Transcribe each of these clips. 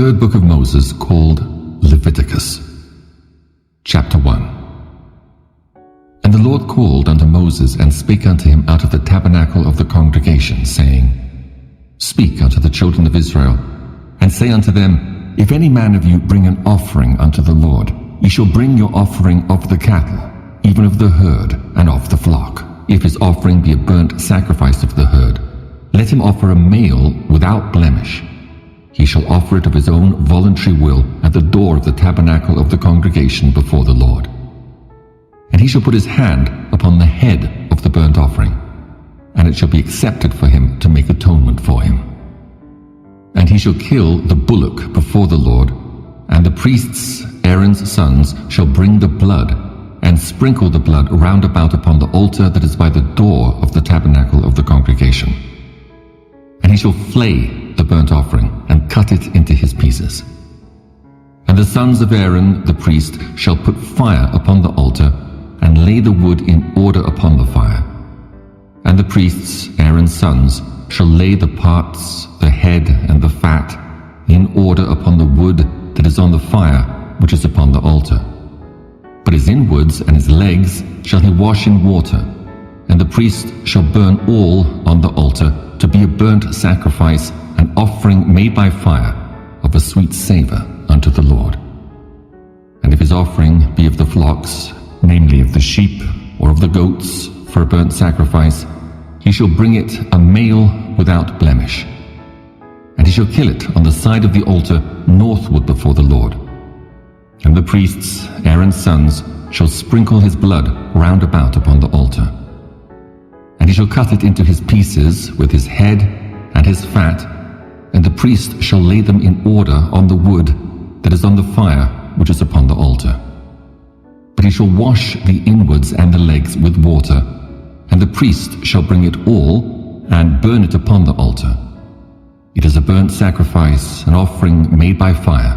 third book of Moses, called Leviticus. Chapter 1. And the Lord called unto Moses, and spake unto him out of the tabernacle of the congregation, saying, Speak unto the children of Israel, and say unto them, If any man of you bring an offering unto the Lord, ye shall bring your offering of the cattle, even of the herd, and of the flock. If his offering be a burnt sacrifice of the herd, let him offer a male without blemish. He shall offer it of his own voluntary will at the door of the tabernacle of the congregation before the Lord. And he shall put his hand upon the head of the burnt offering, and it shall be accepted for him to make atonement for him. And he shall kill the bullock before the Lord, and the priests, Aaron's sons, shall bring the blood, and sprinkle the blood round about upon the altar that is by the door of the tabernacle of the congregation. And he shall flay the burnt offering, and cut it into his pieces. And the sons of Aaron the priest shall put fire upon the altar, and lay the wood in order upon the fire. And the priests, Aaron's sons, shall lay the parts, the head and the fat, in order upon the wood that is on the fire, which is upon the altar. But his inwards and his legs shall he wash in water, and the priest shall burn all on the altar to be a burnt sacrifice, an offering made by fire, of a sweet savour unto the Lord. And if his offering be of the flocks, namely of the sheep or of the goats, for a burnt sacrifice, he shall bring it a male without blemish. And he shall kill it on the side of the altar northward before the Lord. And the priests, Aaron's sons, shall sprinkle his blood round about upon the altar. And he shall cut it into his pieces with his head and his fat, and the priest shall lay them in order on the wood that is on the fire, which is upon the altar. But he shall wash the inwards and the legs with water, and the priest shall bring it all, and burn it upon the altar. It is a burnt sacrifice, an offering made by fire,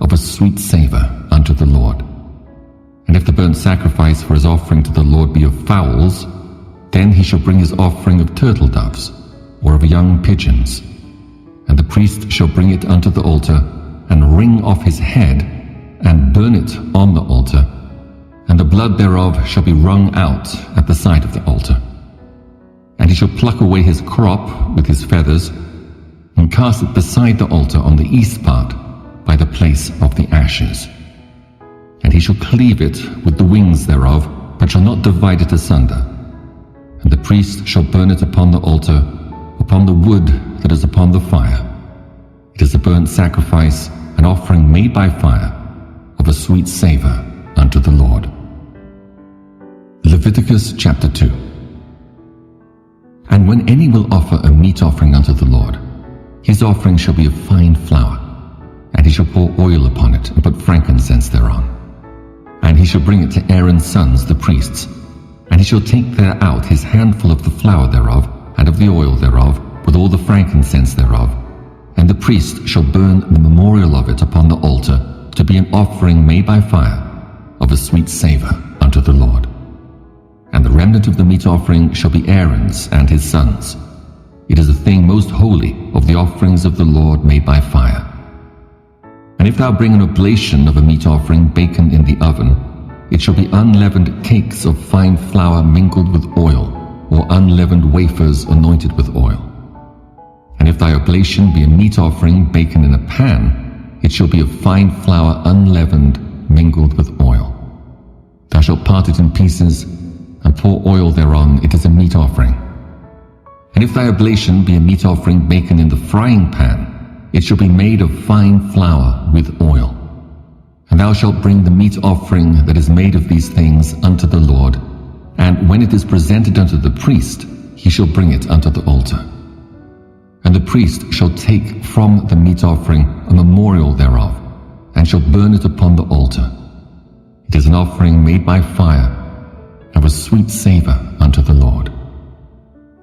of a sweet savour unto the Lord. And if the burnt sacrifice for his offering to the Lord be of fowls, then he shall bring his offering of turtle doves, or of young pigeons. And the priest shall bring it unto the altar, and wring off his head, and burn it on the altar, and the blood thereof shall be wrung out at the side of the altar. And he shall pluck away his crop with his feathers, and cast it beside the altar on the east part, by the place of the ashes. And he shall cleave it with the wings thereof, but shall not divide it asunder. And the priest shall burn it upon the altar, upon the wood that is upon the fire. It is a burnt sacrifice, an offering made by fire, of a sweet savour unto the Lord. Leviticus chapter 2. And when any will offer a meat offering unto the Lord, his offering shall be of fine flour, and he shall pour oil upon it, and put frankincense thereon. And he shall bring it to Aaron's sons the priests, and he shall take there out his handful of the flour thereof, and of the oil thereof, with all the frankincense thereof. And the priest shall burn the memorial of it upon the altar, to be an offering made by fire, of a sweet savour unto the Lord. And the remnant of the meat offering shall be Aaron's and his sons. It is a thing most holy of the offerings of the Lord made by fire. And if thou bring an oblation of a meat offering baken in the oven, it shall be unleavened cakes of fine flour mingled with oil, or unleavened wafers anointed with oil. And if thy oblation be a meat offering baken in a pan, it shall be of fine flour unleavened mingled with oil. Thou shalt part it in pieces, and pour oil thereon. It is a meat offering. And if thy oblation be a meat offering baken in the frying pan, it shall be made of fine flour with oil. And thou shalt bring the meat offering that is made of these things unto the Lord, and when it is presented unto the priest, he shall bring it unto the altar. And the priest shall take from the meat offering a memorial thereof, and shall burn it upon the altar. It is an offering made by fire, of a sweet savour unto the Lord.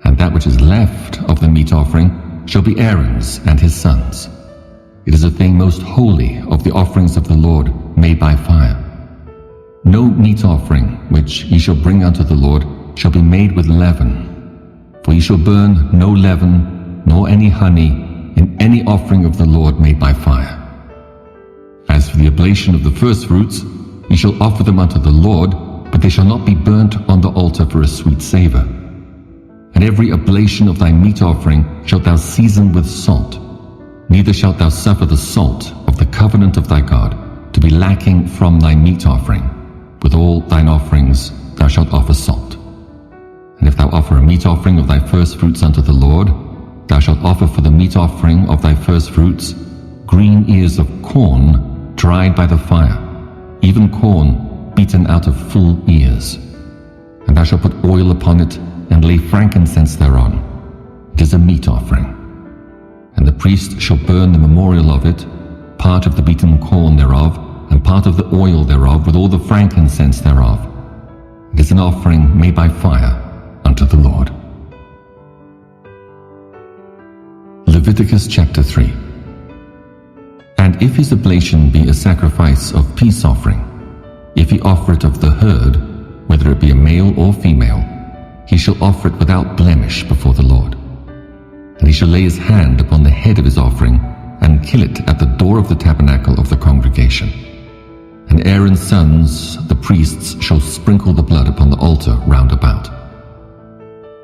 And that which is left of the meat offering shall be Aaron's and his sons. It is a thing most holy of the offerings of the Lord made by fire. No meat offering which ye shall bring unto the Lord shall be made with leaven, for ye shall burn no leaven, nor any honey, in any offering of the Lord made by fire. oblation of the firstfruits, ye shall offer them unto the Lord, but they shall not be burnt on the altar for a sweet savour. And every oblation of thy meat offering shalt thou season with salt, neither shalt thou suffer the salt of the covenant of thy God to be lacking from thy meat offering. With all thine offerings thou shalt offer salt. And if thou offer a meat offering of thy firstfruits unto the Lord, thou shalt offer for the meat offering of thy firstfruits green ears of corn dried by the fire, even corn beaten out of full ears. And thou shalt put oil upon it, and lay frankincense thereon. It is a meat offering. And the priest shall burn the memorial of it, part of the beaten corn thereof, and part of the oil thereof, with all the frankincense thereof. It is an offering made by fire unto the Lord. Leviticus chapter 3. And if his oblation be a sacrifice of peace offering, if he offer it of the herd, whether it be a male or female, he shall offer it without blemish before the Lord. And he shall lay his hand upon the head of his offering, and kill it at the door of the tabernacle of the congregation. And Aaron's sons, the priests, shall sprinkle the blood upon the altar round about.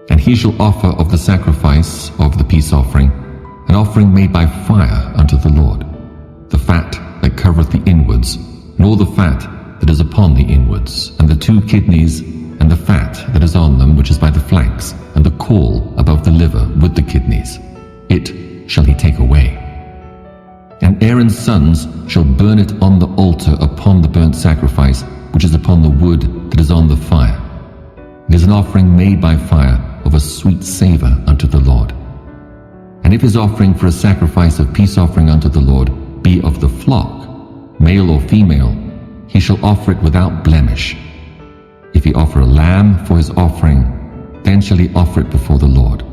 And he shall offer of the sacrifice of the peace offering an offering made by fire unto the Lord, the fat that covereth the inwards, and all the fat that is upon the inwards, and the 2 kidneys, and the fat that is on them, which is by the flanks, and the caul above the liver with the kidneys. It shall he take away. And Aaron's sons shall burn it on the altar upon the burnt sacrifice, which is upon the wood that is on the fire. It is an offering made by fire of a sweet savour unto the Lord. And if his offering for a sacrifice of peace offering unto the Lord be of the flock, male or female, he shall offer it without blemish. If he offer a lamb for his offering, then shall he offer it before the Lord.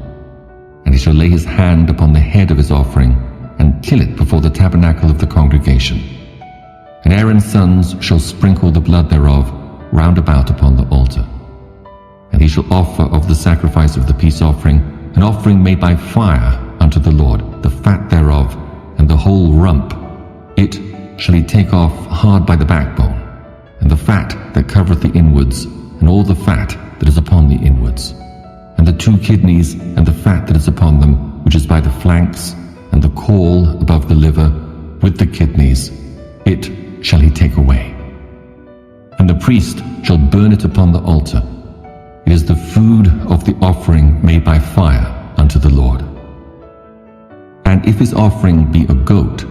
And he shall lay his hand upon the head of his offering, and kill it before the tabernacle of the congregation. And Aaron's sons shall sprinkle the blood thereof round about upon the altar. And he shall offer of the sacrifice of the peace offering an offering made by fire unto the Lord, the fat thereof, and the whole rump. It shall he take off hard by the backbone, and the fat that covereth the inwards, and all the fat that is upon the inwards, and the 2 kidneys, and the fat that is upon them, which is by the flanks, and the caul above the liver, with the kidneys. It shall he take away. And the priest shall burn it upon the altar. It is the food of the offering made by fire unto the Lord. And if his offering be a goat,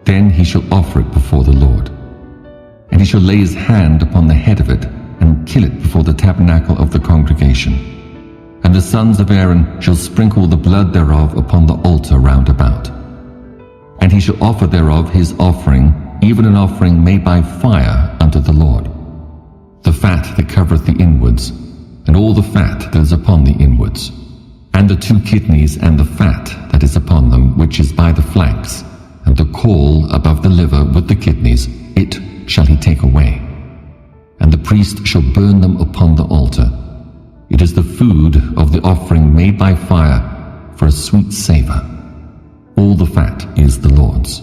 then he shall offer it before the Lord. And he shall lay his hand upon the head of it, and kill it before the tabernacle of the congregation. And the sons of Aaron shall sprinkle the blood thereof upon the altar round about. And he shall offer thereof his offering, even an offering made by fire unto the Lord, the fat that covereth the inwards, and all the fat that is upon the inwards, and the 2 kidneys, and the fat that is upon them, which is by the flanks, and the caul above the liver with the kidneys. It shall he take away. And the priest shall burn them upon the altar. It is the food of the offering made by fire for a sweet savour. All the fat is the Lord's.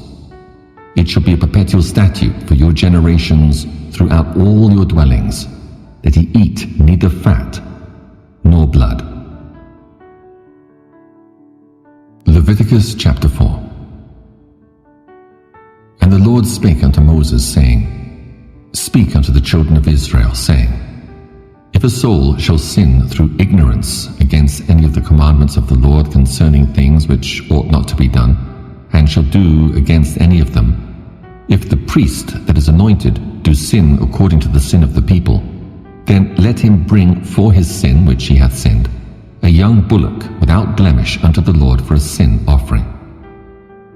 It shall be a perpetual statute for your generations throughout all your dwellings, that ye eat neither fat nor blood. Leviticus chapter 4. And the Lord spake unto Moses, saying, Speak unto the children of Israel, saying, If a soul shall sin through ignorance against any of the commandments of the Lord concerning things which ought not to be done, and shall do against any of them, if the priest that is anointed do sin according to the sin of the people, then let him bring for his sin which he hath sinned a young bullock without blemish unto the Lord for a sin offering.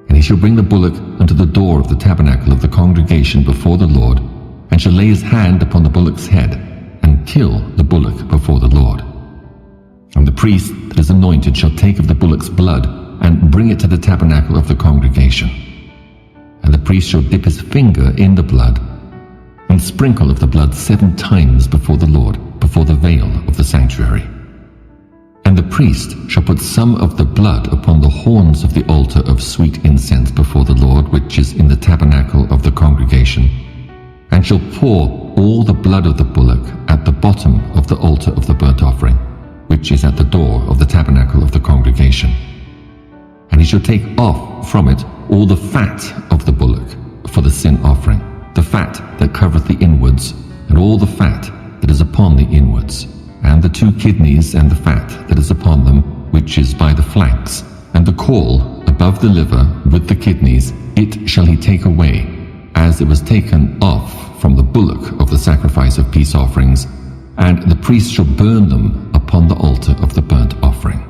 And he shall bring the bullock unto the door of the tabernacle of the congregation before the Lord, and shall lay his hand upon the bullock's head, and kill the bullock before the Lord. And the priest that is anointed shall take of the bullock's blood, and bring it to the tabernacle of the congregation. And the priest shall dip his finger in the blood, and sprinkle of the blood 7 times before the Lord, before the veil of the sanctuary. And the priest shall put some of the blood upon the horns of the altar of sweet incense before the Lord, which is in the tabernacle of the congregation, and shall pour all the blood of the bullock at the bottom of the altar of the burnt offering, which is at the door of the tabernacle of the congregation. And he shall take off from it all the fat of the bullock for the sin offering, the fat that covereth the inwards, and all the fat that is upon the inwards, and the 2 kidneys and the fat that is upon them, which is by the flanks, and the caul above the liver with the kidneys, it shall he take away, as it was taken off from the bullock of the sacrifice of peace offerings, and the priest shall burn them upon the altar of the burnt offering.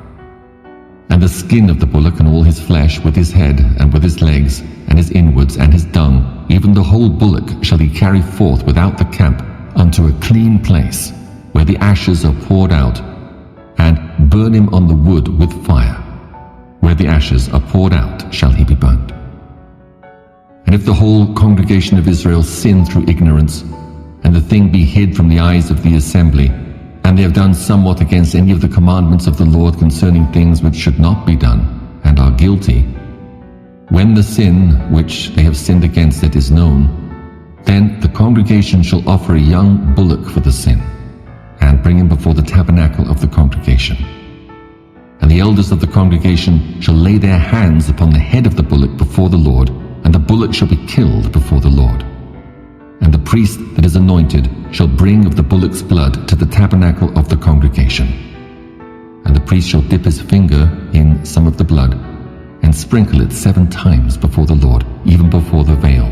And the skin of the bullock and all his flesh, with his head and with his legs and his inwards and his dung, even the whole bullock shall he carry forth without the camp unto a clean place, where the ashes are poured out, and burn him on the wood with fire. Where the ashes are poured out shall he be burnt. And if the whole congregation of Israel sin through ignorance, and the thing be hid from the eyes of the assembly, and they have done somewhat against any of the commandments of the Lord concerning things which should not be done, and are guilty, when the sin which they have sinned against it is known, then the congregation shall offer a young bullock for the sin, and bring him before the tabernacle of the congregation. And the elders of the congregation shall lay their hands upon the head of the bullock before the Lord, and the bullock shall be killed before the Lord. And the priest that is anointed shall bring of the bullock's blood to the tabernacle of the congregation. And the priest shall dip his finger in some of the blood, and sprinkle it 7 times before the Lord, even before the veil.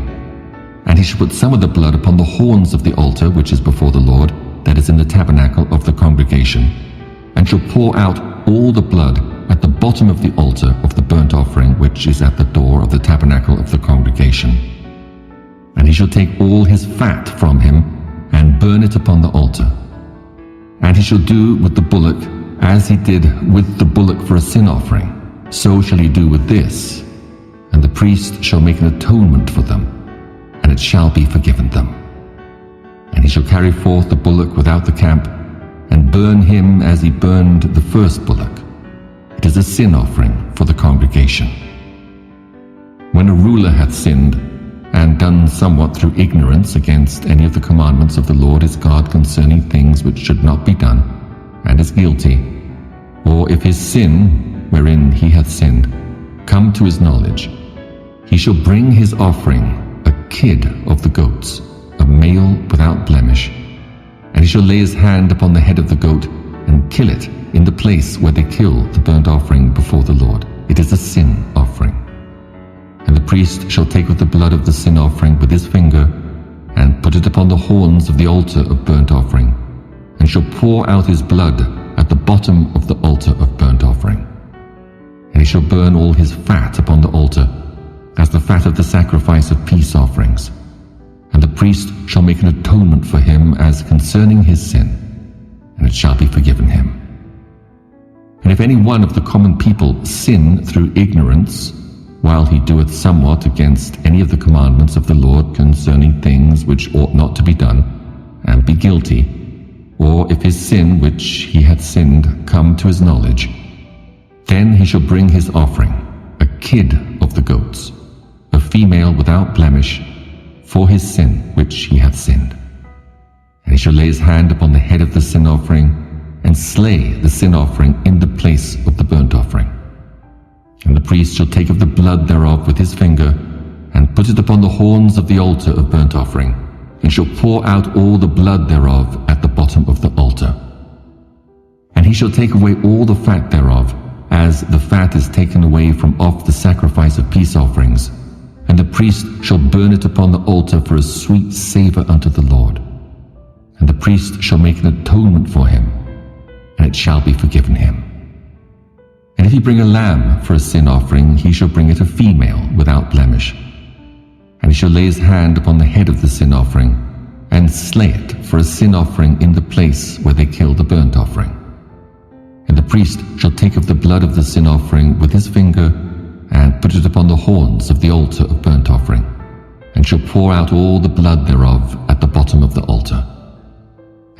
And he shall put some of the blood upon the horns of the altar which is before the Lord, that is in the tabernacle of the congregation, and shall pour out all the blood at the bottom of the altar of the burnt offering which is at the door of the tabernacle of the congregation. And he shall take all his fat from him, and burn it upon the altar. And he shall do with the bullock as he did with the bullock for a sin offering, so shall he do with this. And the priest shall make an atonement for them, and it shall be forgiven them. And he shall carry forth the bullock without the camp, and burn him as he burned the first bullock. It is a sin offering for the congregation. When a ruler hath sinned, and done somewhat through ignorance against any of the commandments of the Lord his God concerning things which should not be done, and is guilty, or if his sin, wherein he hath sinned, come to his knowledge, he shall bring his offering, a kid of the goats, a male without blemish, and he shall lay his hand upon the head of the goat, and kill it in the place where they kill the burnt offering before the Lord. It is a sin offering. And the priest shall take of the blood of the sin offering with his finger, and put it upon the horns of the altar of burnt offering, and shall pour out his blood at the bottom of the altar of burnt offering. And he shall burn all his fat upon the altar, as the fat of the sacrifice of peace offerings. And the priest shall make an atonement for him as concerning his sin, and it shall be forgiven him. And if any one of the common people sin through ignorance, while he doeth somewhat against any of the commandments of the Lord concerning things which ought not to be done, and be guilty, or if his sin which he hath sinned come to his knowledge, then he shall bring his offering, a kid of the goats, a female without blemish, for his sin which he hath sinned. And he shall lay his hand upon the head of the sin offering, and slay the sin offering in the place of the burnt offering. And the priest shall take of the blood thereof with his finger, and put it upon the horns of the altar of burnt offering, and shall pour out all the blood thereof at the bottom of the altar. And he shall take away all the fat thereof, as the fat is taken away from off the sacrifice of peace offerings, and the priest shall burn it upon the altar for a sweet savour unto the Lord. And the priest shall make an atonement for him, and it shall be forgiven him. And if he bring a lamb for a sin offering, he shall bring it a female without blemish. And he shall lay his hand upon the head of the sin offering, and slay it for a sin offering in the place where they kill the burnt offering. And the priest shall take of the blood of the sin offering with his finger, and put it upon the horns of the altar of burnt offering, and shall pour out all the blood thereof at the bottom of the altar.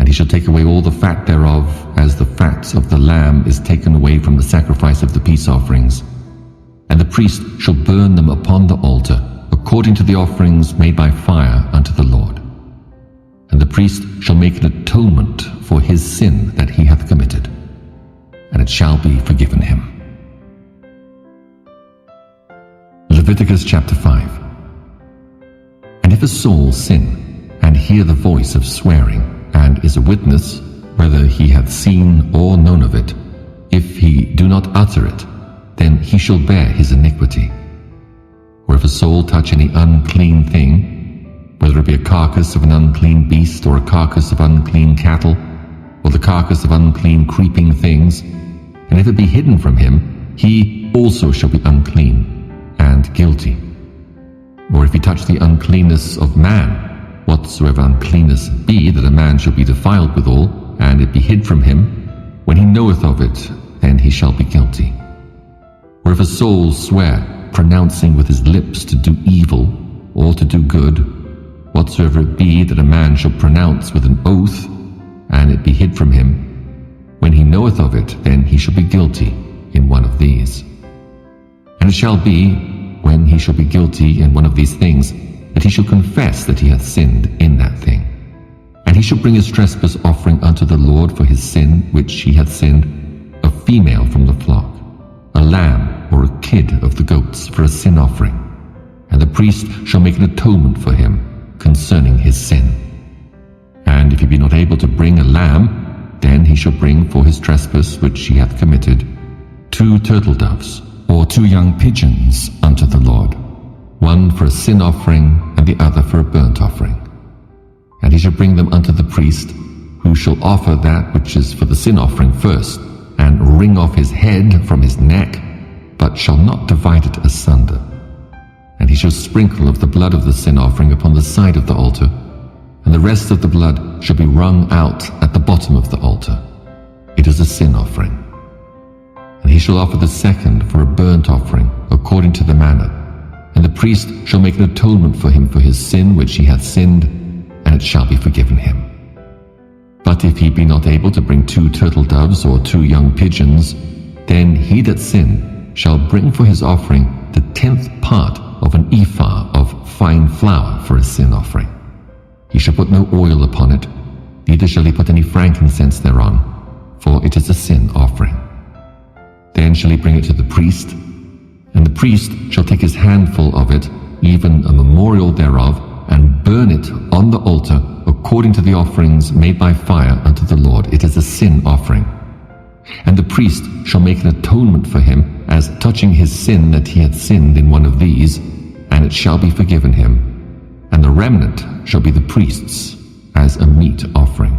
And he shall take away all the fat thereof, as the fat of the lamb is taken away from the sacrifice of the peace offerings. And the priest shall burn them upon the altar, according to the offerings made by fire unto the Lord. And the priest shall make an atonement for his sin that he hath committed, and it shall be forgiven him. Leviticus chapter 5. And if a soul sin, and hear the voice of swearing, and is a witness, whether he hath seen or known of it, if he do not utter it, then he shall bear his iniquity. Or if a soul touch any unclean thing, whether it be a carcass of an unclean beast, or a carcass of unclean cattle, or the carcass of unclean creeping things, and if it be hidden from him, he also shall be unclean and guilty. Or if he touch the uncleanness of man, whatsoever uncleanness be that a man shall be defiled withal, and it be hid from him, when he knoweth of it, then he shall be guilty. Or if a soul swear, pronouncing with his lips to do evil, or to do good, whatsoever it be that a man shall pronounce with an oath, and it be hid from him, when he knoweth of it, then he shall be guilty in one of these. And it shall be, when he shall be guilty in one of these things, that he shall confess that he hath sinned in that thing. And he shall bring his trespass offering unto the Lord for his sin which he hath sinned, a female from the flock, a lamb or a kid of the goats for a sin offering. And the priest shall make an atonement for him concerning his sin. And if he be not able to bring a lamb, then he shall bring for his trespass which he hath committed 2 turtle doves, or 2 young pigeons unto the Lord, one for a sin offering, and the other for a burnt offering. And he shall bring them unto the priest, who shall offer that which is for the sin offering first, and wring off his head from his neck, but shall not divide it asunder. And he shall sprinkle of the blood of the sin offering upon the side of the altar, and the rest of the blood shall be wrung out at the bottom of the altar. It is a sin offering. And he shall offer the second for a burnt offering, according to the manner. And the priest shall make an atonement for him for his sin which he hath sinned, and it shall be forgiven him. But if he be not able to bring 2 turtle doves or 2 young pigeons, then he that sinned shall bring for his offering the 10th part of an ephah of fine flour for a sin offering. He shall put no oil upon it, neither shall he put any frankincense thereon, for it is a sin offering. Then shall he bring it to the priest, and the priest shall take his handful of it, even a memorial thereof, and burn it on the altar according to the offerings made by fire unto the Lord. It is a sin offering. And the priest shall make an atonement for him as touching his sin that he hath sinned in one of these, and it shall be forgiven him. And the remnant shall be the priest's as a meat offering.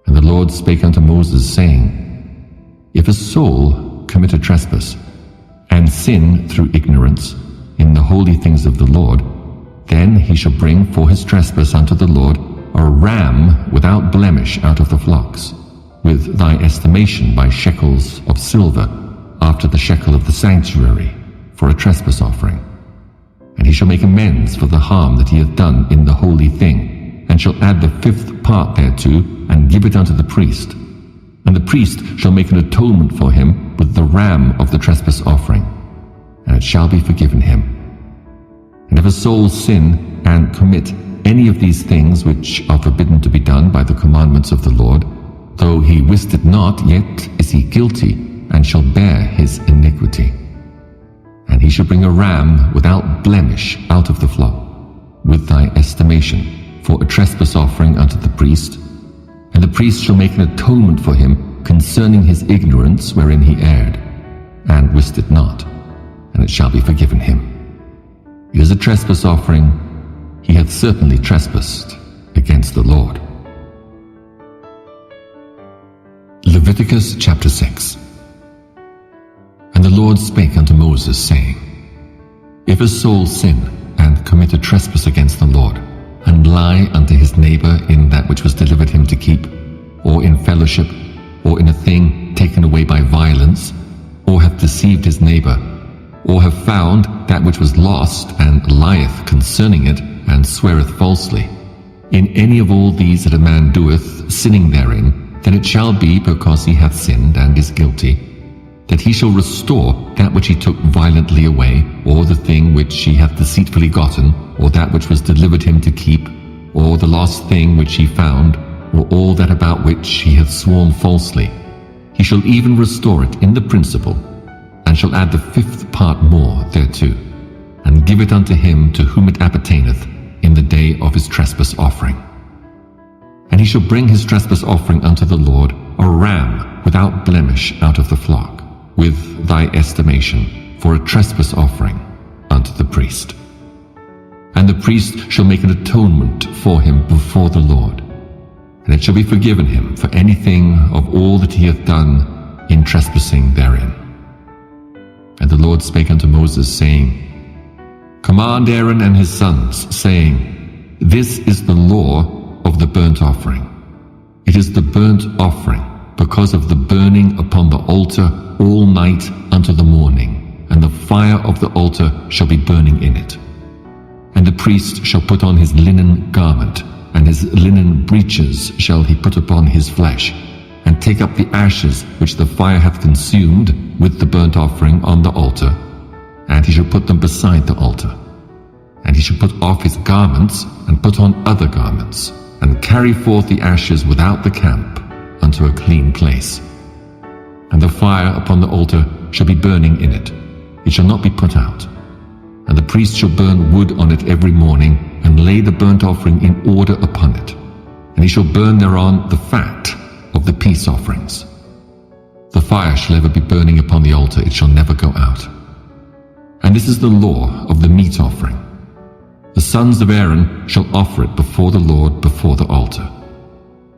And the Lord spake unto Moses, saying, If a soul commit a trespass, and sin through ignorance in the holy things of the Lord, then he shall bring for his trespass unto the Lord a ram without blemish out of the flocks, with thy estimation by shekels of silver, after the shekel of the sanctuary, for a trespass offering. And he shall make amends for the harm that he hath done in the holy thing, and shall add the 5th part thereto, and give it unto the priest. And the priest shall make an atonement for him with the ram of the trespass offering, and it shall be forgiven him. And if a soul sin and commit any of these things which are forbidden to be done by the commandments of the Lord, though he wist it not, yet is he guilty, and shall bear his iniquity. And he shall bring a ram without blemish out of the flock, with thy estimation, for a trespass offering unto the priest. And the priest shall make an atonement for him concerning his ignorance wherein he erred, and wist it not, and it shall be forgiven him. It is a trespass offering, he hath certainly trespassed against the Lord. Leviticus chapter 6. And the Lord spake unto Moses, saying, If a soul sin and commit a trespass against the Lord, and lie unto his neighbor in that which was delivered him to keep, or in fellowship, or in a thing taken away by violence, or hath deceived his neighbor, or have found that which was lost, and lieth concerning it, and sweareth falsely, In any of all these that a man doeth, sinning therein, then it shall be, because he hath sinned and is guilty, that he shall restore that which he took violently away, or the thing which he hath deceitfully gotten, or that which was delivered him to keep, or the lost thing which he found, or all that about which he hath sworn falsely. He shall even restore it in the principal, and shall add the 5th part more thereto, and give it unto him to whom it appertaineth in the day of his trespass offering. And he shall bring his trespass offering unto the Lord, a ram without blemish out of the flock, with thy estimation, for a trespass offering unto the priest. And the priest shall make an atonement for him before the Lord, and it shall be forgiven him for anything of all that he hath done in trespassing therein. And the Lord spake unto Moses, saying, Command Aaron and his sons, saying, This is the law of the burnt offering. It is the burnt offering, because of the burning upon the altar all night unto the morning, and the fire of the altar shall be burning in it. And the priest shall put on his linen garment, and his linen breeches shall he put upon his flesh, and take up the ashes which the fire hath consumed with the burnt offering on the altar, and he shall put them beside the altar. And he shall put off his garments, and put on other garments, and carry forth the ashes without the camp unto a clean place. And the fire upon the altar shall be burning in it, it shall not be put out. And the priest shall burn wood on it every morning, and lay the burnt offering in order upon it. And he shall burn thereon the fat of the peace offerings. The fire shall ever be burning upon the altar, it shall never go out. And this is the law of the meat offering. The sons of Aaron shall offer it before the Lord before the altar.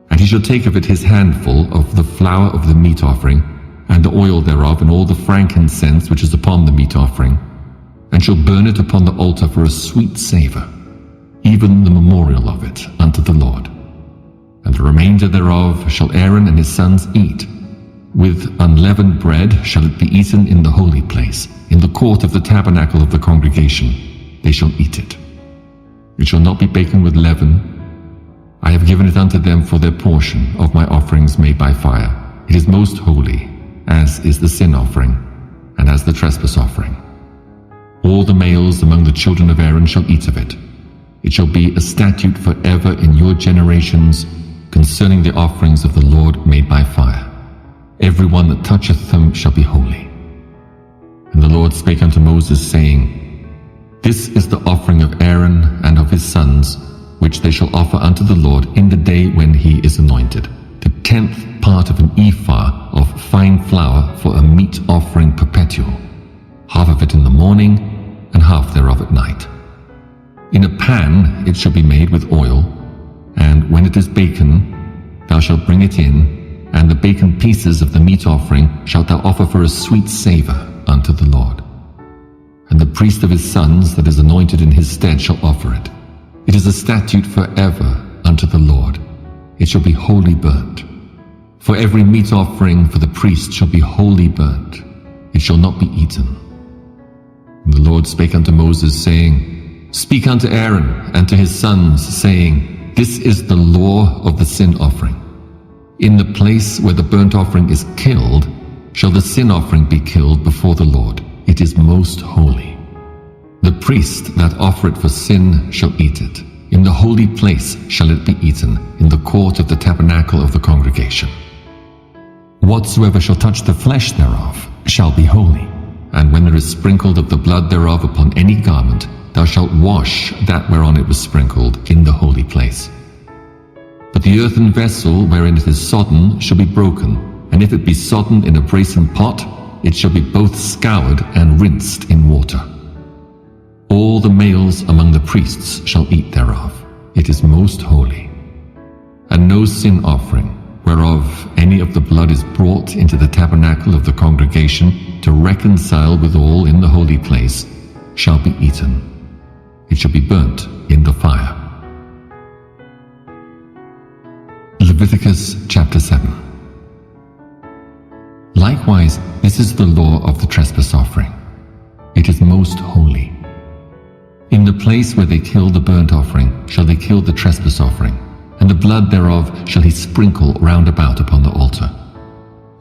And he shall take of it his handful of the flour of the meat offering, and the oil thereof, and all the frankincense which is upon the meat offering, and shall burn it upon the altar for a sweet savour, even the memorial of it unto the Lord. And the remainder thereof shall Aaron and his sons eat. With unleavened bread shall it be eaten in the holy place, in the court of the tabernacle of the congregation. They shall eat it. It shall not be baken with leaven. I have given it unto them for their portion of my offerings made by fire. It is most holy, as is the sin offering, and as the trespass offering. All the males among the children of Aaron shall eat of it. It shall be a statute forever in your generations concerning the offerings of the Lord made by fire. Every one that toucheth them shall be holy. And the Lord spake unto Moses, saying, This is the offering of Aaron and of his sons, which they shall offer unto the Lord in the day when he is anointed, the 10th part of an ephah of fine flour for a meat offering perpetual, half of it in the morning, and half thereof at night. In a pan it shall be made with oil, and when it is baken, thou shalt bring it in, and the baken pieces of the meat offering shalt thou offer for a sweet savour unto the Lord. And the priest of his sons that is anointed in his stead shall offer it. It is a statute forever unto the Lord. It shall be wholly burnt. For every meat offering for the priest shall be wholly burnt. It shall not be eaten. And the Lord spake unto Moses, saying, Speak unto Aaron and to his sons, saying, This is the law of the sin offering. In the place where the burnt offering is killed, shall the sin offering be killed before the Lord. It is most holy. The priest that offer it for sin shall eat it. In the holy place shall it be eaten, in the court of the tabernacle of the congregation. Whatsoever shall touch the flesh thereof shall be holy. And when there is sprinkled of the blood thereof upon any garment, thou shalt wash that whereon it was sprinkled in the holy place. But the earthen vessel wherein it is sodden shall be broken, and if it be sodden in a brasen pot, it shall be both scoured and rinsed in water. All the males among the priests shall eat thereof. It is most holy. And no sin offering, whereof any of the blood is brought into the tabernacle of the congregation to reconcile withal in the holy place, shall be eaten. It shall be burnt in the fire. Leviticus chapter 7. Likewise, this is the law of the trespass offering. It is most holy. In the place where they kill the burnt offering shall they kill the trespass offering, and the blood thereof shall he sprinkle round about upon the altar.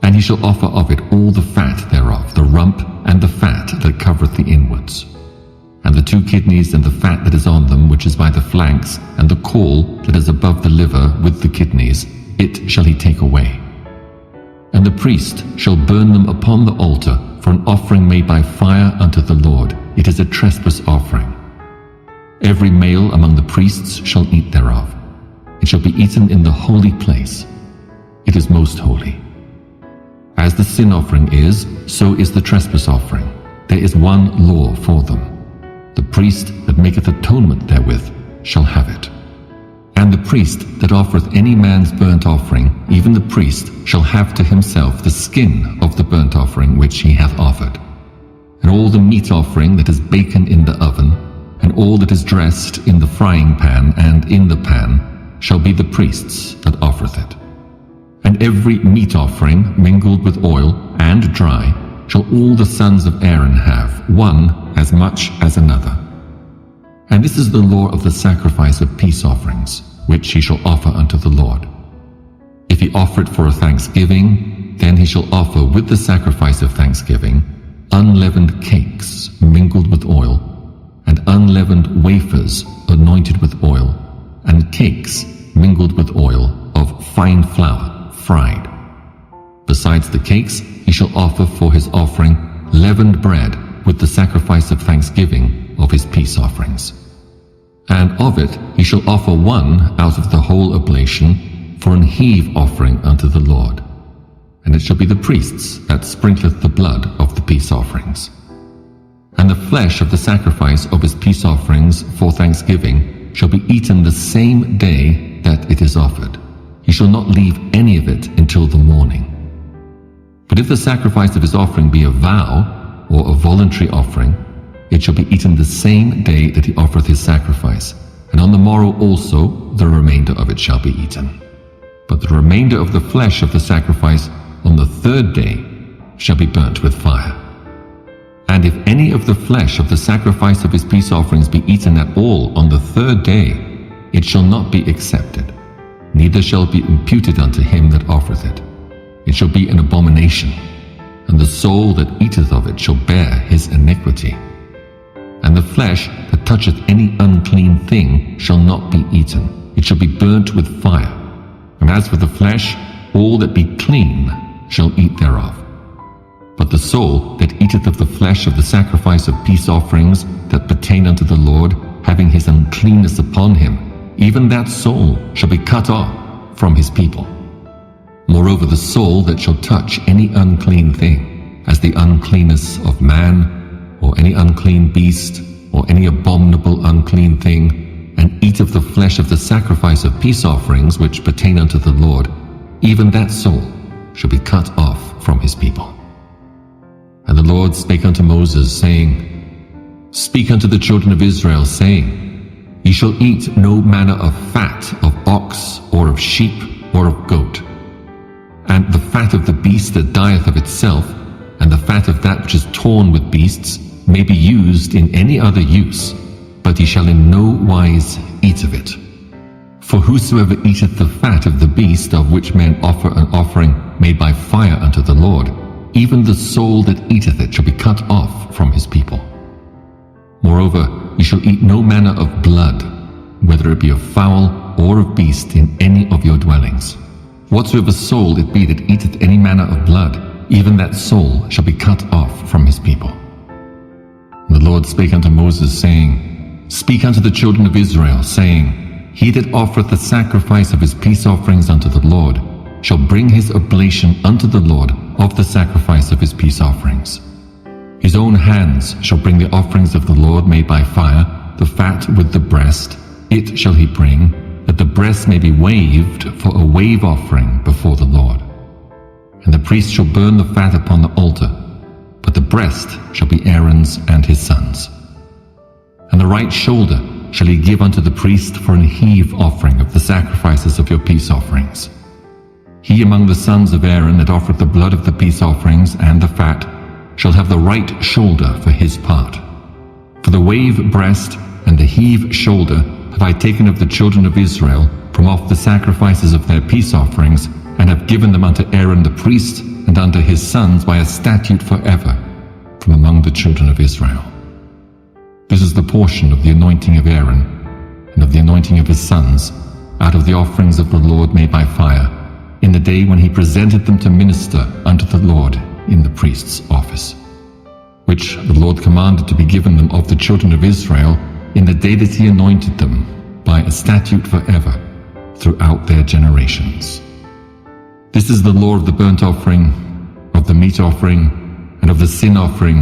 And he shall offer of it all the fat thereof, the rump and the fat that covereth the inwards, and the 2 kidneys and the fat that is on them, which is by the flanks, and the caul that is above the liver with the kidneys, it shall he take away. And the priest shall burn them upon the altar for an offering made by fire unto the Lord. It is a trespass offering. Every male among the priests shall eat thereof. It shall be eaten in the holy place. It is most holy. As the sin offering is, so is the trespass offering. There is one law for them. The priest that maketh atonement therewith shall have it. And the priest that offereth any man's burnt offering, even the priest shall have to himself the skin of the burnt offering which he hath offered. And all the meat offering that is baken in the oven, and all that is dressed in the frying pan and in the pan, shall be the priest's that offereth it. And every meat offering mingled with oil and dry shall all the sons of Aaron have, one as much as another. And this is the law of the sacrifice of peace offerings, which he shall offer unto the Lord. If he offer it for a thanksgiving, then he shall offer with the sacrifice of thanksgiving unleavened cakes mingled with oil, and unleavened wafers anointed with oil, and cakes mingled with oil of fine flour fried. Besides the cakes, he shall offer for his offering leavened bread with the sacrifice of thanksgiving of his peace offerings. And of it he shall offer one out of the whole oblation for an heave offering unto the Lord. And it shall be the priest's that sprinkleth the blood of the peace offerings. And the flesh of the sacrifice of his peace offerings for thanksgiving shall be eaten the same day that it is offered. He shall not leave any of it until the morning. But if the sacrifice of his offering be a vow, or a voluntary offering, it shall be eaten the same day that he offereth his sacrifice, and on the morrow also the remainder of it shall be eaten. But the remainder of the flesh of the sacrifice on the 3rd day shall be burnt with fire. And if any of the flesh of the sacrifice of his peace offerings be eaten at all on the 3rd day, it shall not be accepted, neither shall it be imputed unto him that offereth it. It shall be an abomination, and the soul that eateth of it shall bear his iniquity. And the flesh that toucheth any unclean thing shall not be eaten. It shall be burnt with fire. And as for the flesh, all that be clean shall eat thereof. But the soul that eateth of the flesh of the sacrifice of peace offerings that pertain unto the Lord, having his uncleanness upon him, even that soul shall be cut off from his people. Moreover, the soul that shall touch any unclean thing, as the uncleanness of man, or any unclean beast, or any abominable unclean thing, and eat of the flesh of the sacrifice of peace offerings which pertain unto the Lord, even that soul shall be cut off from his people. And the Lord spake unto Moses, saying, Speak unto the children of Israel, saying, Ye shall eat no manner of fat of ox, or of sheep, or of goat. And the fat of the beast that dieth of itself, and the fat of that which is torn with beasts, may be used in any other use, but ye shall in no wise eat of it. For whosoever eateth the fat of the beast of which men offer an offering made by fire unto the Lord, even the soul that eateth it shall be cut off from his people. Moreover, ye shall eat no manner of blood, whether it be of fowl or of beast, in any of your dwellings. Whatsoever soul it be that eateth any manner of blood, even that soul shall be cut off from his people. And the Lord spake unto Moses, saying, Speak unto the children of Israel, saying, He that offereth the sacrifice of his peace offerings unto the Lord shall bring his oblation unto the Lord of the sacrifice of his peace offerings. His own hands shall bring the offerings of the Lord made by fire, the fat with the breast, it shall he bring, that the breast may be waved for a wave offering before the Lord. And the priest shall burn the fat upon the altar, but the breast shall be Aaron's and his sons'. And the right shoulder shall he give unto the priest for an heave offering of the sacrifices of your peace offerings. He among the sons of Aaron that offereth the blood of the peace offerings and the fat shall have the right shoulder for his part. For the wave breast and the heave shoulder have I taken of the children of Israel from off the sacrifices of their peace offerings, and have given them unto Aaron the priest and unto his sons by a statute forever from among the children of Israel. This is the portion of the anointing of Aaron and of the anointing of his sons out of the offerings of the Lord made by fire, in the day when he presented them to minister unto the Lord in the priest's office, which the Lord commanded to be given them of the children of Israel in the day that he anointed them by a statute forever throughout their generations. This is the law of the burnt offering, of the meat offering, and of the sin offering,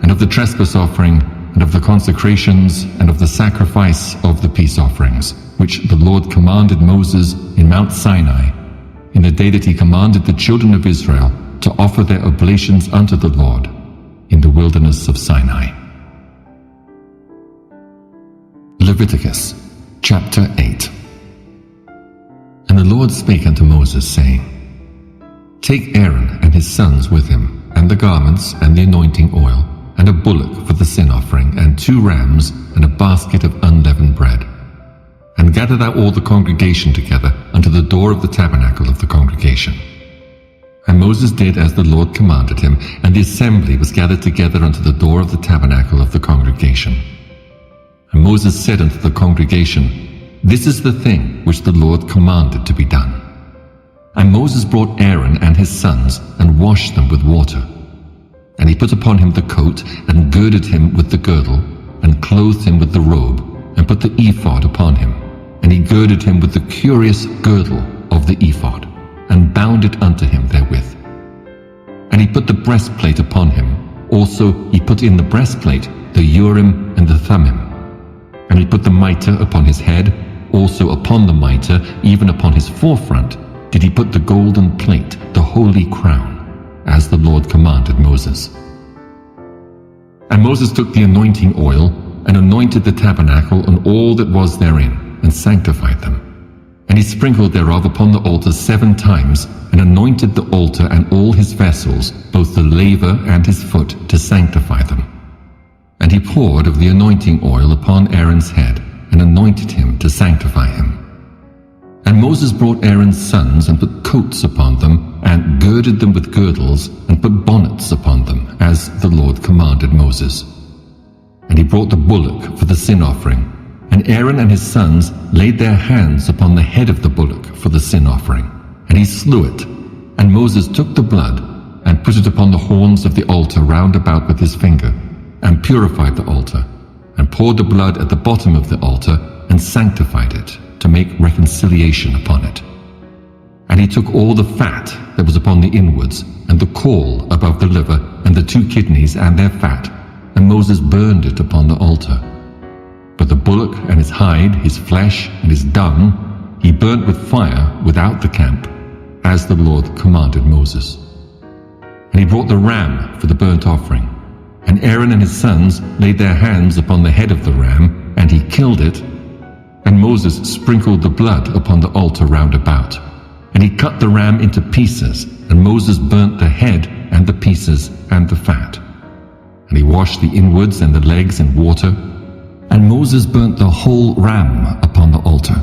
and of the trespass offering, and of the consecrations, and of the sacrifice of the peace offerings, which the Lord commanded Moses in Mount Sinai, in the day that he commanded the children of Israel to offer their oblations unto the Lord in the wilderness of Sinai. Leviticus chapter 8. And the Lord spake unto Moses, saying, Take Aaron and his sons with him, and the garments, and the anointing oil, and a bullock for the sin offering, and 2 rams, and a basket of unleavened bread. And gather thou all the congregation together unto the door of the tabernacle of the congregation. And Moses did as the Lord commanded him, and the assembly was gathered together unto the door of the tabernacle of the congregation. And Moses said unto the congregation, This is the thing which the Lord commanded to be done. And Moses brought Aaron and his sons, and washed them with water. And he put upon him the coat, and girded him with the girdle, and clothed him with the robe, and put the ephod upon him. And he girded him with the curious girdle of the ephod, and bound it unto him therewith. And he put the breastplate upon him. Also he put in the breastplate the Urim and the Thummim. And he put the mitre upon his head. Also upon the mitre, even upon his forefront, did he put the golden plate, the holy crown, as the Lord commanded Moses. And Moses took the anointing oil, and anointed the tabernacle and all that was therein, and sanctified them. And he sprinkled thereof upon the altar 7 times, and anointed the altar and all his vessels, both the laver and his foot, to sanctify them. And he poured of the anointing oil upon Aaron's head, and anointed him to sanctify him. And Moses brought Aaron's sons, and put coats upon them, and girded them with girdles, and put bonnets upon them, as the Lord commanded Moses. And he brought the bullock for the sin offering, and Aaron and his sons laid their hands upon the head of the bullock for the sin offering, and he slew it. And Moses took the blood, and put it upon the horns of the altar round about with his finger, and purified the altar, and poured the blood at the bottom of the altar, and sanctified it, to make reconciliation upon it. And he took all the fat that was upon the inwards, and the caul above the liver, and the 2 kidneys and their fat, and Moses burned it upon the altar. But the bullock and his hide, his flesh, and his dung, he burnt with fire without the camp, as the Lord commanded Moses. And he brought the ram for the burnt offering. And Aaron and his sons laid their hands upon the head of the ram, and he killed it. And Moses sprinkled the blood upon the altar round about. And he cut the ram into pieces, and Moses burnt the head and the pieces and the fat. And he washed the inwards and the legs in water. And Moses burnt the whole ram upon the altar.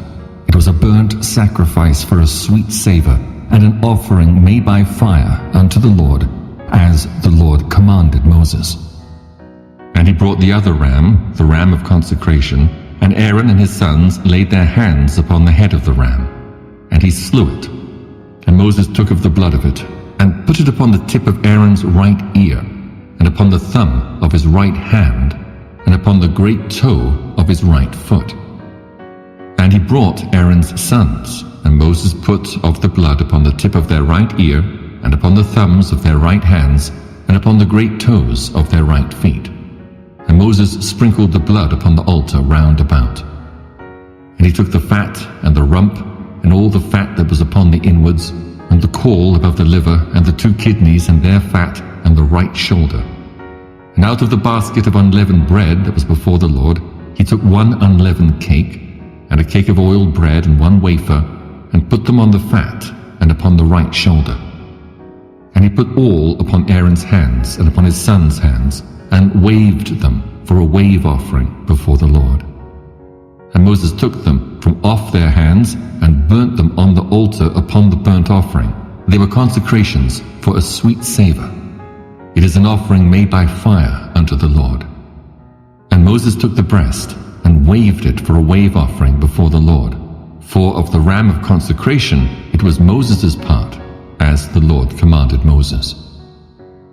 It was a burnt sacrifice for a sweet savor, and an offering made by fire unto the Lord, as the Lord commanded Moses. And he brought the other ram, the ram of consecration, and Aaron and his sons laid their hands upon the head of the ram, and he slew it. And Moses took of the blood of it, and put it upon the tip of Aaron's right ear, and upon the thumb of his right hand, and upon the great toe of his right foot. And he brought Aaron's sons, and Moses put of the blood upon the tip of their right ear, and upon the thumbs of their right hands, and upon the great toes of their right feet. And Moses sprinkled the blood upon the altar round about. And he took the fat and the rump, and all the fat that was upon the inwards, and the caul above the liver, and the 2 kidneys and their fat, and the right shoulder. And out of the basket of unleavened bread that was before the Lord, he took 1 unleavened cake, and a cake of oiled bread, and 1 wafer, and put them on the fat, and upon the right shoulder. And he put all upon Aaron's hands, and upon his sons' hands, and waved them for a wave offering before the Lord. And Moses took them from off their hands and burnt them on the altar upon the burnt offering. They were consecrations for a sweet savor. It is an offering made by fire unto the Lord. And Moses took the breast and waved it for a wave offering before the Lord. For of the ram of consecration it was Moses' part, as the Lord commanded Moses.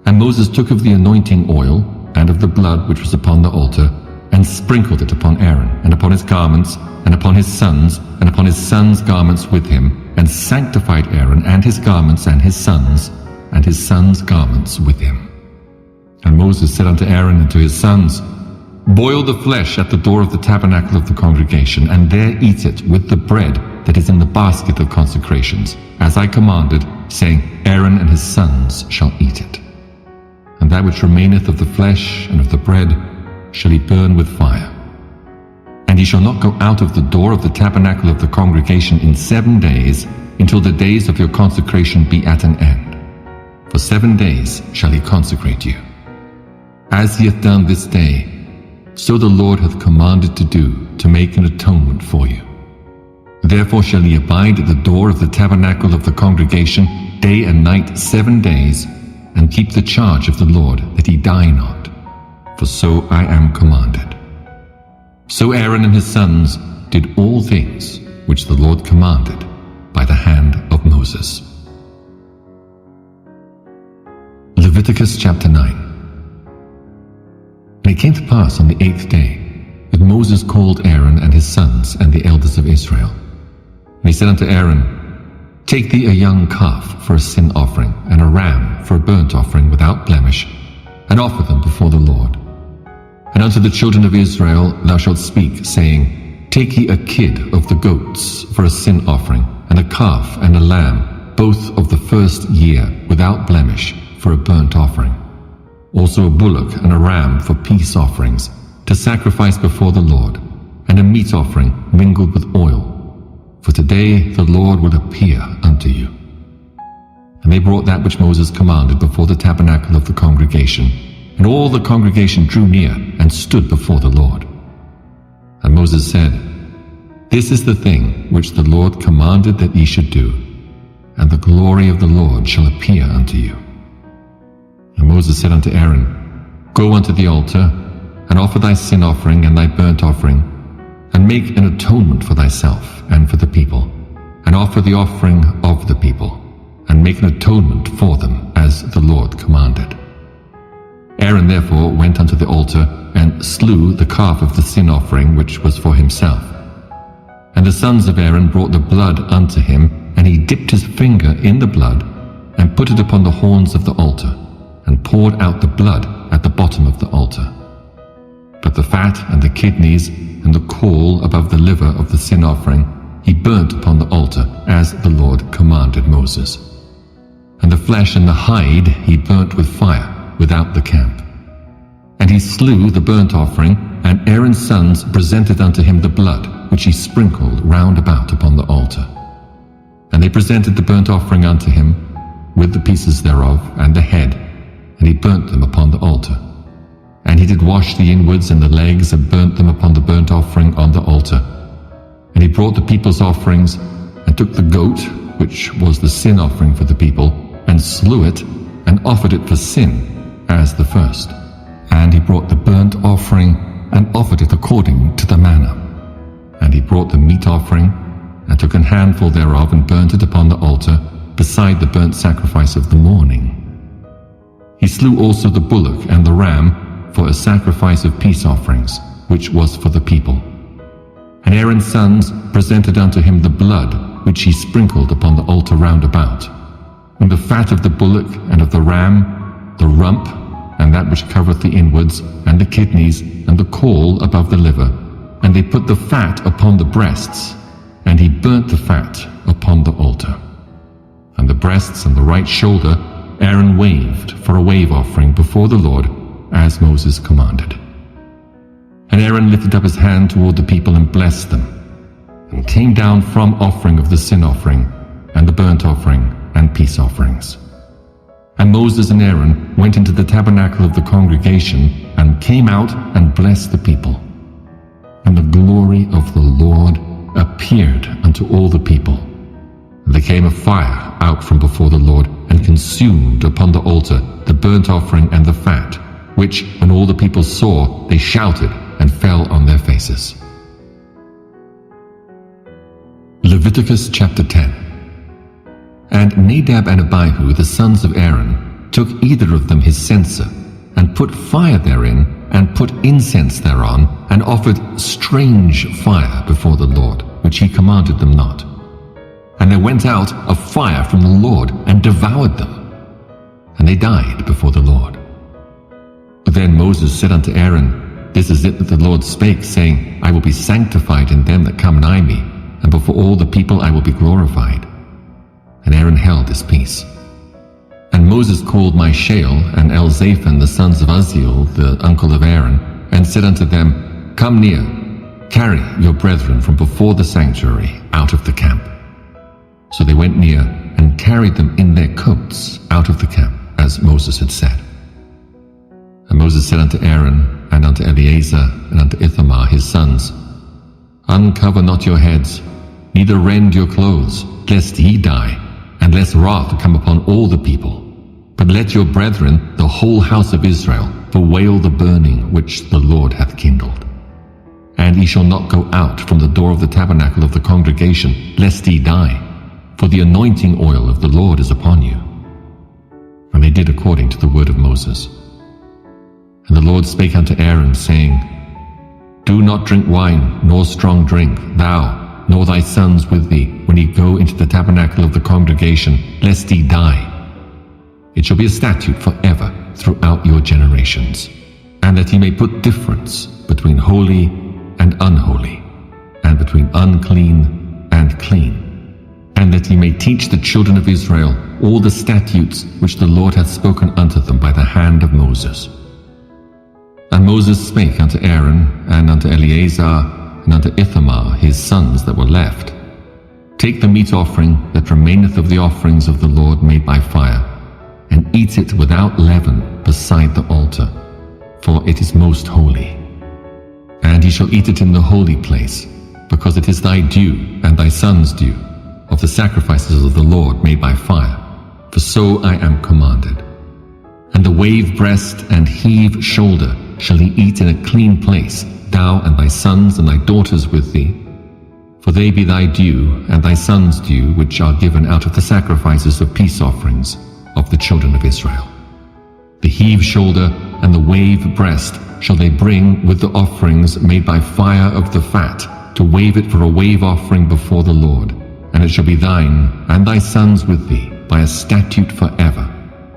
And Moses took of the anointing oil and of the blood which was upon the altar, and sprinkled it upon Aaron, and upon his garments, and upon his sons, and upon his sons' garments with him, and sanctified Aaron and his garments, and his sons' garments with him. And Moses said unto Aaron and to his sons, Boil the flesh at the door of the tabernacle of the congregation, and there eat it with the bread that is in the basket of consecrations, as I commanded, saying, Aaron and his sons shall eat it. And that which remaineth of the flesh and of the bread shall he burn with fire. And he shall not go out of the door of the tabernacle of the congregation in 7 days, until the days of your consecration be at an end. For 7 days shall he consecrate you. As he hath done this day, so the Lord hath commanded to do, to make an atonement for you. Therefore shall he abide at the door of the tabernacle of the congregation day and night 7 days, and keep the charge of the Lord, that he die not. For so I am commanded. So Aaron and his sons did all things which the Lord commanded by the hand of Moses. Leviticus chapter 9. And it came to pass on the 8th day that Moses called Aaron and his sons and the elders of Israel. And he said unto Aaron, Take thee a young calf for a sin offering, and a ram for a burnt offering without blemish, and offer them before the Lord. And unto the children of Israel thou shalt speak, saying, Take ye a kid of the goats for a sin offering, and a calf and a lamb, both of the first year, without blemish, for a burnt offering. Also a bullock and a ram for peace offerings, to sacrifice before the Lord, and a meat offering mingled with oil. For today the Lord will appear unto you. And they brought that which Moses commanded before the tabernacle of the congregation, and all the congregation drew near and stood before the Lord. And Moses said, This is the thing which the Lord commanded that ye should do, and the glory of the Lord shall appear unto you. And Moses said unto Aaron, Go unto the altar, and offer thy sin offering and thy burnt offering, and make an atonement for thyself and for the people, and offer the offering of the people, and make an atonement for them, as the Lord commanded. Aaron therefore went unto the altar, and slew the calf of the sin offering which was for himself. And the sons of Aaron brought the blood unto him, and he dipped his finger in the blood, and put it upon the horns of the altar, and poured out the blood at the bottom of the altar. But the fat and the kidneys and the caul above the liver of the sin offering he burnt upon the altar, as the Lord commanded Moses. And the flesh and the hide he burnt with fire without the camp. And he slew the burnt offering, and Aaron's sons presented unto him the blood, which he sprinkled round about upon the altar. And they presented the burnt offering unto him, with the pieces thereof, and the head, and he burnt them upon the altar. And he did wash the inwards and the legs, and burnt them upon the burnt offering on the altar. And he brought the people's offerings, and took the goat, which was the sin offering for the people, and slew it, and offered it for sin, as the first. And he brought the burnt offering, and offered it according to the manner. And he brought the meat offering, and took an handful thereof, and burnt it upon the altar, beside the burnt sacrifice of the morning. He slew also the bullock and the ram for a sacrifice of peace offerings, which was for the people. And Aaron's sons presented unto him the blood, which he sprinkled upon the altar round about, and the fat of the bullock and of the ram, the rump, and that which covereth the inwards, and the kidneys, and the caul above the liver. And they put the fat upon the breasts, and he burnt the fat upon the altar. And the breasts and the right shoulder Aaron waved for a wave offering before the Lord, as Moses commanded. And Aaron lifted up his hand toward the people and blessed them, and came down from offering of the sin offering, and the burnt offering, and peace offerings. And Moses and Aaron went into the tabernacle of the congregation, and came out and blessed the people. And the glory of the appeared unto all the people. And there came a fire out from before the Lord, and consumed upon the altar the burnt offering and the fat, which, when all the people saw, they shouted and fell on their faces. Leviticus chapter 10. And Nadab and Abihu, the sons of Aaron, took either of them his censer, and put fire therein, and put incense thereon, and offered strange fire before the Lord, which he commanded them not. And there went out a fire from the Lord, and devoured them, and they died before the Lord. Then Moses said unto Aaron, This is it that the Lord spake, saying, I will be sanctified in them that come nigh me, and before all the people I will be glorified. And Aaron held his peace. And Moses called Mishael and Elzaphan, the sons of Uzziel, the uncle of Aaron, and said unto them, Come near, carry your brethren from before the sanctuary out of the camp. So they went near, and carried them in their coats out of the camp, as Moses had said. And Moses said unto Aaron, and unto Eleazar, and unto Ithamar his sons, Uncover not your heads, neither rend your clothes, lest ye die, and lest wrath come upon all the people. But let your brethren, the whole house of Israel, bewail the burning which the Lord hath kindled. And ye shall not go out from the door of the tabernacle of the congregation, lest ye die, for the anointing oil of the Lord is upon you. And they did according to the word of Moses. And the Lord spake unto Aaron, saying, Do not drink wine, nor strong drink, thou, nor thy sons with thee, when ye go into the tabernacle of the congregation, lest ye die. It shall be a statute forever throughout your generations, and that ye may put difference between holy and unholy, and between unclean and clean, and that ye may teach the children of Israel all the statutes which the Lord hath spoken unto them by the hand of Moses. And Moses spake unto Aaron, and unto Eleazar, and unto Ithamar his sons that were left, Take the meat offering that remaineth of the offerings of the Lord made by fire, and eat it without leaven beside the altar, for it is most holy. And ye shall eat it in the holy place, because it is thy due and thy son's due, of the sacrifices of the Lord made by fire, for so I am commanded. And the wave breast and heave shoulder shall he eat in a clean place, thou and thy sons and thy daughters with thee, for they be thy due and thy son's due, which are given out of the sacrifices of peace offerings of the children of Israel. The heave shoulder and the wave breast shall they bring with the offerings made by fire of the fat, to wave it for a wave offering before the Lord, and it shall be thine and thy sons with thee by a statute forever,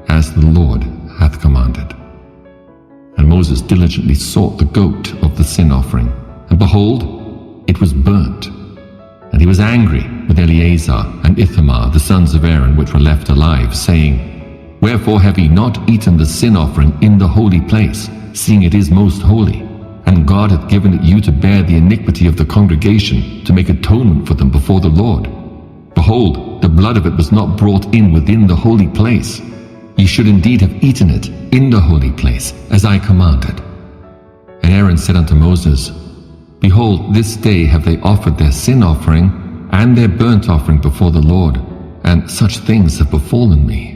as the Lord hath commanded. And Moses diligently sought the goat of the sin offering, and behold, it was burnt. And he was angry with Eleazar and Ithamar, the sons of Aaron, which were left alive, saying, Wherefore have ye not eaten the sin offering in the holy place, seeing it is most holy? And God hath given it you to bear the iniquity of the congregation, to make atonement for them before the Lord. Behold, the blood of it was not brought in within the holy place. Ye should indeed have eaten it in the holy place, as I commanded. And Aaron said unto Moses, Behold, this day have they offered their sin offering and their burnt offering before the Lord, and such things have befallen me.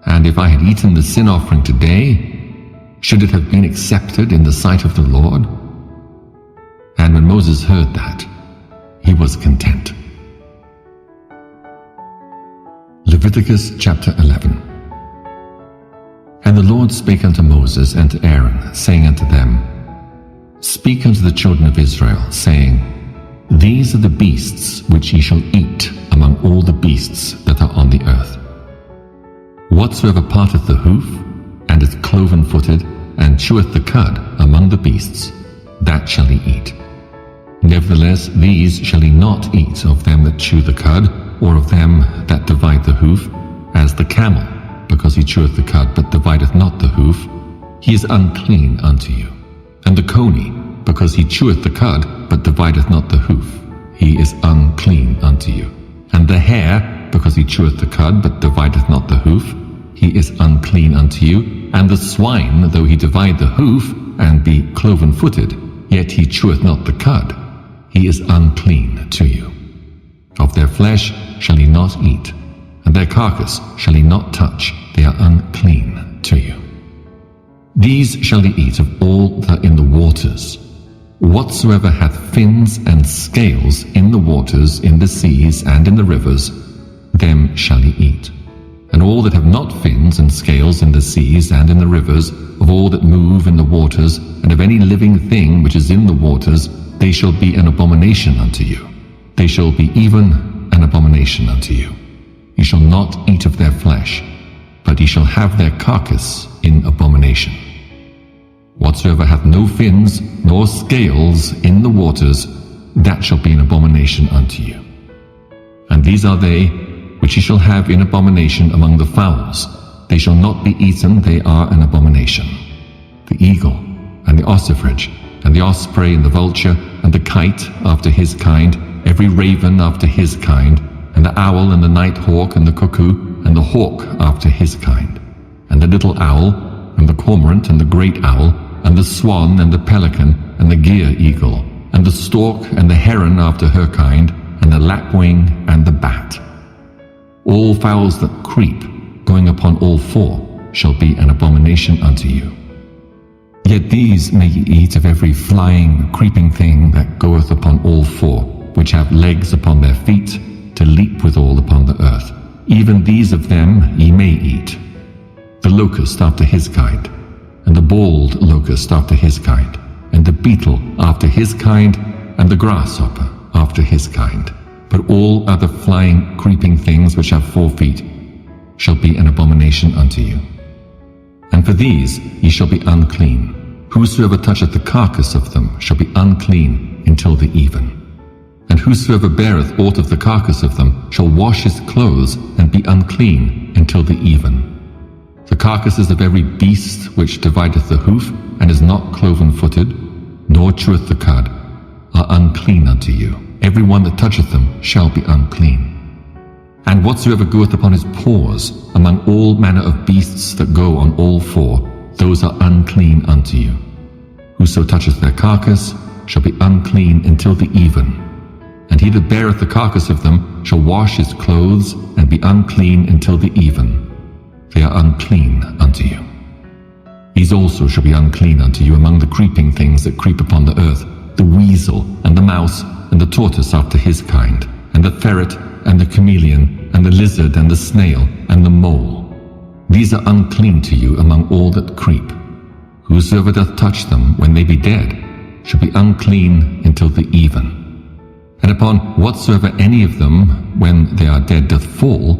And if I had eaten the sin offering today, should it have been accepted in the sight of the Lord? And when Moses heard that, he was content. Leviticus chapter 11. And the Lord spake unto Moses and to Aaron, saying unto them, Speak unto the children of Israel, saying, These are the beasts which ye shall eat among all the beasts that are on the earth. Whatsoever parteth the hoof, and is cloven-footed, and cheweth the cud among the beasts, that shall he eat. Nevertheless, these shall he not eat of them that chew the cud, or of them that divide the hoof, as the camel, because he cheweth the cud, but divideth not the hoof, he is unclean unto you. And the coney, because he cheweth the cud, but divideth not the hoof, he is unclean unto you. And the hare, because he cheweth the cud, but divideth not the hoof, he is unclean unto you. And the swine, though he divide the hoof, and be cloven-footed, yet he cheweth not the cud, he is unclean to you. Of their flesh shall he not eat, and their carcass shall he not touch, they are unclean to you. These shall he eat of all that are in the waters. Whatsoever hath fins and scales in the waters, in the seas, and in the rivers, them shall he eat. And all that have not fins and scales in the seas and in the rivers, of all that move in the waters, and of any living thing which is in the waters, they shall be an abomination unto you. They shall be even an abomination unto you. Ye shall not eat of their flesh, but ye shall have their carcass in abomination. Whatsoever hath no fins nor scales in the waters, that shall be an abomination unto you. And these are they which ye shall have in abomination among the fowls. They shall not be eaten, they are an abomination. The eagle, and the ossifrage, and the osprey, and the vulture, and the kite after his kind, every raven after his kind, and the owl, and the night hawk, and the cuckoo, and the hawk after his kind, and the little owl, and the cormorant, and the great owl, and the swan, and the pelican, and the gier eagle, and the stork, and the heron after her kind, and the lapwing, and the bat. All fowls that creep, going upon all four, shall be an abomination unto you. Yet these may ye eat of every flying, creeping thing that goeth upon all four, which have legs upon their feet, to leap withal upon the earth. Even these of them ye may eat. The locust after his kind, and the bald locust after his kind, and the beetle after his kind, and the grasshopper after his kind. But all other flying, creeping things which have 4 feet shall be an abomination unto you. And for these ye shall be unclean. Whosoever toucheth the carcass of them shall be unclean until the even. And whosoever beareth aught of the carcass of them shall wash his clothes and be unclean until the even. The carcasses of every beast which divideth the hoof and is not cloven-footed, nor cheweth the cud, are unclean unto you. Every one that toucheth them shall be unclean. And whatsoever goeth upon his paws among all manner of beasts that go on all four, those are unclean unto you. Whoso toucheth their carcass shall be unclean until the even. And he that beareth the carcass of them shall wash his clothes and be unclean until the even. They are unclean unto you. These also shall be unclean unto you among the creeping things that creep upon the earth, the weasel, and the mouse, and the tortoise after his kind, and the ferret, and the chameleon, and the lizard, and the snail, and the mole. These are unclean to you among all that creep. Whosoever doth touch them when they be dead shall be unclean until the even. And upon whatsoever any of them, when they are dead, doth fall,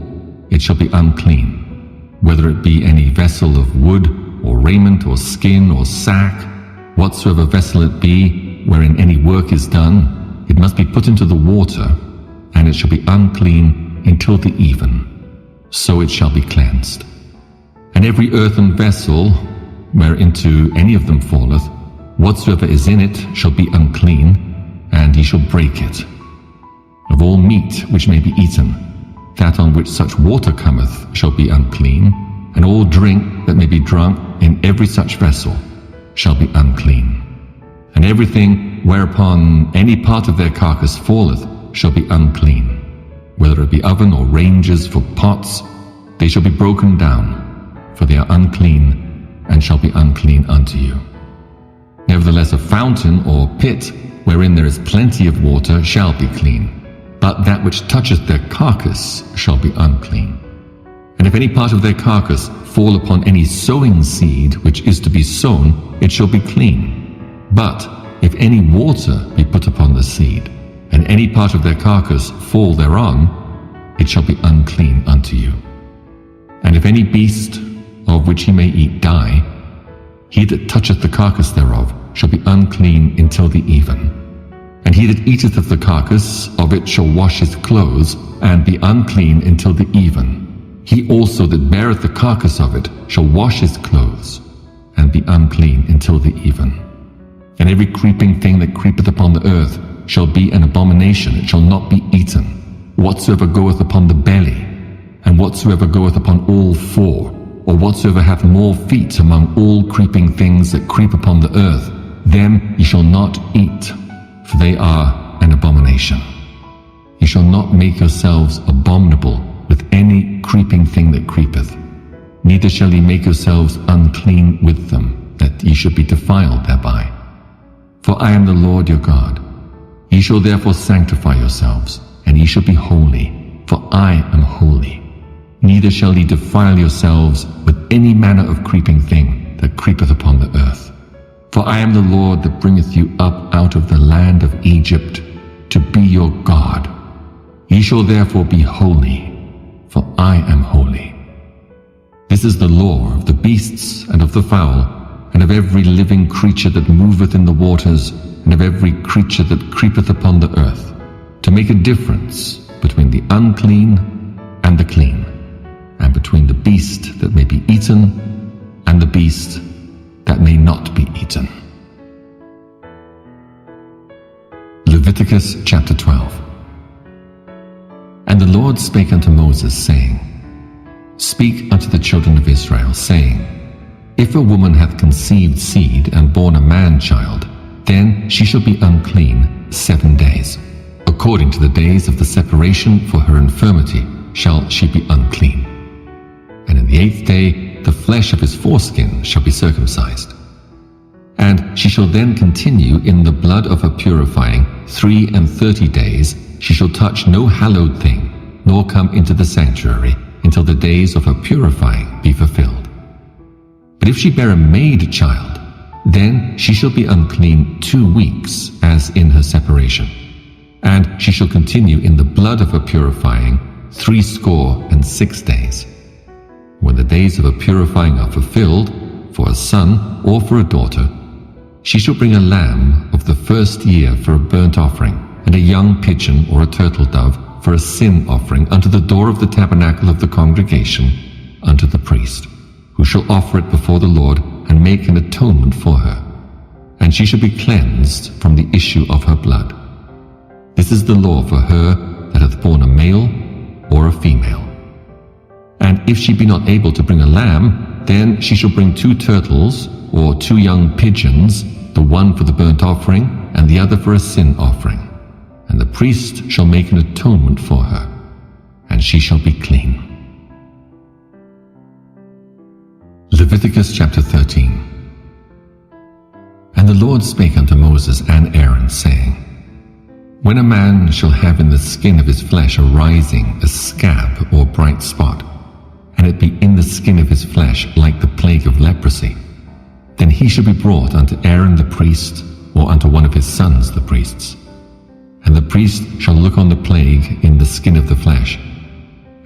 it shall be unclean, whether it be any vessel of wood, or raiment, or skin, or sack, whatsoever vessel it be, wherein any work is done, it must be put into the water, and it shall be unclean until the even. So it shall be cleansed. And every earthen vessel, whereinto any of them falleth, whatsoever is in it shall be unclean, and ye shall break it. Of all meat which may be eaten, that on which such water cometh shall be unclean, and all drink that may be drunk in every such vessel shall be unclean. And everything whereupon any part of their carcass falleth shall be unclean, whether it be oven or ranges for pots, they shall be broken down, for they are unclean, and shall be unclean unto you. Nevertheless a fountain or pit, wherein there is plenty of water, shall be clean, but that which toucheth their carcass shall be unclean. And if any part of their carcass fall upon any sowing seed which is to be sown, it shall be clean. But if any water be put upon the seed, and any part of their carcass fall thereon, it shall be unclean unto you. And if any beast of which he may eat die, he that toucheth the carcass thereof shall be unclean until the even. And he that eateth of the carcass of it shall wash his clothes, and be unclean until the even. He also that beareth the carcass of it shall wash his clothes, and be unclean until the even. And every creeping thing that creepeth upon the earth shall be an abomination, it shall not be eaten. Whatsoever goeth upon the belly, and whatsoever goeth upon all four, or whatsoever hath more feet among all creeping things that creep upon the earth, them ye shall not eat, for they are an abomination. Ye shall not make yourselves abominable with any creeping thing that creepeth, neither shall ye make yourselves unclean with them, that ye should be defiled thereby. For I am the Lord your God. Ye shall therefore sanctify yourselves, and ye shall be holy, for I am holy. Neither shall ye defile yourselves with any manner of creeping thing that creepeth upon the earth. For I am the Lord that bringeth you up out of the land of Egypt, to be your God. Ye shall therefore be holy, for I am holy. This is the law of the beasts and of the fowl, and of every living creature that moveth in the waters, and of every creature that creepeth upon the earth, to make a difference between the unclean and the clean, and between the beast that may be eaten and the beast that may not be eaten. Leviticus chapter 12. And the Lord spake unto Moses, saying, Speak unto the children of Israel, saying, If a woman hath conceived seed and born a man-child, then she shall be unclean 7 days. According to the days of the separation for her infirmity shall she be unclean. And in the 8th day the flesh of his foreskin shall be circumcised. And she shall then continue in the blood of her purifying 33 days. She shall touch no hallowed thing, nor come into the sanctuary, until the days of her purifying be fulfilled. But if she bear a maid child, then she shall be unclean 2 weeks, as in her separation. And she shall continue in the blood of her purifying 66 days. When the days of her purifying are fulfilled, for a son or for a daughter, she shall bring a lamb of the first year for a burnt offering, and a young pigeon or a turtle dove for a sin offering unto the door of the tabernacle of the congregation, unto the priest, who shall offer it before the Lord, and make an atonement for her. And she shall be cleansed from the issue of her blood. This is the law for her that hath borne a male or a female. And if she be not able to bring a lamb, then she shall bring 2 turtles or 2 young pigeons, the one for the burnt offering, and the other for a sin offering. And the priest shall make an atonement for her, and she shall be clean. Leviticus chapter 13. And the Lord spake unto Moses and Aaron, saying, When a man shall have in the skin of his flesh a rising, a scab or bright spot, and it be in the skin of his flesh like the plague of leprosy, then he shall be brought unto Aaron the priest, or unto one of his sons the priests. And the priest shall look on the plague in the skin of the flesh.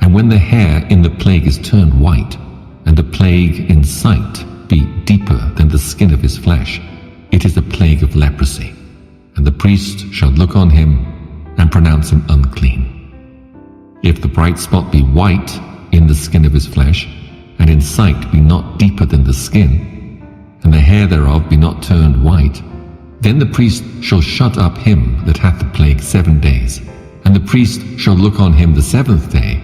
And when the hair in the plague is turned white, and the plague in sight be deeper than the skin of his flesh, it is a plague of leprosy. And the priest shall look on him, and pronounce him unclean. If the bright spot be white in the skin of his flesh, and in sight be not deeper than the skin, and the hair thereof be not turned white, then the priest shall shut up him that hath the plague 7 days. And the priest shall look on him the 7th day.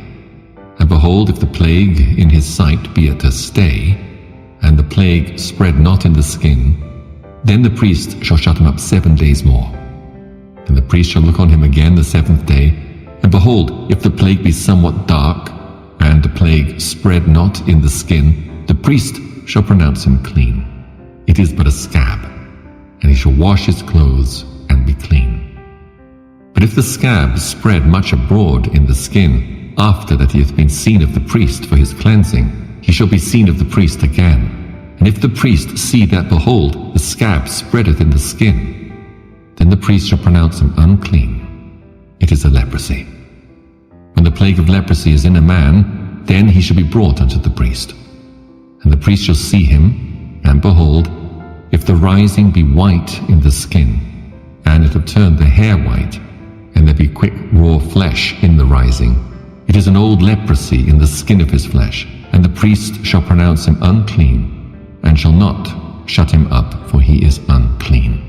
And behold, if the plague in his sight be at a stay, and the plague spread not in the skin, then the priest shall shut him up 7 days more. And the priest shall look on him again the 7th day. And behold, if the plague be somewhat dark, and the plague spread not in the skin, the priest shall pronounce him clean. It is but a scab, and he shall wash his clothes and be clean. But if the scab spread much abroad in the skin, after that he hath been seen of the priest for his cleansing, he shall be seen of the priest again. And if the priest see that, behold, the scab spreadeth in the skin, then the priest shall pronounce him unclean. It is a leprosy. When the plague of leprosy is in a man, then he shall be brought unto the priest. And the priest shall see him, and behold, if the rising be white in the skin, and it have turned the hair white, and there be quick raw flesh in the rising, it is an old leprosy in the skin of his flesh, and the priest shall pronounce him unclean, and shall not shut him up, for he is unclean.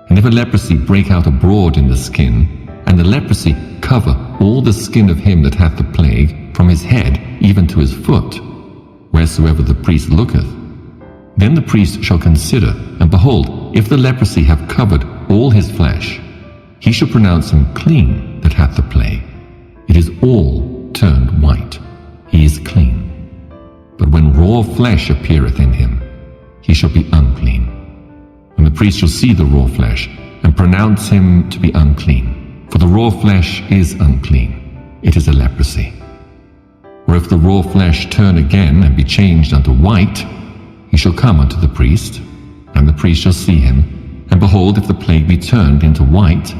And if a leprosy break out abroad in the skin, and the leprosy cover all the skin of him that hath the plague, from his head even to his foot, wheresoever the priest looketh, then the priest shall consider, and behold, if the leprosy have covered all his flesh, he shall pronounce him clean that hath the plague. It is all turned white. He is clean. But when raw flesh appeareth in him, he shall be unclean. When the priest shall see the raw flesh, and pronounce him to be unclean, for the raw flesh is unclean, it is a leprosy. Or if the raw flesh turn again and be changed unto white, he shall come unto the priest, and the priest shall see him, and behold, if the plague be turned into white,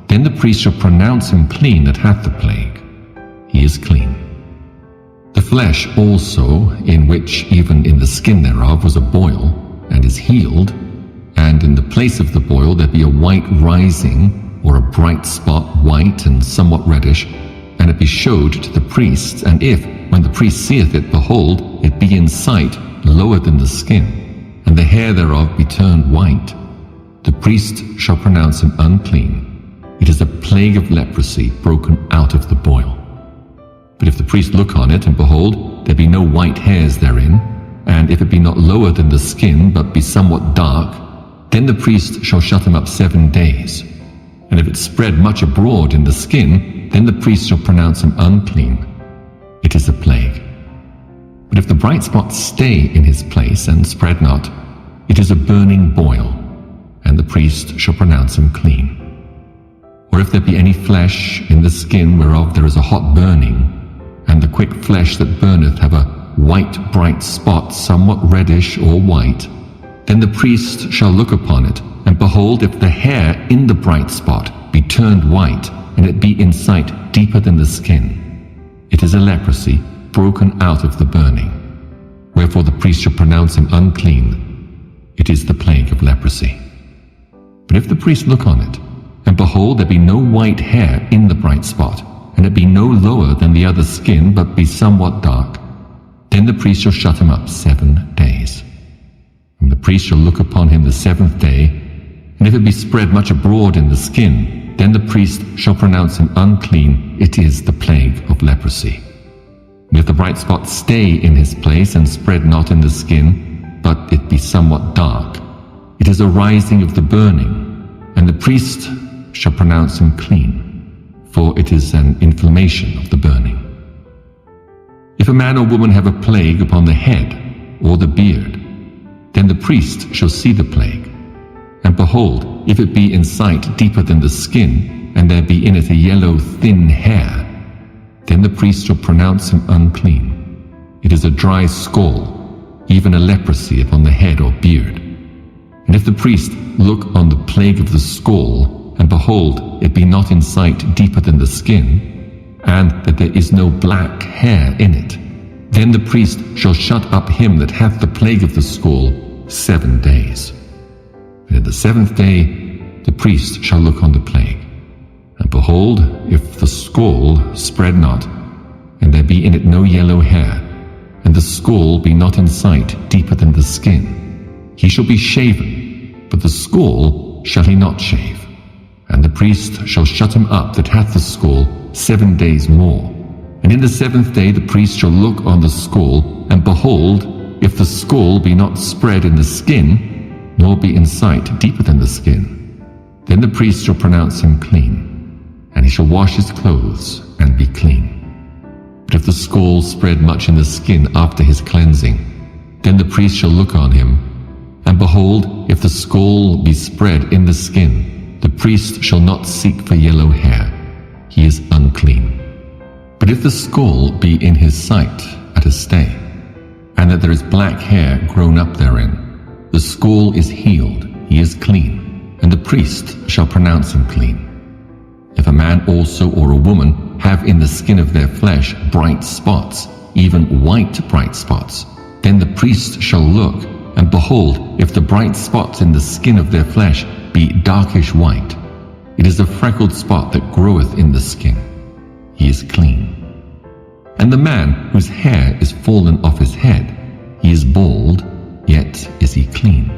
then the priest shall pronounce him clean that hath the plague. He is clean. The flesh also, in which even in the skin thereof was a boil, and is healed, and in the place of the boil there be a white rising, or a bright spot, white and somewhat reddish, and it be showed to the priest, and if, when the priest seeth it, behold, it be in sight lower than the skin, and the hair thereof be turned white, the priest shall pronounce him unclean. It is a plague of leprosy broken out of the boil. But if the priest look on it, and behold, there be no white hairs therein, and if it be not lower than the skin, but be somewhat dark, then the priest shall shut him up 7 days. And if it spread much abroad in the skin, then the priest shall pronounce him unclean. It is a plague. But if the bright spot stay in his place and spread not, it is a burning boil, and the priest shall pronounce him clean. Or if there be any flesh in the skin whereof there is a hot burning, and the quick flesh that burneth have a white bright spot, somewhat reddish or white, then the priest shall look upon it, and behold, if the hair in the bright spot be turned white, and it be in sight deeper than the skin, it is a leprosy broken out of the burning. Wherefore the priest shall pronounce him unclean. It is the plague of leprosy. But if the priest look on it, and behold, there be no white hair in the bright spot, and it be no lower than the other skin, but be somewhat dark, then the priest shall shut him up 7 days. And the priest shall look upon him the 7th day, and if it be spread much abroad in the skin, then the priest shall pronounce him unclean. It is the plague of leprosy. And if the bright spot stay in his place, and spread not in the skin, but it be somewhat dark, it is a rising of the burning, and the priest shall pronounce him clean, for it is an inflammation of the burning. If a man or woman have a plague upon the head or the beard, then the priest shall see the plague. And behold, if it be in sight deeper than the skin, and there be in it a yellow thin hair, then the priest shall pronounce him unclean. It is a dry scall, even a leprosy upon the head or beard. And if the priest look on the plague of the scall, and behold, it be not in sight deeper than the skin, and that there is no black hair in it, then the priest shall shut up him that hath the plague of the scall 7 days. And in the 7th day the priest shall look on the plague. And behold, if the scall spread not, and there be in it no yellow hair, and the scall be not in sight deeper than the skin, he shall be shaven, but the scall shall he not shave. And the priest shall shut him up that hath the scall 7 days more. And in the 7th day the priest shall look on the scall, and behold, if the scall be not spread in the skin, nor be in sight deeper than the skin, then the priest shall pronounce him clean, and he shall wash his clothes and be clean. But if the scall spread much in the skin after his cleansing, then the priest shall look on him, and behold, if the scall be spread in the skin, the priest shall not seek for yellow hair. He is unclean. But if the scall be in his sight at a stay, and that there is black hair grown up therein, the scall is healed, he is clean, and the priest shall pronounce him clean. If a man also or a woman have in the skin of their flesh bright spots, even white bright spots, then the priest shall look, and behold, if the bright spots in the skin of their flesh be darkish white, it is a freckled spot that groweth in the skin. He is clean. And the man whose hair is fallen off his head, he is bald, yet is he clean.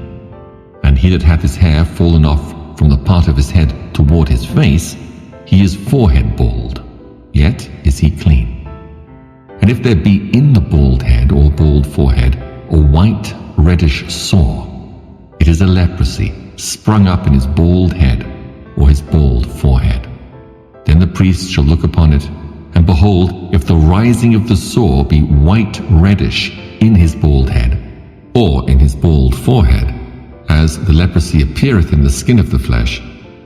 And he that hath his hair fallen off from the part of his head toward his face, he is forehead bald, yet is he clean. And if there be in the bald head or bald forehead a white reddish sore, it is a leprosy sprung up in his bald head, or his bald forehead. Then the priest shall look upon it, and behold, if the rising of the sore be white reddish in his bald head, or in his bald forehead, as the leprosy appeareth in the skin of the flesh,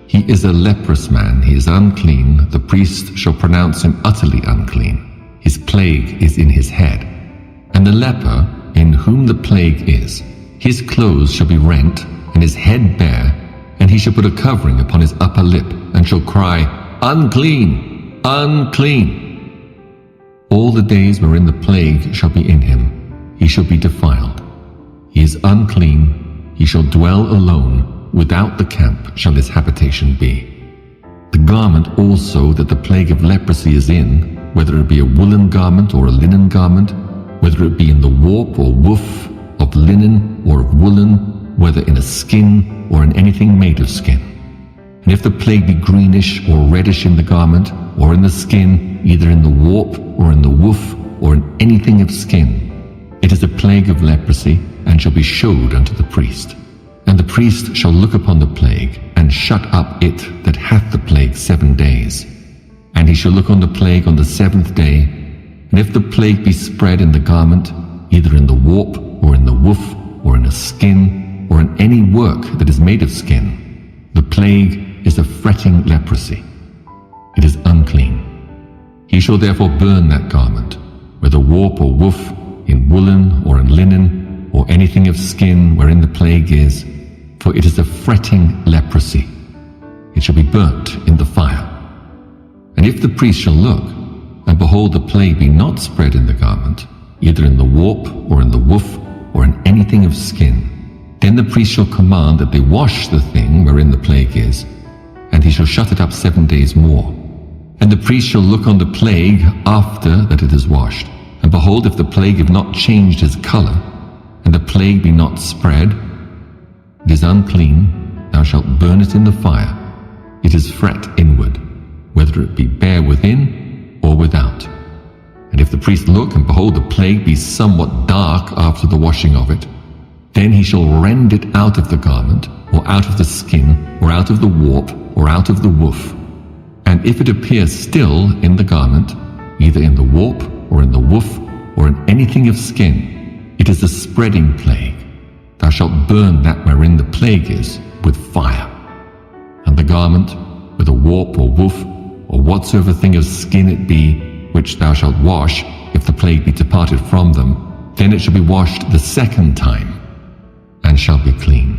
he is a leprous man, he is unclean, the priest shall pronounce him utterly unclean. His plague is in his head. And the leper, in whom the plague is, his clothes shall be rent, and his head bare, and he shall put a covering upon his upper lip, and shall cry, Unclean, unclean. All the days wherein the plague shall be in him, he shall be defiled. He is unclean, he shall dwell alone, without the camp shall his habitation be. The garment also that the plague of leprosy is in, whether it be a woolen garment or a linen garment, whether it be in the warp or woof of linen or of woolen, whether in a skin or in anything made of skin. And if the plague be greenish or reddish in the garment, or in the skin, either in the warp or in the woof, or in anything of skin, it is a plague of leprosy, and shall be showed unto the priest. And the priest shall look upon the plague, and shut up it that hath the plague 7 days. And he shall look on the plague on the 7th day, and if the plague be spread in the garment, either in the warp, or in the woof, or in a skin, or in any work that is made of skin, the plague is a fretting leprosy. It is unclean. He shall therefore burn that garment, whether warp or woof, in woolen or in linen, or anything of skin wherein the plague is, for it is a fretting leprosy. It shall be burnt in the fire. And if the priest shall look, and behold the plague be not spread in the garment, either in the warp or in the woof, or in anything of skin, then the priest shall command that they wash the thing wherein the plague is, and he shall shut it up 7 days more. And the priest shall look on the plague after that it is washed, and behold, if the plague have not changed his color, and the plague be not spread, it is unclean, thou shalt burn it in the fire. It is fret inward, whether it be bare within or without. And if the priest look, and behold, the plague be somewhat dark after the washing of it, then he shall rend it out of the garment, or out of the skin, or out of the warp, or out of the woof. And if it appear still in the garment, either in the warp, or in the woof, or in anything of skin, it is a spreading plague. Thou shalt burn that wherein the plague is with fire. And the garment, with a warp or woof, or whatsoever thing of skin it be, which thou shalt wash, if the plague be departed from them, then it shall be washed the 2nd time, and shall be clean.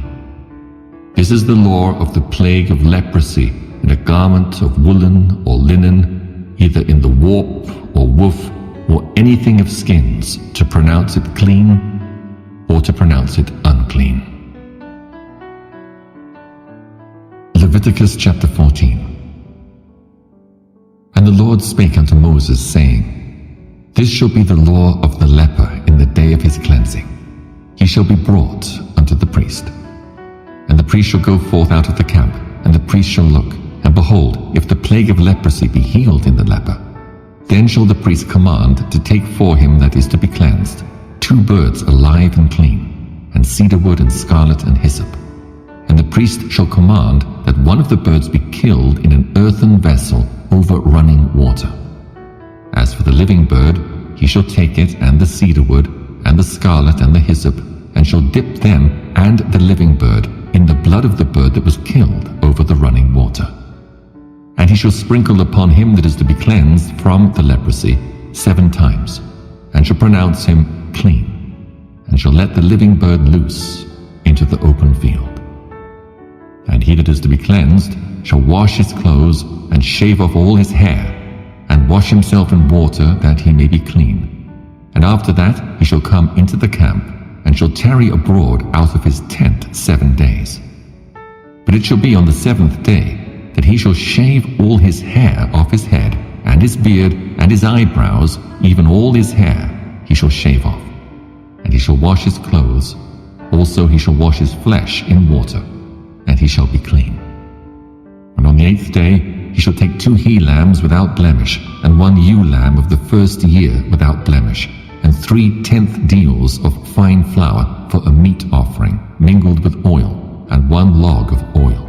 This is the law of the plague of leprosy in a garment of woolen or linen, either in the warp or woof, or anything of skins, to pronounce it clean, or to pronounce it unclean. Leviticus chapter 14. And the Lord spake unto Moses, saying, This shall be the law of the leper in the day of his cleansing. He shall be brought unto the priest. And the priest shall go forth out of the camp, and the priest shall look, and behold, if the plague of leprosy be healed in the leper, then shall the priest command to take for him that is to be cleansed 2 birds alive and clean, and cedar wood and scarlet and hyssop. And the priest shall command that one of the birds be killed in an earthen vessel over running water. As for the living bird, he shall take it and the cedar wood, and the scarlet and the hyssop, and shall dip them and the living bird in the blood of the bird that was killed over the running water. And he shall sprinkle upon him that is to be cleansed from the leprosy 7 times, and shall pronounce him clean, and shall let the living bird loose into the open field. And he that is to be cleansed shall wash his clothes, and shave off all his hair, and wash himself in water, that he may be clean. And after that he shall come into the camp, and shall tarry abroad out of his tent 7 days. But it shall be on the 7th day that he shall shave all his hair off his head, and his beard, and his eyebrows, even all his hair he shall shave off. And he shall wash his clothes, also he shall wash his flesh in water, and he shall be clean. And on the 8th day he shall take 2 he-lambs without blemish, and 1 ewe-lamb of the 1st year without blemish, and 3 tenth deals of fine flour for a meat offering, mingled with oil, and 1 log of oil.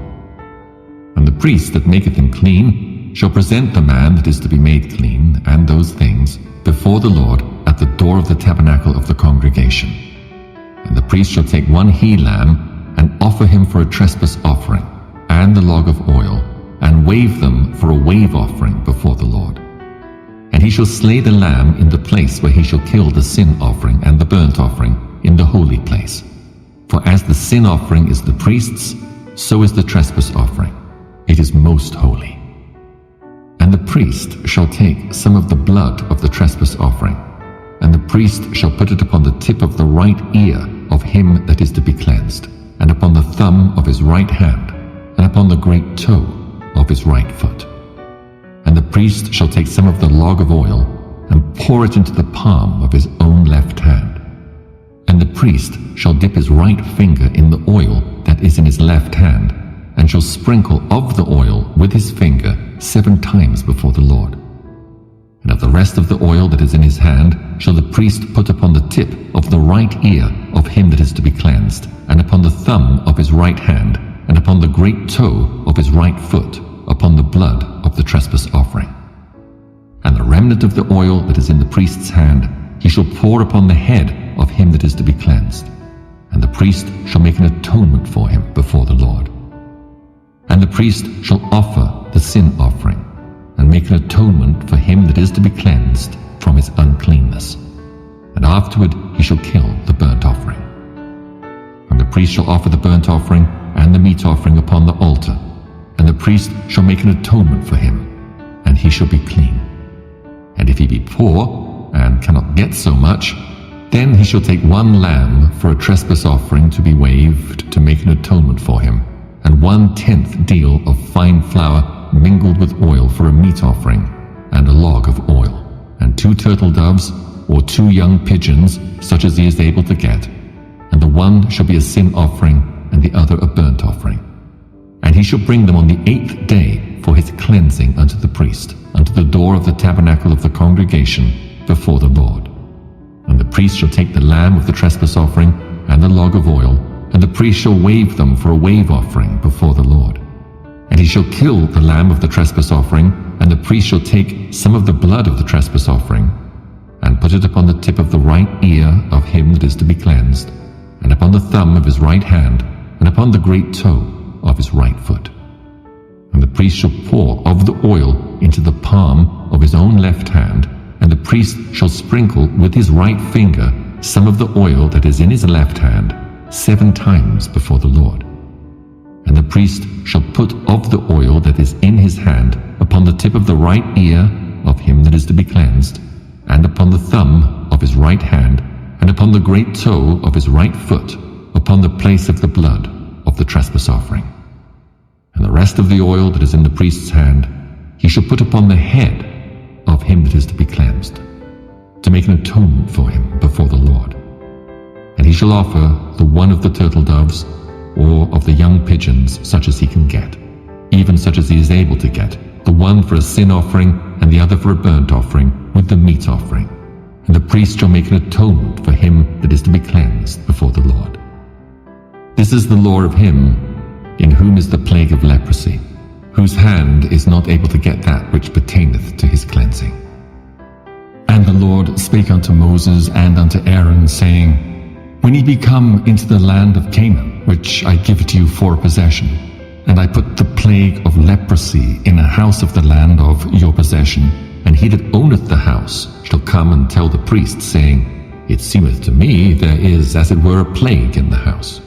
And the priest that maketh him clean shall present the man that is to be made clean, and those things, before the Lord at the door of the tabernacle of the congregation. And the priest shall take one he-lamb, and offer him for a trespass offering, and the log of oil, and wave them for a wave offering before the Lord. And he shall slay the lamb in the place where he shall kill the sin offering and the burnt offering in the holy place. For as the sin offering is the priest's, so is the trespass offering. It is most holy. And the priest shall take some of the blood of the trespass offering, and the priest shall put it upon the tip of the right ear of him that is to be cleansed, and upon the thumb of his right hand, and upon the great toe of his right foot. And the priest shall take some of the log of oil, and pour it into the palm of his own left hand. And the priest shall dip his right finger in the oil that is in his left hand, and shall sprinkle of the oil with his finger 7 times before the Lord. And of the rest of the oil that is in his hand shall the priest put upon the tip of the right ear of him that is to be cleansed, and upon the thumb of his right hand, and upon the great toe of his right foot, upon the blood of the trespass offering. And the remnant of the oil that is in the priest's hand he shall pour upon the head of him that is to be cleansed, and the priest shall make an atonement for him before the Lord. And the priest shall offer the sin offering, and make an atonement for him that is to be cleansed from his uncleanness. And afterward he shall kill the burnt offering. And the priest shall offer the burnt offering and the meat offering upon the altar, and the priest shall make an atonement for him, and he shall be clean. And if he be poor, and cannot get so much, then he shall take 1 lamb for a trespass offering to be waved, to make an atonement for him, and 1/10 deal of fine flour mingled with oil for a meat offering, and a log of oil, and 2 turtle doves, or 2 young pigeons, such as he is able to get, and the one shall be a sin offering, and the other a burnt offering. And he shall bring them on the 8th day for his cleansing unto the priest, unto the door of the tabernacle of the congregation before the Lord. And the priest shall take the lamb of the trespass offering, and the log of oil, and the priest shall wave them for a wave offering before the Lord. And he shall kill the lamb of the trespass offering, and the priest shall take some of the blood of the trespass offering, and put it upon the tip of the right ear of him that is to be cleansed, and upon the thumb of his right hand, and upon the great toe of his right foot. And the priest shall pour of the oil into the palm of his own left hand, and the priest shall sprinkle with his right finger some of the oil that is in his left hand 7 times before the Lord. And the priest shall put of the oil that is in his hand upon the tip of the right ear of him that is to be cleansed, and upon the thumb of his right hand, and upon the great toe of his right foot, upon the place of the blood of the trespass offering. And the rest of the oil that is in the priest's hand he shall put upon the head of him that is to be cleansed, to make an atonement for him before the Lord. And he shall offer the one of the turtle doves, or of the young pigeons, such as he can get, even such as he is able to get, the one for a sin offering, and the other for a burnt offering, with the meat offering. And the priest shall make an atonement for him that is to be cleansed before the Lord. This is the law of him in whom is the plague of leprosy, whose hand is not able to get that which pertaineth to his cleansing. And the Lord spake unto Moses and unto Aaron, saying, When ye be come into the land of Canaan, which I give to you for a possession, and I put the plague of leprosy in a house of the land of your possession, and he that owneth the house shall come and tell the priest, saying, It seemeth to me there is as it were a plague in the house.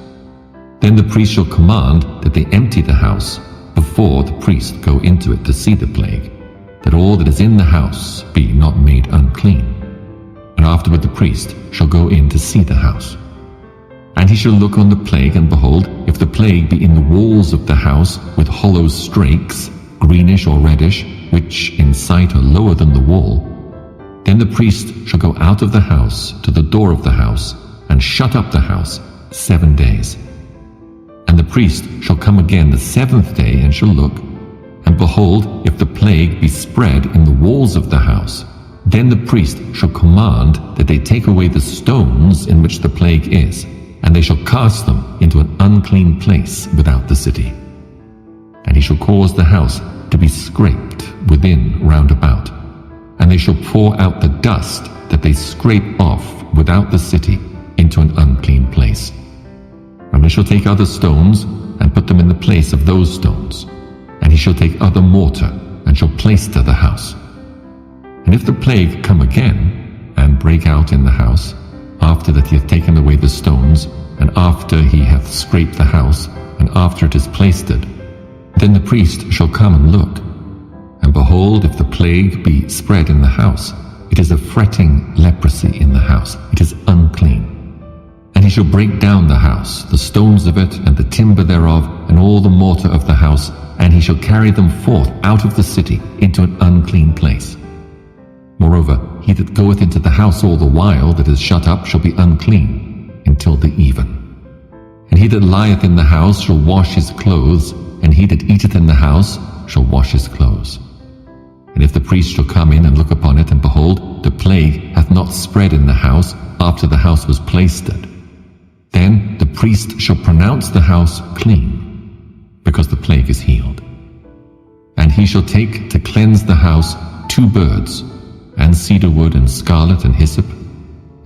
Then the priest shall command that they empty the house before the priest go into it to see the plague, that all that is in the house be not made unclean. And afterward the priest shall go in to see the house. And he shall look on the plague, and behold, if the plague be in the walls of the house with hollow strakes, greenish or reddish, which in sight are lower than the wall, then the priest shall go out of the house to the door of the house, and shut up the house 7 days. And the priest shall come again the 7th day, and shall look, and behold, if the plague be spread in the walls of the house, then the priest shall command that they take away the stones in which the plague is, and they shall cast them into an unclean place without the city. and he shall cause the house to be scraped within round about. And they shall pour out the dust that they scrape off without the city into an unclean place. And they shall take other stones and put them in the place of those stones. And he shall take other mortar and shall plaister the house. And if the plague come again and break out in the house, after that he hath taken away the stones, and after he hath scraped the house, and after it is plaistered, then the priest shall come and look. And behold, if the plague be spread in the house, it is a fretting leprosy in the house, it is unclean. And he shall break down the house, the stones of it, and the timber thereof, and all the mortar of the house, and he shall carry them forth out of the city into an unclean place. Moreover, he that goeth into the house all the while that is shut up shall be unclean until the even. And he that lieth in the house shall wash his clothes, and he that eateth in the house shall wash his clothes. And if the priest shall come in and look upon it, and behold, the plague hath not spread in the house after the house was plaistered, then the priest shall pronounce the house clean, because the plague is healed. And he shall take to cleanse the house 2 birds, and cedar wood, and scarlet, and hyssop,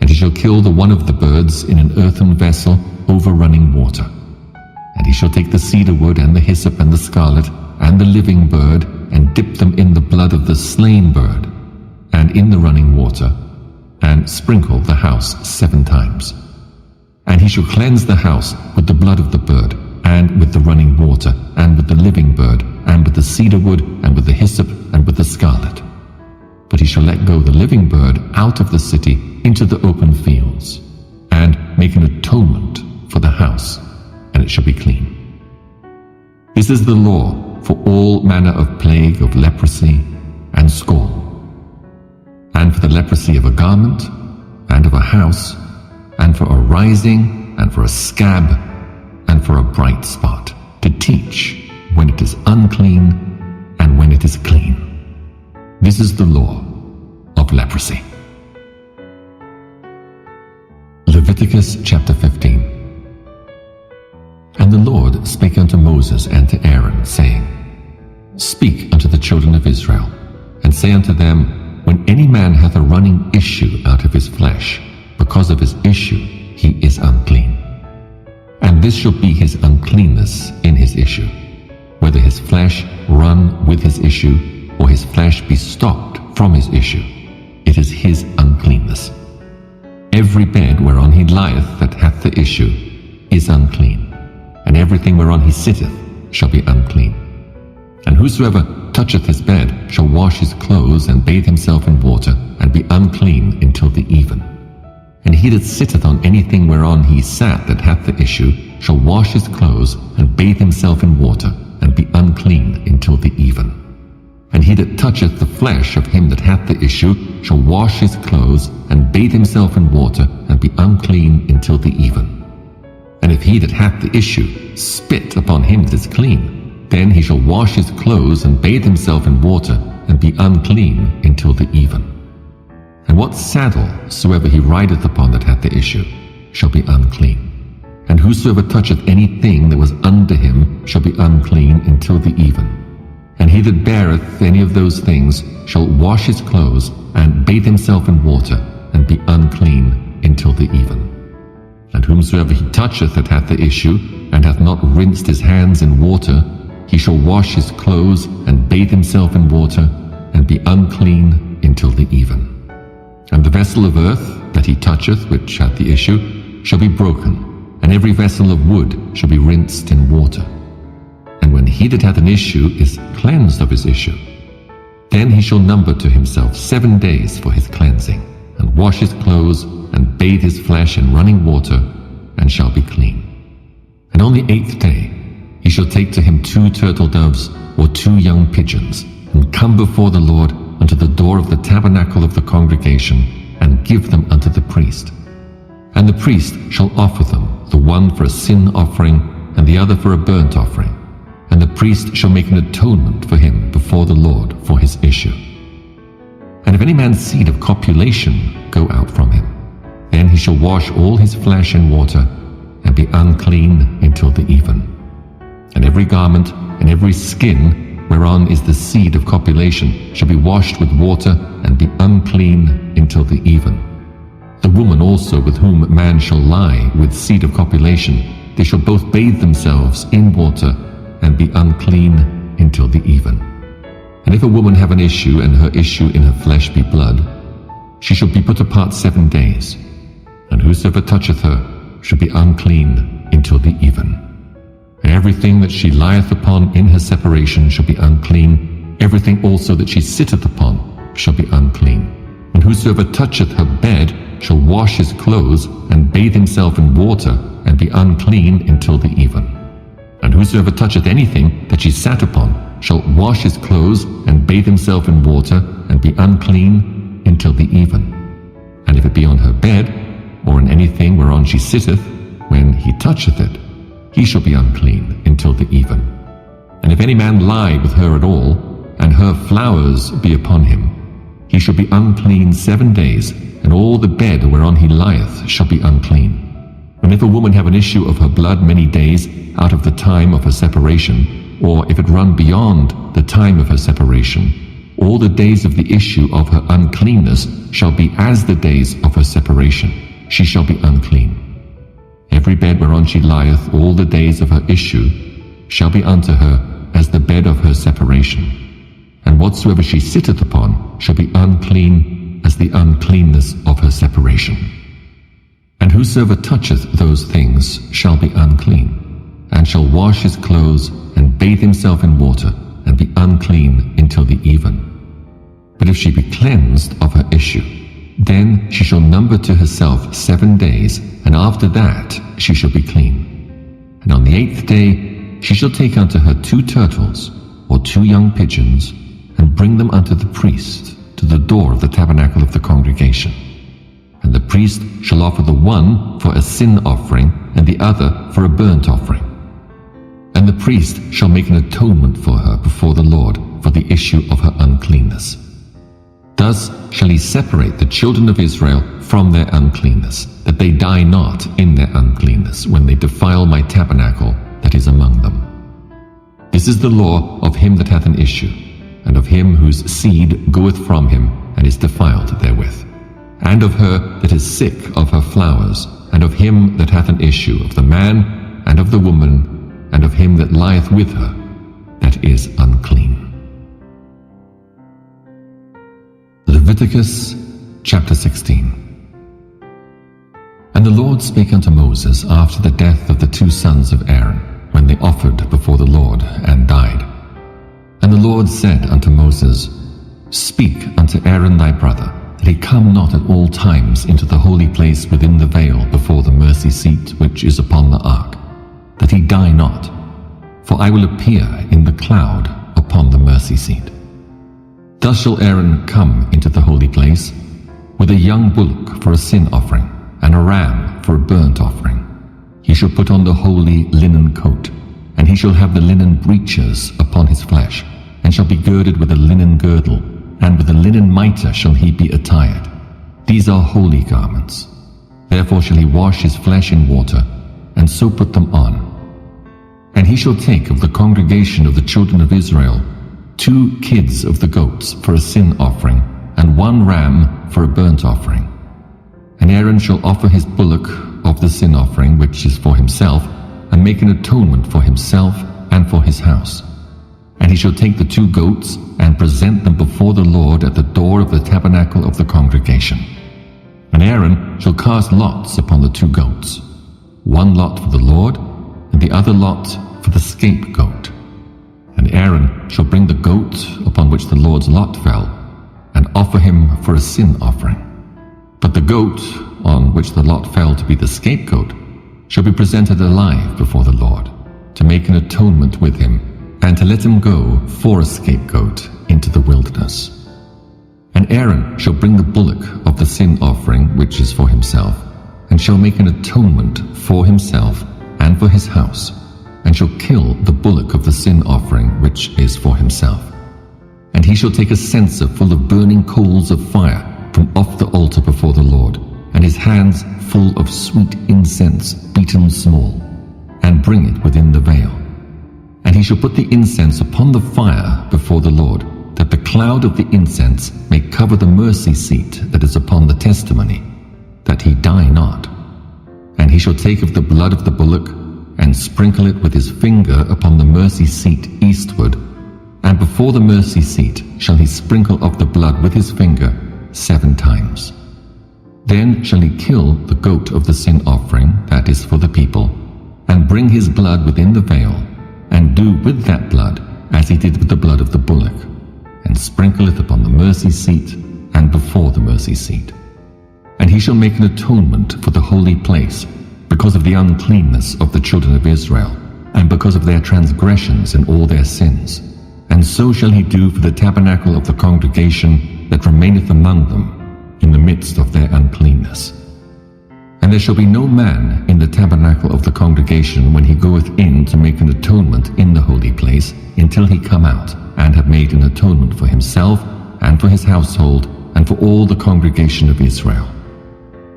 and he shall kill the one of the birds in an earthen vessel over running water. And he shall take the cedar wood, and the hyssop, and the scarlet, and the living bird, and dip them in the blood of the slain bird, and in the running water, and sprinkle the house 7 times. And he shall cleanse the house with the blood of the bird, and with the running water, and with the living bird, and with the cedar wood, and with the hyssop, and with the scarlet. But he shall let go the living bird out of the city into the open fields, and make an atonement for the house, and it shall be clean. This is the law for all manner of plague of leprosy and scall, and for the leprosy of a garment, and of a house, and for a rising, and for a scab, and for a bright spot, to teach when it is unclean and when it is clean. This is the law of leprosy. Leviticus chapter 15. And the Lord spake unto Moses and to Aaron, saying, Speak unto the children of Israel, and say unto them, When any man hath a running issue out of his flesh, because of his issue he is unclean. And this shall be his uncleanness in his issue, whether his flesh run with his issue, or his flesh be stopped from his issue, it is his uncleanness. Every bed whereon he lieth that hath the issue is unclean, and everything whereon he sitteth shall be unclean. And whosoever toucheth his bed shall wash his clothes, and bathe himself in water, and be unclean until the even. And he that sitteth on anything whereon he sat that hath the issue shall wash his clothes, and bathe himself in water, and be unclean until the even. And he that toucheth the flesh of him that hath the issue shall wash his clothes, and bathe himself in water, and be unclean until the even. And if he that hath the issue spit upon him that is clean, then he shall wash his clothes, and bathe himself in water, and be unclean until the even. And what saddle soever he rideth upon that hath the issue shall be unclean. And whosoever toucheth anything that was under him shall be unclean until the even. And he that beareth any of those things shall wash his clothes, and bathe himself in water, and be unclean until the even. And whomsoever he toucheth that hath the issue, and hath not rinsed his hands in water, he shall wash his clothes, and bathe himself in water, and be unclean until the even. And the vessel of earth that he toucheth which hath the issue shall be broken, and every vessel of wood shall be rinsed in water. And when he that hath an issue is cleansed of his issue, then he shall number to himself 7 days for his cleansing, and wash his clothes, and bathe his flesh in running water, and shall be clean. And on the 8th day he shall take to him 2 turtle doves, or 2 young pigeons, and come before the Lord unto the door of the tabernacle of the congregation, and give them unto the priest. And the priest shall offer them, the one for a sin offering, and the other for a burnt offering. And the priest shall make an atonement for him before the Lord for his issue. And if any man's seed of copulation go out from him, then he shall wash all his flesh in water, and be unclean until the even. And every garment and every skin whereon is the seed of copulation shall be washed with water and be unclean until the even. The woman also with whom man shall lie with seed of copulation, they shall both bathe themselves in water and be unclean until the even. And if a woman have an issue, and her issue in her flesh be blood, she shall be put apart 7 days, and whosoever toucheth her shall be unclean until the even. And everything that she lieth upon in her separation shall be unclean, everything also that she sitteth upon shall be unclean. And whosoever toucheth her bed shall wash his clothes, and bathe himself in water, and be unclean until the even. And whosoever toucheth anything that she sat upon shall wash his clothes, and bathe himself in water, and be unclean until the even. And if it be on her bed, or in anything whereon she sitteth, when he toucheth it, he shall be unclean until the even. And if any man lie with her at all, and her flowers be upon him, he shall be unclean 7 days, and all the bed whereon he lieth shall be unclean. And if a woman have an issue of her blood many days out of the time of her separation, or if it run beyond the time of her separation, all the days of the issue of her uncleanness shall be as the days of her separation. She shall be unclean. Every bed whereon she lieth all the days of her issue shall be unto her as the bed of her separation. And whatsoever she sitteth upon shall be unclean as the uncleanness of her separation. And whosoever toucheth those things shall be unclean, and shall wash his clothes, and bathe himself in water, and be unclean until the even. But if she be cleansed of her issue, then she shall number to herself 7 days, and after that she shall be clean. And on the 8th day she shall take unto her 2 turtles, or 2 young pigeons, and bring them unto the priest to the door of the tabernacle of the congregation. And the priest shall offer the one for a sin offering, and the other for a burnt offering. And the priest shall make an atonement for her before the Lord for the issue of her uncleanness. Thus shall he separate the children of Israel from their uncleanness, that they die not in their uncleanness when they defile my tabernacle that is among them. This is the law of him that hath an issue, and of him whose seed goeth from him and is defiled therewith, and of her that is sick of her flowers, and of him that hath an issue, of the man and of the woman, and of him that lieth with her, that is unclean. Leviticus chapter 16. And the Lord spake unto Moses after the death of the 2 sons of Aaron, when they offered before the Lord and died. And the Lord said unto Moses, Speak unto Aaron thy brother, that he come not at all times into the holy place within the veil before the mercy seat which is upon the ark, that he die not, for I will appear in the cloud upon the mercy seat. Thus shall Aaron come into the holy place, with a young bullock for a sin offering, and a ram for a burnt offering. He shall put on the holy linen coat, and he shall have the linen breeches upon his flesh, and shall be girded with a linen girdle, and with a linen mitre shall he be attired. These are holy garments. Therefore shall he wash his flesh in water, and so put them on. And he shall take of the congregation of the children of Israel 2 kids of the goats for a sin offering, and 1 ram for a burnt offering. And Aaron shall offer his bullock of the sin offering, which is for himself, and make an atonement for himself and for his house. And he shall take the 2 goats, and present them before the Lord at the door of the tabernacle of the congregation. And Aaron shall cast lots upon the 2 goats, 1 lot for the Lord, and the other lot for the scapegoat. And Aaron shall bring the goat upon which the Lord's lot fell, and offer him for a sin offering. But the goat on which the lot fell to be the scapegoat shall be presented alive before the Lord, to make an atonement with him, and to let him go for a scapegoat into the wilderness. And Aaron shall bring the bullock of the sin offering which is for himself, and shall make an atonement for himself and for his house, and shall kill the bullock of the sin offering which is for himself. And he shall take a censer full of burning coals of fire from off the altar before the Lord, and his hands full of sweet incense beaten small, and bring it within the veil. And he shall put the incense upon the fire before the Lord, that the cloud of the incense may cover the mercy seat that is upon the testimony, that he die not. And he shall take of the blood of the bullock, and sprinkle it with his finger upon the mercy seat eastward, and before the mercy seat shall he sprinkle of the blood with his finger 7 times. Then shall he kill the goat of the sin offering that is for the people, and bring his blood within the veil, and do with that blood as he did with the blood of the bullock, and sprinkle it upon the mercy seat and before the mercy seat. And he shall make an atonement for the holy place, because of the uncleanness of the children of Israel, and because of their transgressions and all their sins. And so shall he do for the tabernacle of the congregation that remaineth among them, in the midst of their uncleanness. And there shall be no man in the tabernacle of the congregation when he goeth in to make an atonement in the holy place, until he come out, and have made an atonement for himself, and for his household, and for all the congregation of Israel.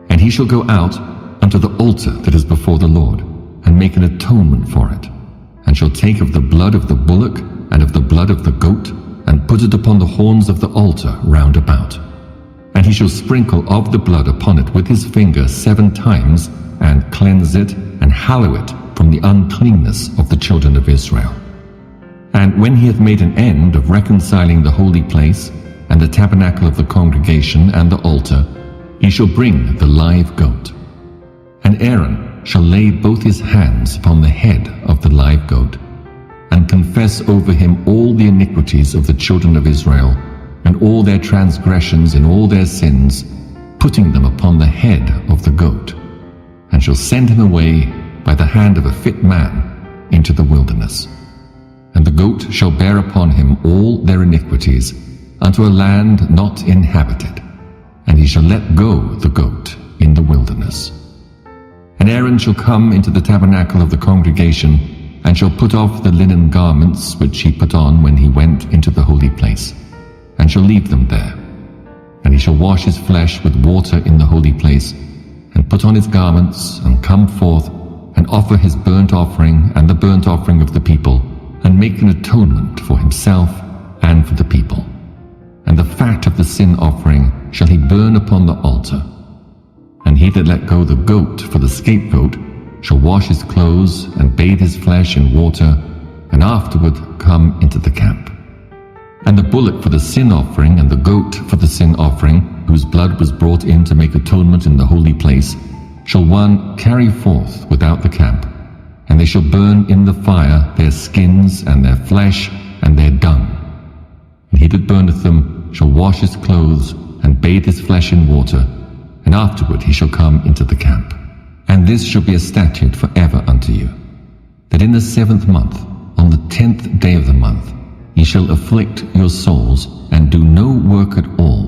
And he shall go out unto the altar that is before the Lord, and make an atonement for it, and shall take of the blood of the bullock, and of the blood of the goat, and put it upon the horns of the altar round about. And he shall sprinkle of the blood upon it with his finger 7 times, and cleanse it, and hallow it from the uncleanness of the children of Israel. And when he hath made an end of reconciling the holy place, and the tabernacle of the congregation, and the altar, he shall bring the live goat. And Aaron shall lay both his hands upon the head of the live goat, and confess over him all the iniquities of the children of Israel, and all their transgressions and all their sins, putting them upon the head of the goat, and shall send him away by the hand of a fit man into the wilderness. And the goat shall bear upon him all their iniquities unto a land not inhabited, and he shall let go the goat in the wilderness. And Aaron shall come into the tabernacle of the congregation, and shall put off the linen garments which he put on when he went into the holy place, and shall leave them there. And he shall wash his flesh with water in the holy place, and put on his garments, and come forth, and offer his burnt offering and the burnt offering of the people, and make an atonement for himself and for the people. And the fat of the sin offering shall he burn upon the altar. And he that let go the goat for the scapegoat shall wash his clothes, and bathe his flesh in water, and afterward come into the camp. And the bullock for the sin offering, and the goat for the sin offering, whose blood was brought in to make atonement in the holy place, shall one carry forth without the camp, and they shall burn in the fire their skins, and their flesh, and their dung. And he that burneth them shall wash his clothes, and bathe his flesh in water, and afterward he shall come into the camp. And this shall be a statute forever unto you, that in the 7th month, on the 10th day of the month, ye shall afflict your souls, and do no work at all,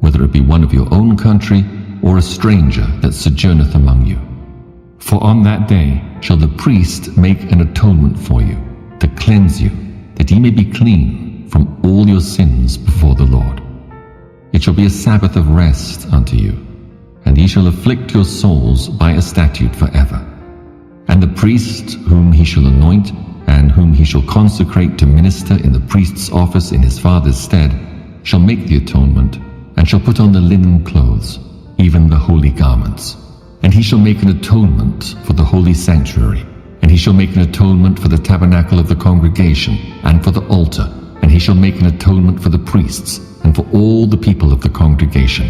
whether it be one of your own country, or a stranger that sojourneth among you. For on that day shall the priest make an atonement for you, to cleanse you, that ye may be clean from all your sins before the Lord. It shall be a Sabbath of rest unto you, and ye shall afflict your souls by a statute forever. And the priest whom he shall anoint, and whom he shall consecrate to minister in the priest's office in his father's stead, shall make the atonement, and shall put on the linen clothes, even the holy garments. And he shall make an atonement for the holy sanctuary, and he shall make an atonement for the tabernacle of the congregation, and for the altar, and he shall make an atonement for the priests, and for all the people of the congregation.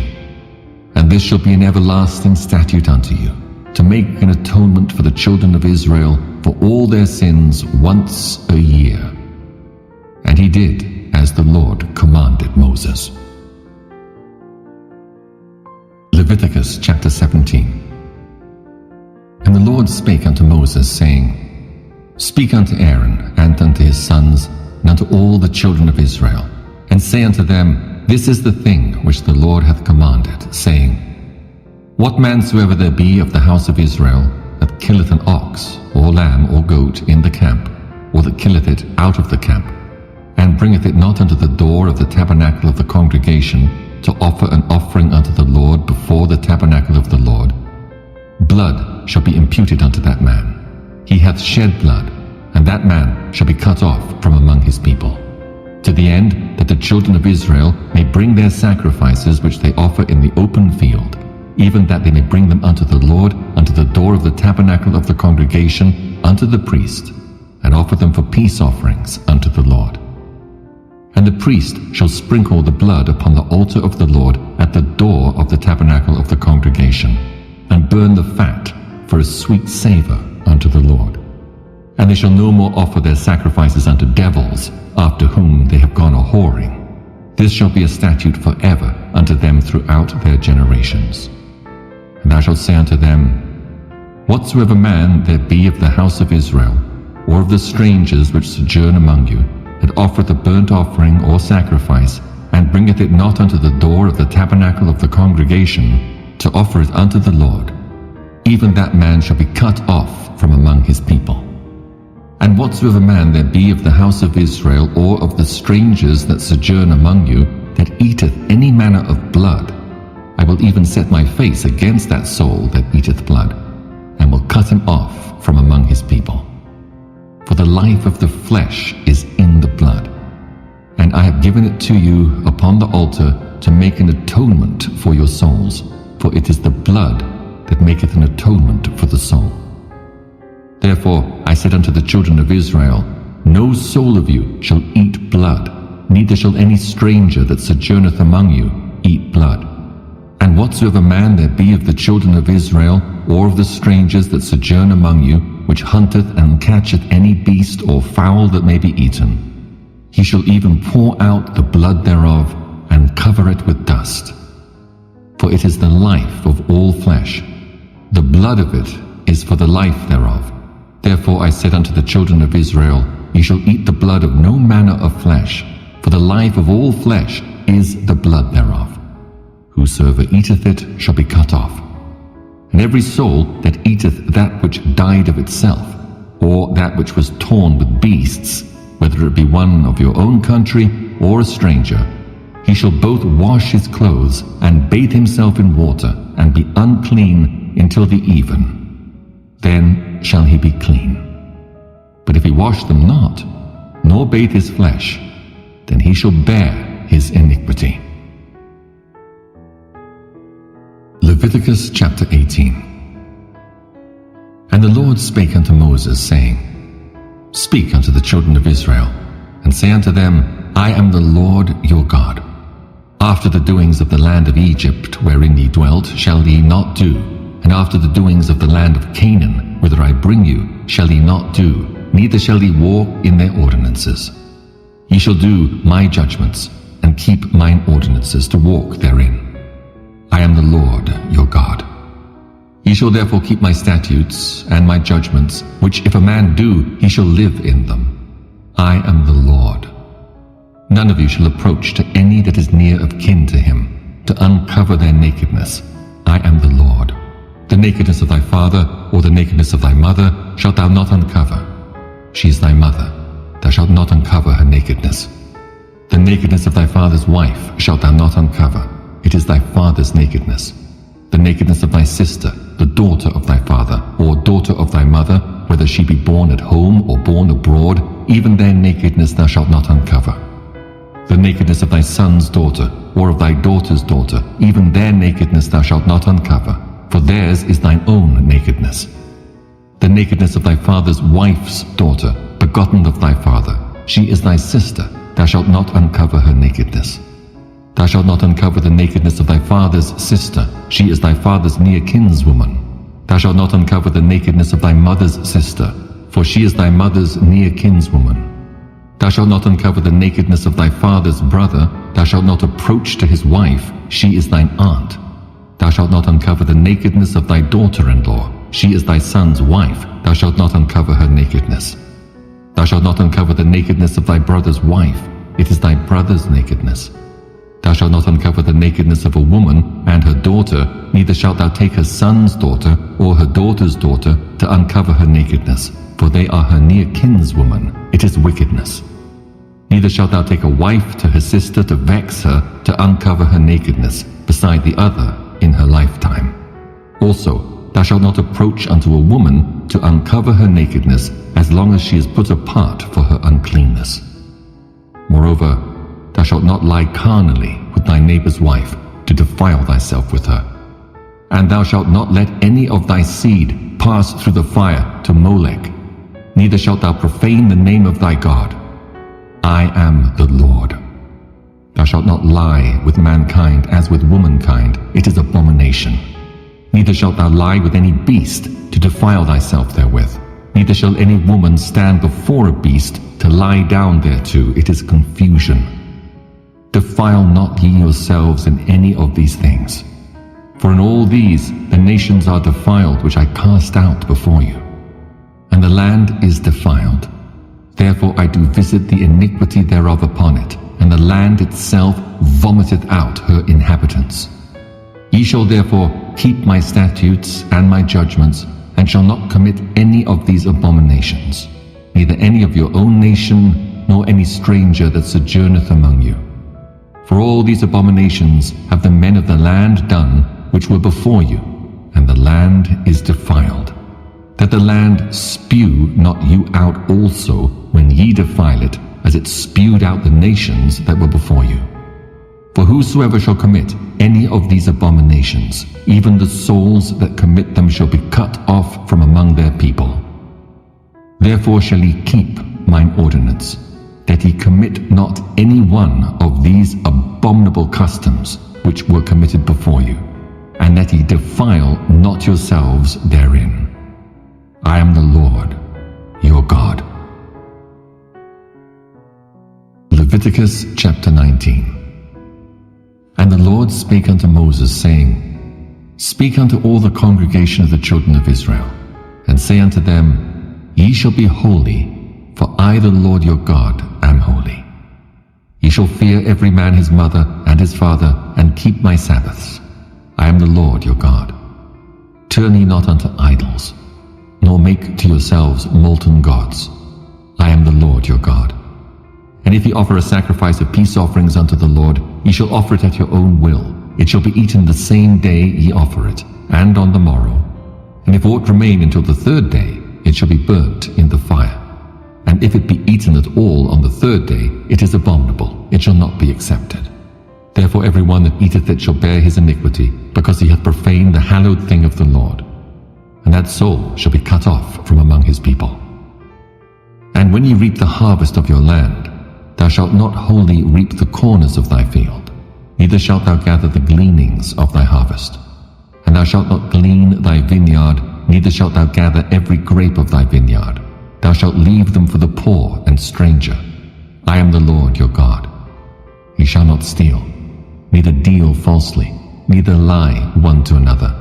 And this shall be an everlasting statute unto you, to make an atonement for the children of Israel for all their sins once a year. And he did as the Lord commanded Moses. Leviticus chapter 17. And the Lord spake unto Moses, saying, Speak unto Aaron, and unto his sons, and unto all the children of Israel, and say unto them, This is the thing which the Lord hath commanded, saying, What man soever there be of the house of Israel, that killeth an ox, or lamb, or goat in the camp, or that killeth it out of the camp, and bringeth it not unto the door of the tabernacle of the congregation, to offer an offering unto the Lord before the tabernacle of the Lord, blood shall be imputed unto that man. He hath shed blood, and that man shall be cut off from among his people, to the end that the children of Israel may bring their sacrifices which they offer in the open field, even that they may bring them unto the Lord, unto the door of the tabernacle of the congregation, unto the priest, and offer them for peace offerings unto the Lord. And the priest shall sprinkle the blood upon the altar of the Lord at the door of the tabernacle of the congregation, and burn the fat for a sweet savour unto the Lord. And they shall no more offer their sacrifices unto devils, after whom they have gone a-whoring. This shall be a statute forever unto them throughout their generations. And thou shalt say unto them, Whatsoever man there be of the house of Israel, or of the strangers which sojourn among you, that offereth a burnt offering or sacrifice, and bringeth it not unto the door of the tabernacle of the congregation, to offer it unto the Lord, even that man shall be cut off from among his people. And whatsoever man there be of the house of Israel, or of the strangers that sojourn among you, that eateth any manner of blood, I will even set my face against that soul that eateth blood, and will cut him off from among his people. For the life of the flesh is in the blood, and I have given it to you upon the altar to make an atonement for your souls, for it is the blood that maketh an atonement for the soul. Therefore I said unto the children of Israel, No soul of you shall eat blood, neither shall any stranger that sojourneth among you eat blood. And whatsoever man there be of the children of Israel, or of the strangers that sojourn among you, which hunteth and catcheth any beast or fowl that may be eaten, he shall even pour out the blood thereof, and cover it with dust. For it is the life of all flesh. The blood of it is for the life thereof. Therefore I said unto the children of Israel, Ye shall eat the blood of no manner of flesh, for the life of all flesh is the blood thereof. Whosoever eateth it shall be cut off. And every soul that eateth that which died of itself, or that which was torn with beasts, whether it be one of your own country or a stranger, he shall both wash his clothes and bathe himself in water, and be unclean until the even. Then shall he be clean. But if he wash them not, nor bathe his flesh, then he shall bear his iniquity. Leviticus chapter 18. And the Lord spake unto Moses, saying, Speak unto the children of Israel, and say unto them, I am the Lord your God. After the doings of the land of Egypt, wherein ye dwelt, shall ye not do, and after the doings of the land of Canaan, whither I bring you, shall ye not do, neither shall ye walk in their ordinances. Ye shall do my judgments, and keep mine ordinances, to walk therein. I am the Lord your God. Ye shall therefore keep my statutes and my judgments, which if a man do, he shall live in them. I am the Lord. None of you shall approach to any that is near of kin to him, to uncover their nakedness. I am the Lord. The nakedness of thy father, or the nakedness of thy mother, shalt thou not uncover. She is thy mother. Thou shalt not uncover her nakedness. The nakedness of thy father's wife shalt thou not uncover. It is thy father's nakedness. The nakedness of thy sister, the daughter of thy father, or daughter of thy mother, whether she be born at home or born abroad, even their nakedness thou shalt not uncover. The nakedness of thy son's daughter, or of thy daughter's daughter, even their nakedness thou shalt not uncover, for theirs is thine own nakedness. The nakedness of thy father's wife's daughter, begotten of thy father, she is thy sister, thou shalt not uncover her nakedness. Thou shalt not uncover the nakedness of thy father's sister, she is thy father's near kinswoman. Thou shalt not uncover the nakedness of thy mother's sister, for she is thy mother's near kinswoman. Thou shalt not uncover the nakedness of thy father's brother, thou shalt not approach to his wife, she is thine aunt. Thou shalt not uncover the nakedness of thy daughter-in-law, she is thy son's wife, thou shalt not uncover her nakedness. Thou shalt not uncover the nakedness of thy brother's wife, it is thy brother's nakedness. Thou shalt not uncover the nakedness of a woman and her daughter, neither shalt thou take her son's daughter or her daughter's daughter to uncover her nakedness, for they are her near kinswoman, it is wickedness. Neither shalt thou take a wife to her sister to vex her, to uncover her nakedness, beside the other in her lifetime. Also, thou shalt not approach unto a woman to uncover her nakedness, as long as she is put apart for her uncleanness. Moreover, thou shalt not lie carnally with thy neighbor's wife, to defile thyself with her. And thou shalt not let any of thy seed pass through the fire to Molech, neither shalt thou profane the name of thy God. I am the Lord. Thou shalt not lie with mankind as with womankind, it is abomination. Neither shalt thou lie with any beast to defile thyself therewith. Neither shall any woman stand before a beast to lie down thereto, it is confusion. Defile not ye yourselves in any of these things. For in all these the nations are defiled which I cast out before you. And the land is defiled. Therefore I do visit the iniquity thereof upon it, and the land itself vomiteth out her inhabitants. Ye shall therefore keep my statutes and my judgments, and shall not commit any of these abominations, neither any of your own nation, nor any stranger that sojourneth among you. For all these abominations have the men of the land done, which were before you, and the land is defiled. That the land spew not you out also when ye defile it, as it spewed out the nations that were before you. For whosoever shall commit any of these abominations, even the souls that commit them shall be cut off from among their people. Therefore shall ye keep mine ordinance, that ye commit not any one of these abominable customs which were committed before you, and that ye defile not yourselves therein. I am the Lord, your God. Leviticus chapter 19. And the Lord spake unto Moses, saying, Speak unto all the congregation of the children of Israel, and say unto them, Ye shall be holy, for I the Lord your God am holy. Ye shall fear every man his mother and his father, and keep my Sabbaths. I am the Lord your God. Turn ye not unto idols, nor make to yourselves molten gods. I am the Lord your God. And if ye offer a sacrifice of peace offerings unto the Lord, ye shall offer it at your own will. It shall be eaten the same day ye offer it, and on the morrow. And if aught remain until the third day, it shall be burnt in the fire. And if it be eaten at all on the third day, it is abominable, it shall not be accepted. Therefore every one that eateth it shall bear his iniquity, because he hath profaned the hallowed thing of the Lord. And that soul shall be cut off from among his people. And when ye reap the harvest of your land, thou shalt not wholly reap the corners of thy field, neither shalt thou gather the gleanings of thy harvest. And thou shalt not glean thy vineyard, neither shalt thou gather every grape of thy vineyard. Thou shalt leave them for the poor and stranger. I am the Lord your God. Ye shall not steal, neither deal falsely, neither lie one to another.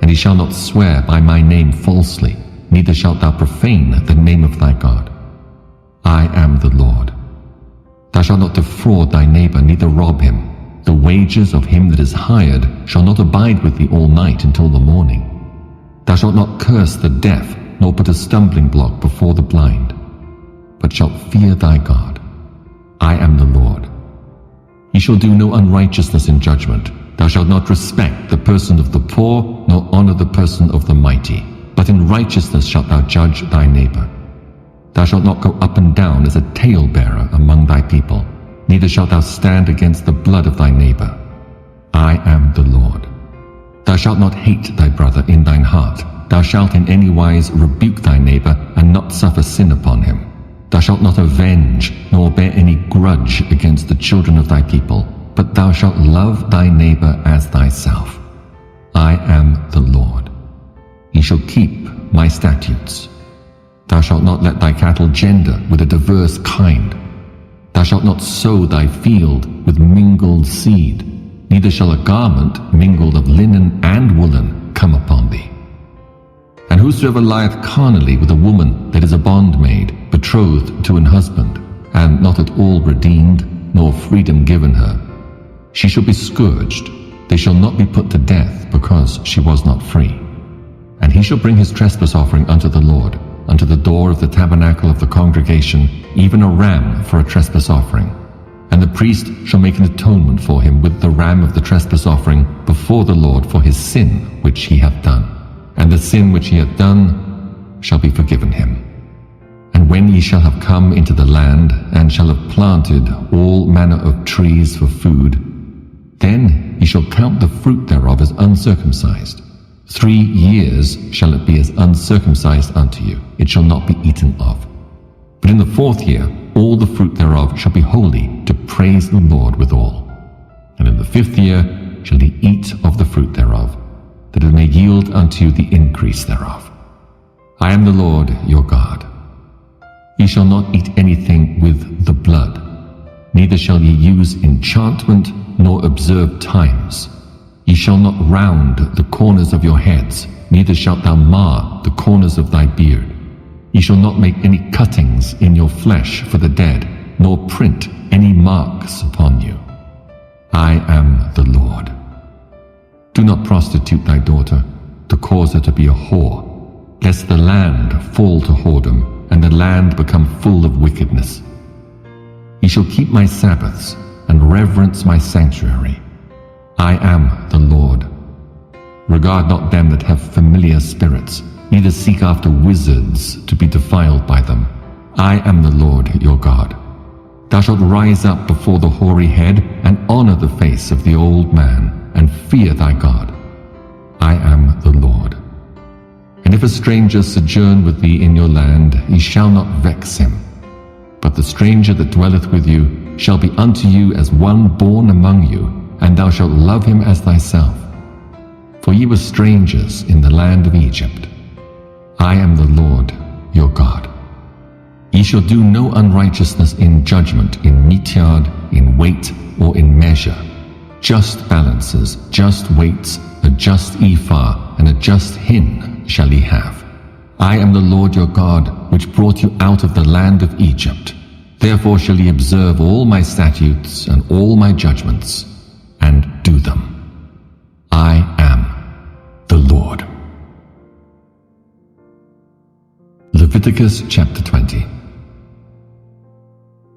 And ye shall not swear by my name falsely, neither shalt thou profane the name of thy God. I am the Lord. Thou shalt not defraud thy neighbor, neither rob him. The wages of him that is hired shall not abide with thee all night until the morning. Thou shalt not curse the deaf, nor put a stumbling block before the blind, but shalt fear thy God. I am the Lord. Ye shall do no unrighteousness in judgment. Thou shalt not respect the person of the poor, nor honor the person of the mighty, but in righteousness shalt thou judge thy neighbor. Thou shalt not go up and down as a talebearer among thy people, neither shalt thou stand against the blood of thy neighbor. I am the Lord. Thou shalt not hate thy brother in thine heart. Thou shalt in any wise rebuke thy neighbor, and not suffer sin upon him. Thou shalt not avenge, nor bear any grudge against the children of thy people, but thou shalt love thy neighbor as thyself. I am the Lord. Ye shall keep my statutes. Thou shalt not let thy cattle gender with a diverse kind. Thou shalt not sow thy field with mingled seed, neither shall a garment mingled of linen and woolen come upon thee. And whosoever lieth carnally with a woman that is a bondmaid, betrothed to an husband, and not at all redeemed, nor freedom given her, she shall be scourged. They shall not be put to death, because she was not free. And he shall bring his trespass offering unto the Lord, unto the door of the tabernacle of the congregation, even a ram for a trespass offering. And the priest shall make an atonement for him with the ram of the trespass offering before the Lord for his sin which he hath done. and the sin which he hath done shall be forgiven him. And when ye shall have come into the land, and shall have planted all manner of trees for food, then ye shall count the fruit thereof as uncircumcised. 3 years shall it be as uncircumcised unto you, it shall not be eaten of. But in the 4th year all the fruit thereof shall be holy, to praise the Lord withal. And in the 5th year shall ye eat of the fruit thereof, that it may yield unto you the increase thereof. I am the Lord your God. Ye shall not eat anything with the blood, neither shall ye use enchantment, nor observe times. Ye shall not round the corners of your heads, neither shalt thou mar the corners of thy beard. Ye shall not make any cuttings in your flesh for the dead, nor print any marks upon you. I am the Lord. Do not prostitute thy daughter, to cause her to be a whore, lest the land fall to whoredom, and the land become full of wickedness. Ye shall keep my Sabbaths, and reverence my sanctuary. I am the Lord. Regard not them that have familiar spirits, neither seek after wizards to be defiled by them. I am the Lord your God. Thou shalt rise up before the hoary head, and honor the face of the old man, and fear thy God. I am the Lord. And if a stranger sojourn with thee in your land, ye shall not vex him. But the stranger that dwelleth with you shall be unto you as one born among you, and thou shalt love him as thyself. For ye were strangers in the land of Egypt. I am the Lord your God. Ye shall do no unrighteousness in judgment, in meat yard, in weight, or in measure. Just balances, just weights, a just ephah, and a just hin shall ye have. I am the Lord your God, which brought you out of the land of Egypt. Therefore shall ye observe all my statutes and all my judgments, and do them. I am the Lord. Leviticus chapter 20.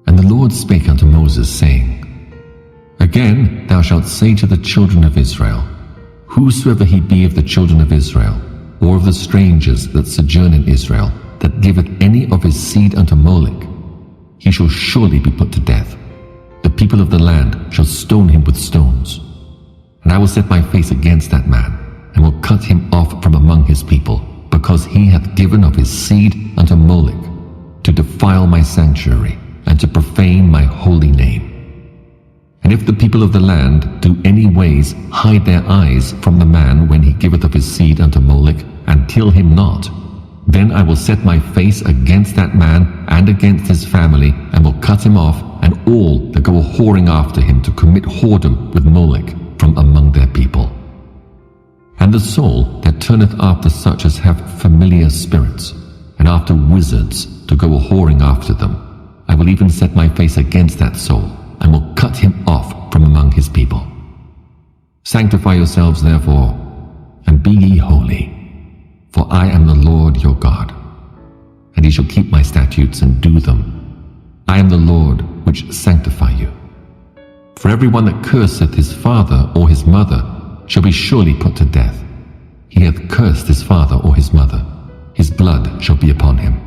And the Lord spake unto Moses, saying, Again thou shalt say to the children of Israel, Whosoever he be of the children of Israel, or of the strangers that sojourn in Israel, that giveth any of his seed unto Moloch, he shall surely be put to death. The people of the land shall stone him with stones. And I will set my face against that man, and will cut him off from among his people, because he hath given of his seed unto Moloch, to defile my sanctuary, and to profane my holy name. And if the people of the land do any ways hide their eyes from the man when he giveth of his seed unto Moloch, and kill him not, then I will set my face against that man and against his family, and will cut him off, and all that go a-whoring after him to commit whoredom with Moloch from among their people. And the soul that turneth after such as have familiar spirits, and after wizards to go a-whoring after them, I will even set my face against that soul, and will cut him off from among his people. Sanctify yourselves therefore, and be ye holy, for I am the Lord your God. And ye shall keep my statutes and do them. I am the Lord which sanctify you. For every one that curseth his father or his mother shall be surely put to death. He hath cursed his father or his mother, his blood shall be upon him.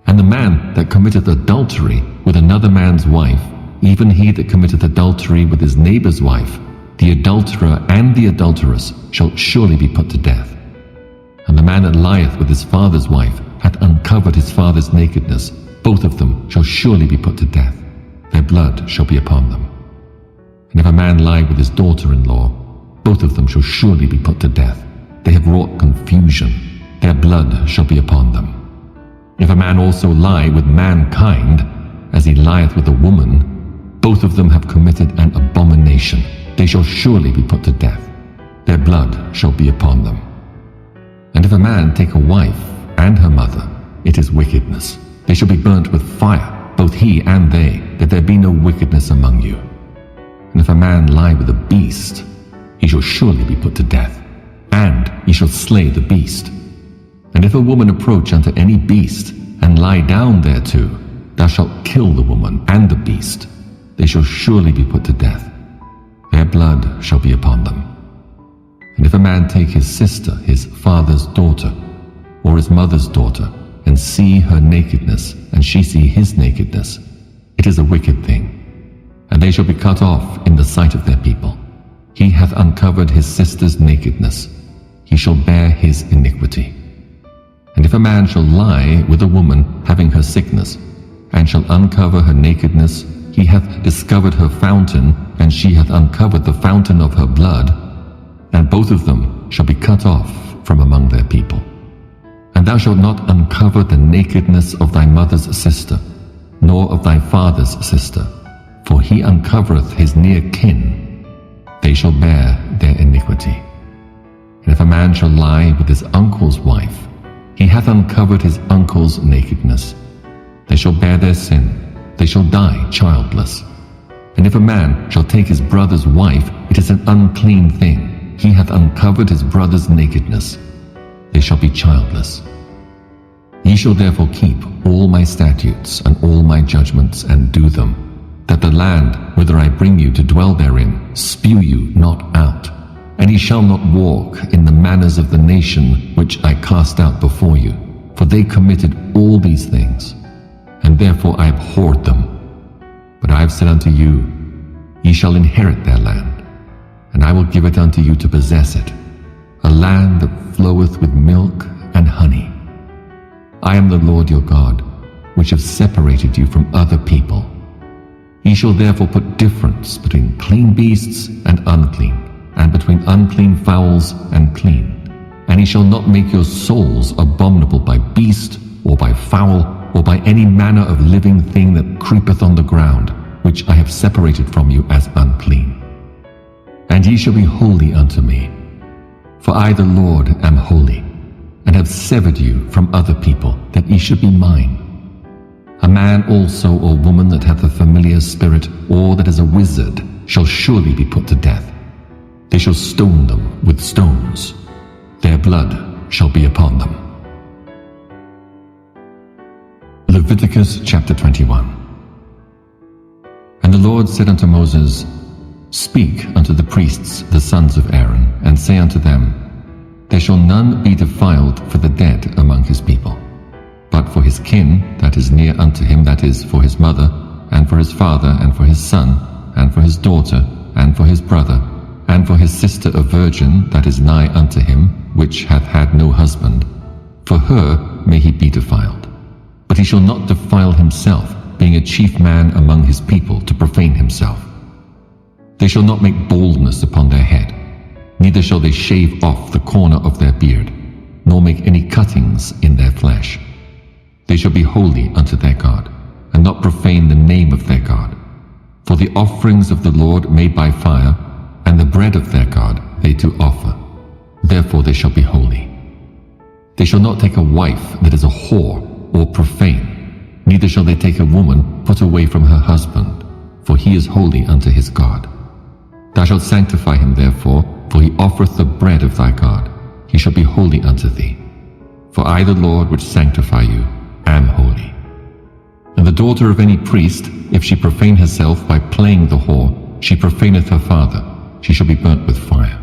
And the man that committeth adultery with another man's wife, even he that committeth adultery with his neighbor's wife, the adulterer and the adulteress shall surely be put to death. And the man that lieth with his father's wife hath uncovered his father's nakedness, both of them shall surely be put to death. Their blood shall be upon them. And if a man lie with his daughter-in-law, both of them shall surely be put to death. They have wrought confusion, their blood shall be upon them. If a man also lie with mankind, as he lieth with a woman, both of them have committed an abomination. They shall surely be put to death. Their blood shall be upon them. And if a man take a wife and her mother, it is wickedness. They shall be burnt with fire, both he and they, that there be no wickedness among you. And if a man lie with a beast, he shall surely be put to death, and he shall slay the beast. And if a woman approach unto any beast, and lie down thereto, thou shalt kill the woman and the beast. They shall surely be put to death. Their blood shall be upon them. And if a man take his sister, his father's daughter, or his mother's daughter, and see her nakedness, and she see his nakedness, it is a wicked thing. And they shall be cut off in the sight of their people. He hath uncovered his sister's nakedness. He shall bear his iniquity. And if a man shall lie with a woman having her sickness, and shall uncover her nakedness, he hath discovered her fountain, and she hath uncovered the fountain of her blood, and both of them shall be cut off from among their people. And thou shalt not uncover the nakedness of thy mother's sister, nor of thy father's sister, for he uncovereth his near kin. They shall bear their iniquity. And if a man shall lie with his uncle's wife, he hath uncovered his uncle's nakedness. They shall bear their sin. They shall die childless. And if a man shall take his brother's wife, it is an unclean thing. He hath uncovered his brother's nakedness. They shall be childless. Ye shall therefore keep all my statutes and all my judgments, and do them, that the land whither I bring you to dwell therein spew you not out. And ye shall not walk in the manners of the nation which I cast out before you, for they committed all these things, and therefore I abhorred them. But I have said unto you, ye shall inherit their land, and I will give it unto you to possess it, a land that floweth with milk and honey. I am the Lord your God, which have separated you from other people. Ye shall therefore put difference between clean beasts and unclean, and between unclean fowls and clean. And ye shall not make your souls abominable by beast, or by fowl, or by any manner of living thing that creepeth on the ground, which I have separated from you as unclean. And ye shall be holy unto me, for I the Lord am holy, and have severed you from other people, that ye should be mine. A man also or woman that hath a familiar spirit, or that is a wizard, shall surely be put to death. They shall stone them with stones. Their blood shall be upon them. Leviticus chapter 21. And the Lord said unto Moses, Speak unto the priests, the sons of Aaron, and say unto them, There shall none be defiled for the dead among his people, but for his kin that is near unto him, that is, for his mother, and for his father, and for his son, and for his daughter, and for his brother, and for his sister a virgin that is nigh unto him, which hath had no husband. For her may he be defiled. But he shall not defile himself, being a chief man among his people, to profane himself. They shall not make baldness upon their head, neither shall they shave off the corner of their beard, nor make any cuttings in their flesh. They shall be holy unto their God, and not profane the name of their God. For the offerings of the Lord made by fire, and the bread of their God they do offer. Therefore they shall be holy. They shall not take a wife that is a whore or profane, neither shall they take a woman put away from her husband, for he is holy unto his God. Thou shalt sanctify him therefore, for he offereth the bread of thy God. He shall be holy unto thee. For I, the Lord, which sanctify you, am holy. And the daughter of any priest, if she profane herself by playing the whore, she profaneth her father, she shall be burnt with fire.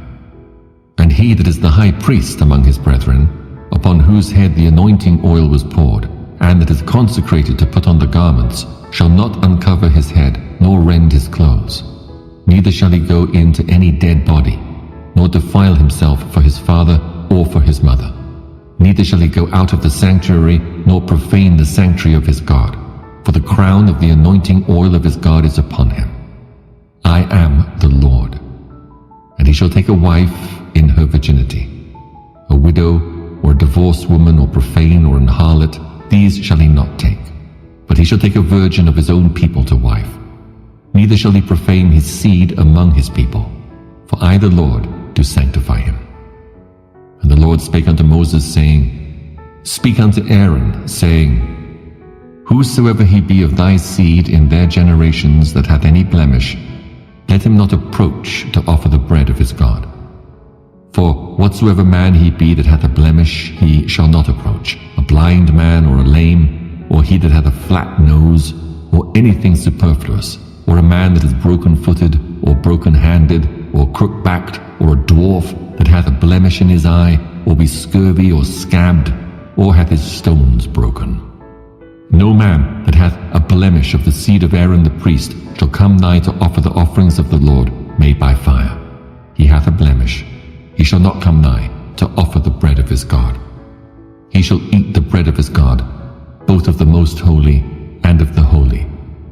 And he that is the high priest among his brethren, upon whose head the anointing oil was poured, and that is consecrated to put on the garments, shall not uncover his head, nor rend his clothes. Neither shall he go into any dead body, nor defile himself for his father or for his mother. Neither shall he go out of the sanctuary, nor profane the sanctuary of his God, for the crown of the anointing oil of his God is upon him. I am the Lord. And he shall take a wife in her virginity, a widow, or a divorced woman, or profane, or an harlot, these shall he not take. But he shall take a virgin of his own people to wife. Neither shall he profane his seed among his people, for I the Lord do sanctify him. And the Lord spake unto Moses, saying, Speak unto Aaron, saying, Whosoever he be of thy seed in their generations that hath any blemish, let him not approach to offer the bread of his God. For whatsoever man he be that hath a blemish, he shall not approach, a blind man, or a lame, or he that hath a flat nose, or anything superfluous, or a man that is broken-footed, or broken-handed, or crook-backed, or a dwarf, that hath a blemish in his eye, or be scurvy or scabbed, or hath his stones broken. No man that hath a blemish of the seed of Aaron the priest shall come nigh to offer the offerings of the Lord made by fire. He hath a blemish. He shall not come nigh to offer the bread of his God. He shall eat the bread of his God, both of the most holy and of the holy.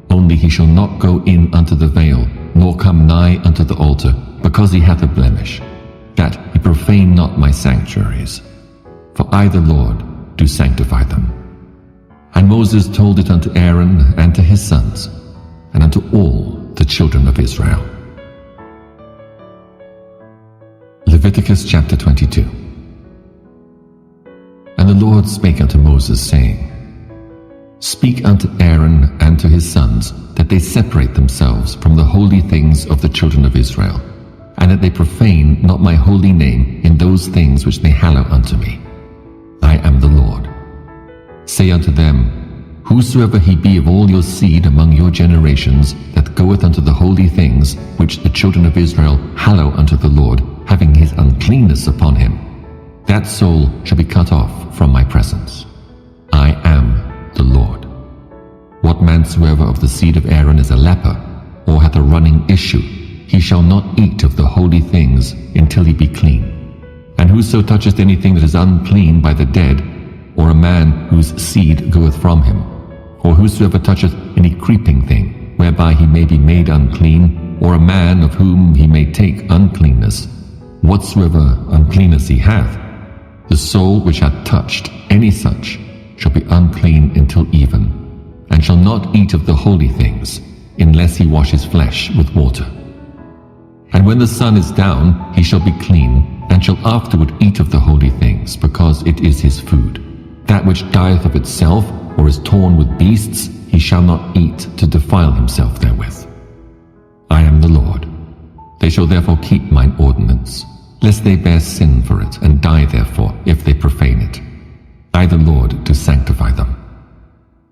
Only he shall not go in unto the veil, nor come nigh unto the altar, because he hath a blemish, that he profane not my sanctuaries. For I the Lord do sanctify them. And Moses told it unto Aaron and to his sons, and unto all the children of Israel. Leviticus chapter 22. And the Lord spake unto Moses, saying, Speak unto Aaron and to his sons, that they separate themselves from the holy things of the children of Israel, and that they profane not my holy name in those things which they hallow unto me. I am the Lord. Say unto them, Whosoever he be of all your seed among your generations, that goeth unto the holy things which the children of Israel hallow unto the Lord, having his uncleanness upon him, that soul shall be cut off from my presence. I am the Lord. What man soever of the seed of Aaron is a leper, or hath a running issue, he shall not eat of the holy things until he be clean. And whoso toucheth anything that is unclean by the dead, or a man whose seed goeth from him, or whosoever toucheth any creeping thing, whereby he may be made unclean, or a man of whom he may take uncleanness, whatsoever uncleanness he hath, the soul which hath touched any such shall be unclean until even, and shall not eat of the holy things, unless he wash his flesh with water. And when the sun is down, he shall be clean, and shall afterward eat of the holy things, because it is his food. That which dieth of itself, or is torn with beasts, he shall not eat to defile himself therewith. I am the Lord. They shall therefore keep mine ordinance, lest they bear sin for it, and die therefore, if they profane it. I the Lord do sanctify them.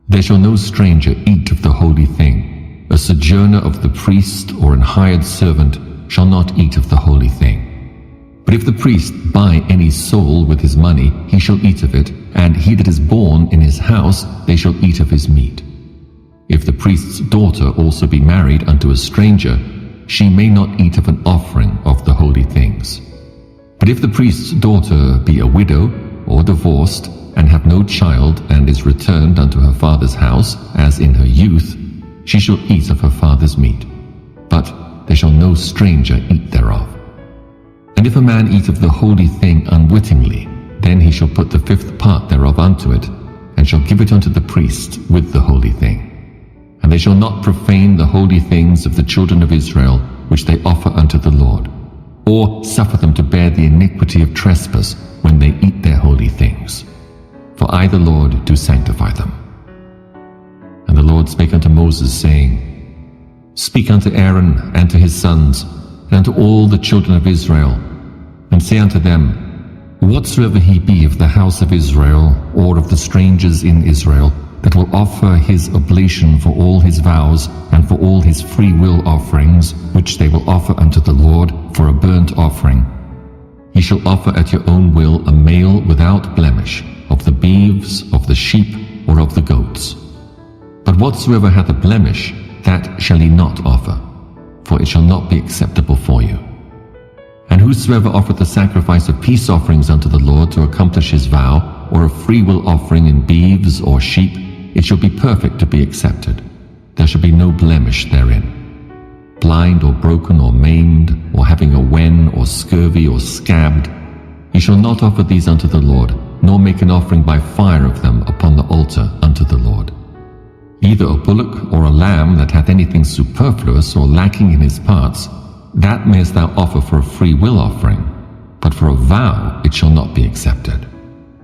There shall no stranger eat of the holy thing. A sojourner of the priest, or an hired servant, shall not eat of the holy thing. But if the priest buy any soul with his money, he shall eat of it, and he that is born in his house, they shall eat of his meat. If the priest's daughter also be married unto a stranger, she may not eat of an offering of the holy things. But if the priest's daughter be a widow, or divorced, and have no child, and is returned unto her father's house, as in her youth, she shall eat of her father's meat. But there shall no stranger eat thereof. And if a man eat of the holy thing unwittingly, then he shall put the 5th part thereof unto it, and shall give it unto the priest with the holy thing. And they shall not profane the holy things of the children of Israel, which they offer unto the Lord, or suffer them to bear the iniquity of trespass when they eat their holy things. For I the Lord do sanctify them. And the Lord spake unto Moses, saying, Speak unto Aaron and to his sons, and unto all the children of Israel, and say unto them, Whatsoever he be of the house of Israel, or of the strangers in Israel, that will offer his oblation for all his vows, and for all his free will offerings, which they will offer unto the Lord for a burnt offering, ye shall offer at your own will a male without blemish, of the beeves, of the sheep, or of the goats. But whatsoever hath a blemish, that shall ye not offer, for it shall not be acceptable for you. And whosoever offereth a sacrifice of peace offerings unto the Lord to accomplish his vow, or a freewill offering in beeves or sheep, it shall be perfect to be accepted. There shall be no blemish therein. Blind or broken or maimed, or having a wen or scurvy or scabbed, ye shall not offer these unto the Lord, nor make an offering by fire of them upon the altar unto the Lord. Either a bullock or a lamb that hath anything superfluous or lacking in his parts, that mayest thou offer for a free will offering, but for a vow it shall not be accepted.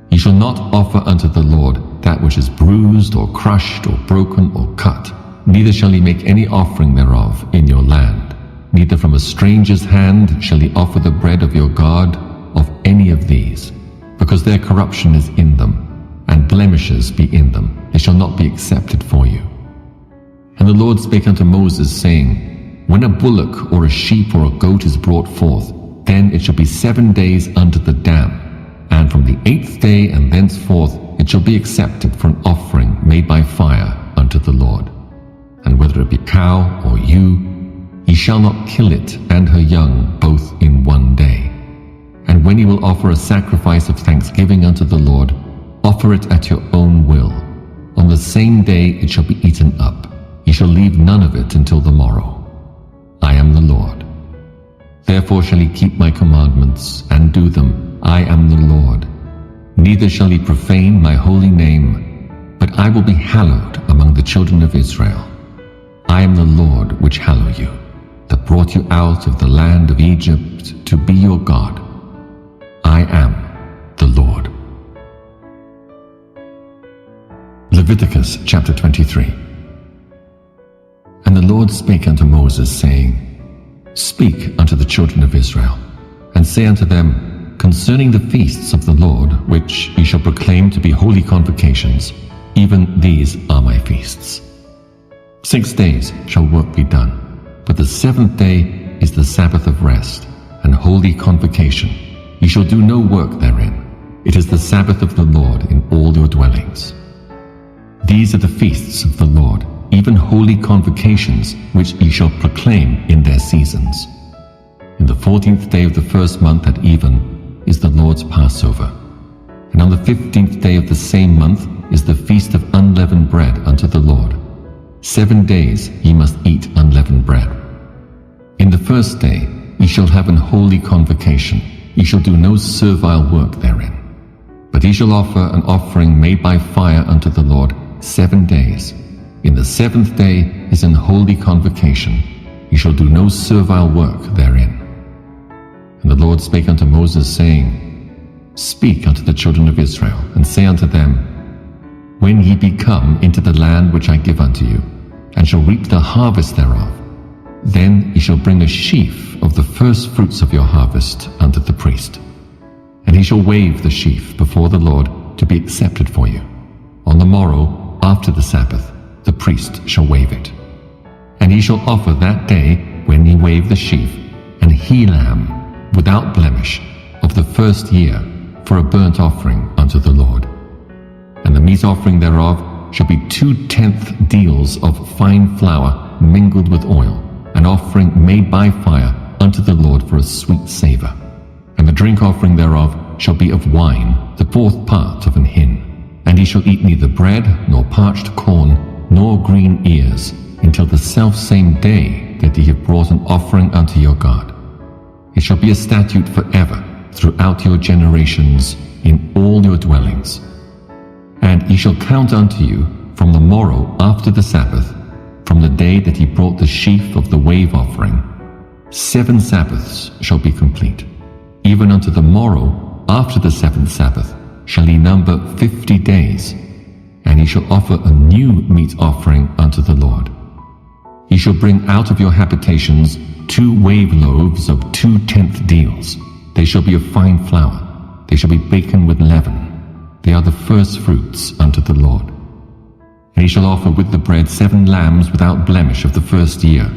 Ye shall not offer unto the Lord that which is bruised or crushed or broken or cut, neither shall ye make any offering thereof in your land. Neither from a stranger's hand shall ye offer the bread of your God of any of these, because their corruption is in them, and blemishes be in them, they shall not be accepted for you. And the Lord spake unto Moses, saying, When a bullock or a sheep or a goat is brought forth, Then it shall be 7 days unto the dam, and from the 8th day and thenceforth it shall be accepted for an offering made by fire unto the Lord. And whether it be cow or ewe, ye shall not kill it and her young both in 1 day. And when ye will offer a sacrifice of thanksgiving unto the Lord, offer it at your own will. On the same day it shall be eaten up. Ye shall leave none of it until the morrow. I am the Lord. Therefore shall ye keep my commandments, and do them. I am the Lord. Neither shall ye profane my holy name, but I will be hallowed among the children of Israel. I am the Lord which hallow you, that brought you out of the land of Egypt to be your God. I am the Lord. Leviticus chapter 23. And the Lord spake unto Moses, saying, Speak unto the children of Israel, and say unto them, Concerning the feasts of the Lord, which ye shall proclaim to be holy convocations, even these are my feasts. 6 days shall work be done, but the 7th day is the Sabbath of rest, and holy convocation. Ye shall do no work therein. It is the Sabbath of the Lord in all your dwellings. These are the feasts of the Lord, even holy convocations, which ye shall proclaim in their seasons. In the 14th day of the first month at even is the Lord's Passover. And on the 15th day of the same month is the feast of unleavened bread unto the Lord. 7 days ye must eat unleavened bread. In the first day ye shall have an holy convocation. Ye shall do no servile work therein. But ye shall offer an offering made by fire unto the Lord 7 days. In the 7th day is an holy convocation. Ye shall do no servile work therein. And the Lord spake unto Moses, saying, Speak unto the children of Israel, and say unto them, When ye be come into the land which I give unto you, and shall reap the harvest thereof, then ye shall bring a sheaf of the first fruits of your harvest unto the priest. And he shall wave the sheaf before the Lord to be accepted for you. On the morrow, after the Sabbath, the priest shall wave it. And he shall offer that day, when ye wave the sheaf, an he-lamb without blemish of the first year, for a burnt offering unto the Lord. And the meat offering thereof shall be 2/10 deals of fine flour mingled with oil, an offering made by fire unto the Lord for a sweet savour. And the drink offering thereof shall be of wine, the 4th part of an hin. And he shall eat neither bread, nor parched corn, nor green ears, until the selfsame day that ye have brought an offering unto your God. It shall be a statute forever throughout your generations in all your dwellings. And ye shall count unto you from the morrow after the Sabbath, from the day that he brought the sheaf of the wave offering. 7 Sabbaths shall be complete. Even unto the morrow after the 7th Sabbath shall ye number 50 days, and ye shall offer a new meat offering unto the Lord. Ye shall bring out of your habitations 2 wave loaves of 2/10 deals. They shall be of fine flour. They shall be baken with leaven. They are the first fruits unto the Lord. And he shall offer with the bread 7 lambs without blemish of the first year,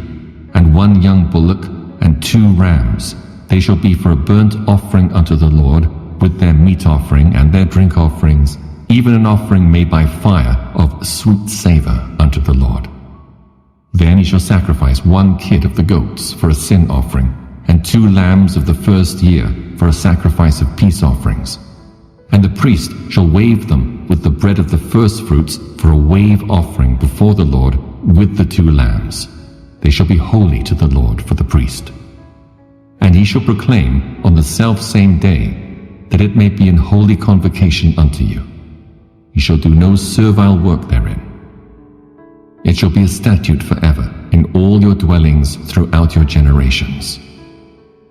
and 1 young bullock, and 2 rams. They shall be for a burnt offering unto the Lord, with their meat offering and their drink offerings, even an offering made by fire of sweet savour unto the Lord. Then he shall sacrifice 1 kid of the goats for a sin offering, and 2 lambs of the first year for a sacrifice of peace offerings. And the priest shall wave them with the bread of the firstfruits for a wave offering before the Lord with the 2 lambs. They shall be holy to the Lord for the priest. And he shall proclaim on the selfsame day, that it may be an holy convocation unto you. Ye shall do no servile work therein. It shall be a statute forever in all your dwellings throughout your generations.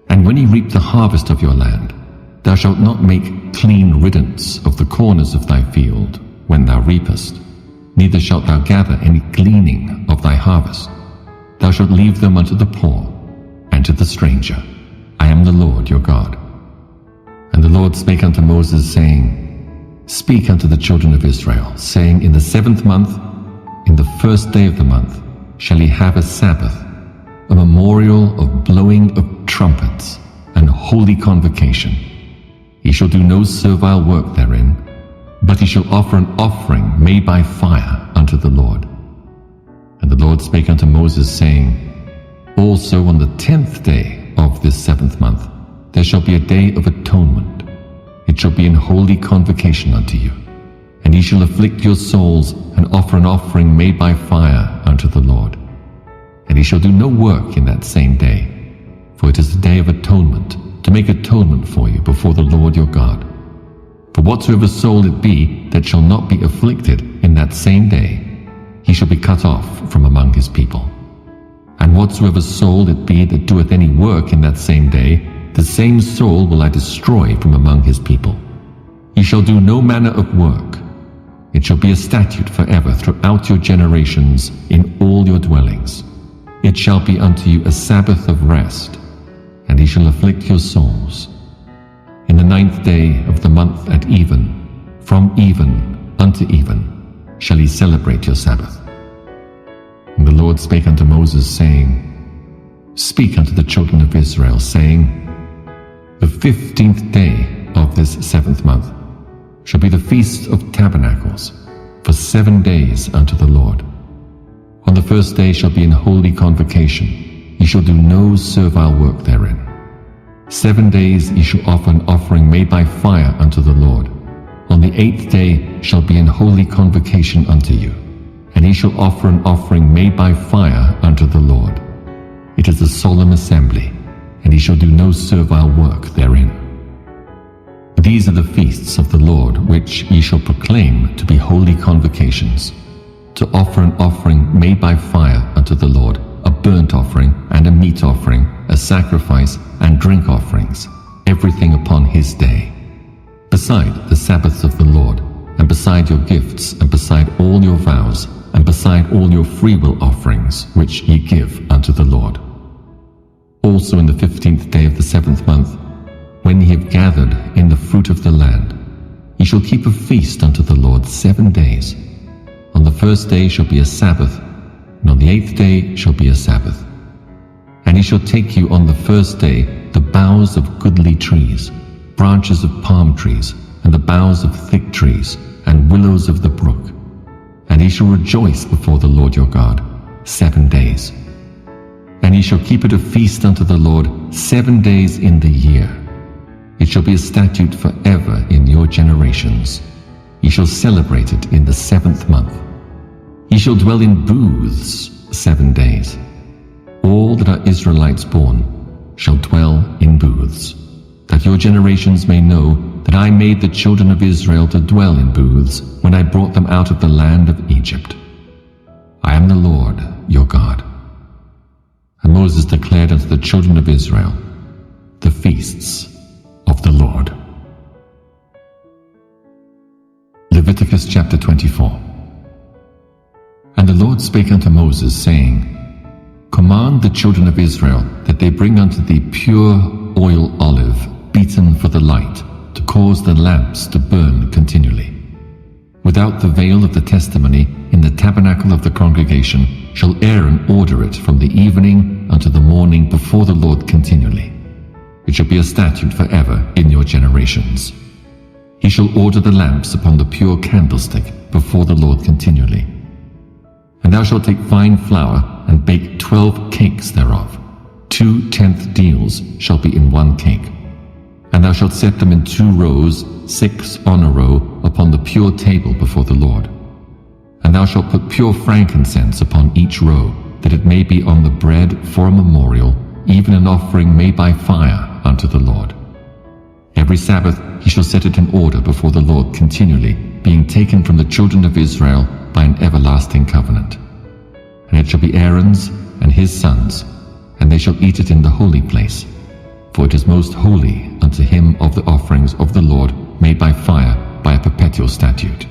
And when ye reap the harvest of your land, thou shalt not make clean riddance of the corners of thy field when thou reapest, neither shalt thou gather any gleaning of thy harvest. Thou shalt leave them unto the poor and to the stranger. I am the Lord your God. And the Lord spake unto Moses, saying, Speak unto the children of Israel, saying, In the 7th month, in the 1st day of the month, shall ye have a Sabbath, a memorial of blowing of trumpets, and holy convocation. He shall do no servile work therein, but he shall offer an offering made by fire unto the Lord. And the Lord spake unto Moses, saying, Also on the 10th day of this 7th month there shall be a day of atonement. It shall be an holy convocation unto you. And ye shall afflict your souls, and offer an offering made by fire unto the Lord. And he shall do no work in that same day, for it is a day of atonement, to make atonement for you before the Lord your God. For whatsoever soul it be that shall not be afflicted in that same day, he shall be cut off from among his people. And whatsoever soul it be that doeth any work in that same day, the same soul will I destroy from among his people. Ye shall do no manner of work. It shall be a statute forever throughout your generations in all your dwellings. It shall be unto you a Sabbath of rest, and he shall afflict your souls. In the 9th day of the month at even, from even unto even, shall ye celebrate your Sabbath. And the Lord spake unto Moses, saying, Speak unto the children of Israel, saying, The 15th day of this 7th month shall be the Feast of Tabernacles, for 7 days unto the Lord. On the 1st day shall be an holy convocation. Ye shall do no servile work therein. 7 days ye shall offer an offering made by fire unto the Lord. On the 8th day shall be an holy convocation unto you, and ye shall offer an offering made by fire unto the Lord. It is a solemn assembly, and ye shall do no servile work therein. These are the feasts of the Lord, which ye shall proclaim to be holy convocations, to offer an offering made by fire unto the Lord, a burnt offering and a meat offering, a sacrifice and drink offerings, everything upon his day. Beside the Sabbaths of the Lord, and beside your gifts, and beside all your vows, and beside all your freewill offerings, which ye give unto the Lord. Also in the 15th day of the 7th month, when ye have gathered in the fruit of the land, ye shall keep a feast unto the Lord 7 days. On the 1st day shall be a Sabbath, and on the 8th day shall be a Sabbath. And ye shall take you on the 1st day the boughs of goodly trees, branches of palm trees, and the boughs of thick trees, and willows of the brook. And ye shall rejoice before the Lord your God 7 days. And ye shall keep it a feast unto the Lord 7 days in the year. It shall be a statute forever in your generations. Ye shall celebrate it in the 7th month. Ye shall dwell in booths 7 days. All that are Israelites born shall dwell in booths, that your generations may know that I made the children of Israel to dwell in booths when I brought them out of the land of Egypt. I am the Lord your God. And Moses declared unto the children of Israel the feasts of the Lord. Leviticus chapter 24. And the Lord spake unto Moses, saying, Command the children of Israel that they bring unto thee pure oil olive, beaten for the light, to cause the lamps to burn continually. Without the veil of the testimony, in the tabernacle of the congregation, shall Aaron order it from the evening unto the morning before the Lord continually. It shall be a statute forever in your generations. He shall order the lamps upon the pure candlestick before the Lord continually. And thou shalt take fine flour, and bake 12 cakes thereof. 2 tenth deals shall be in 1 cake. And thou shalt set them in 2 rows, 6 on a row, upon the pure table before the Lord. And thou shalt put pure frankincense upon each row, that it may be on the bread for a memorial, even an offering made by fire unto the Lord. Every Sabbath he shall set it in order before the Lord continually, being taken from the children of Israel by an everlasting covenant. And it shall be Aaron's and his sons, and they shall eat it in the holy place, for it is most holy unto him of the offerings of the Lord made by fire by a perpetual statute.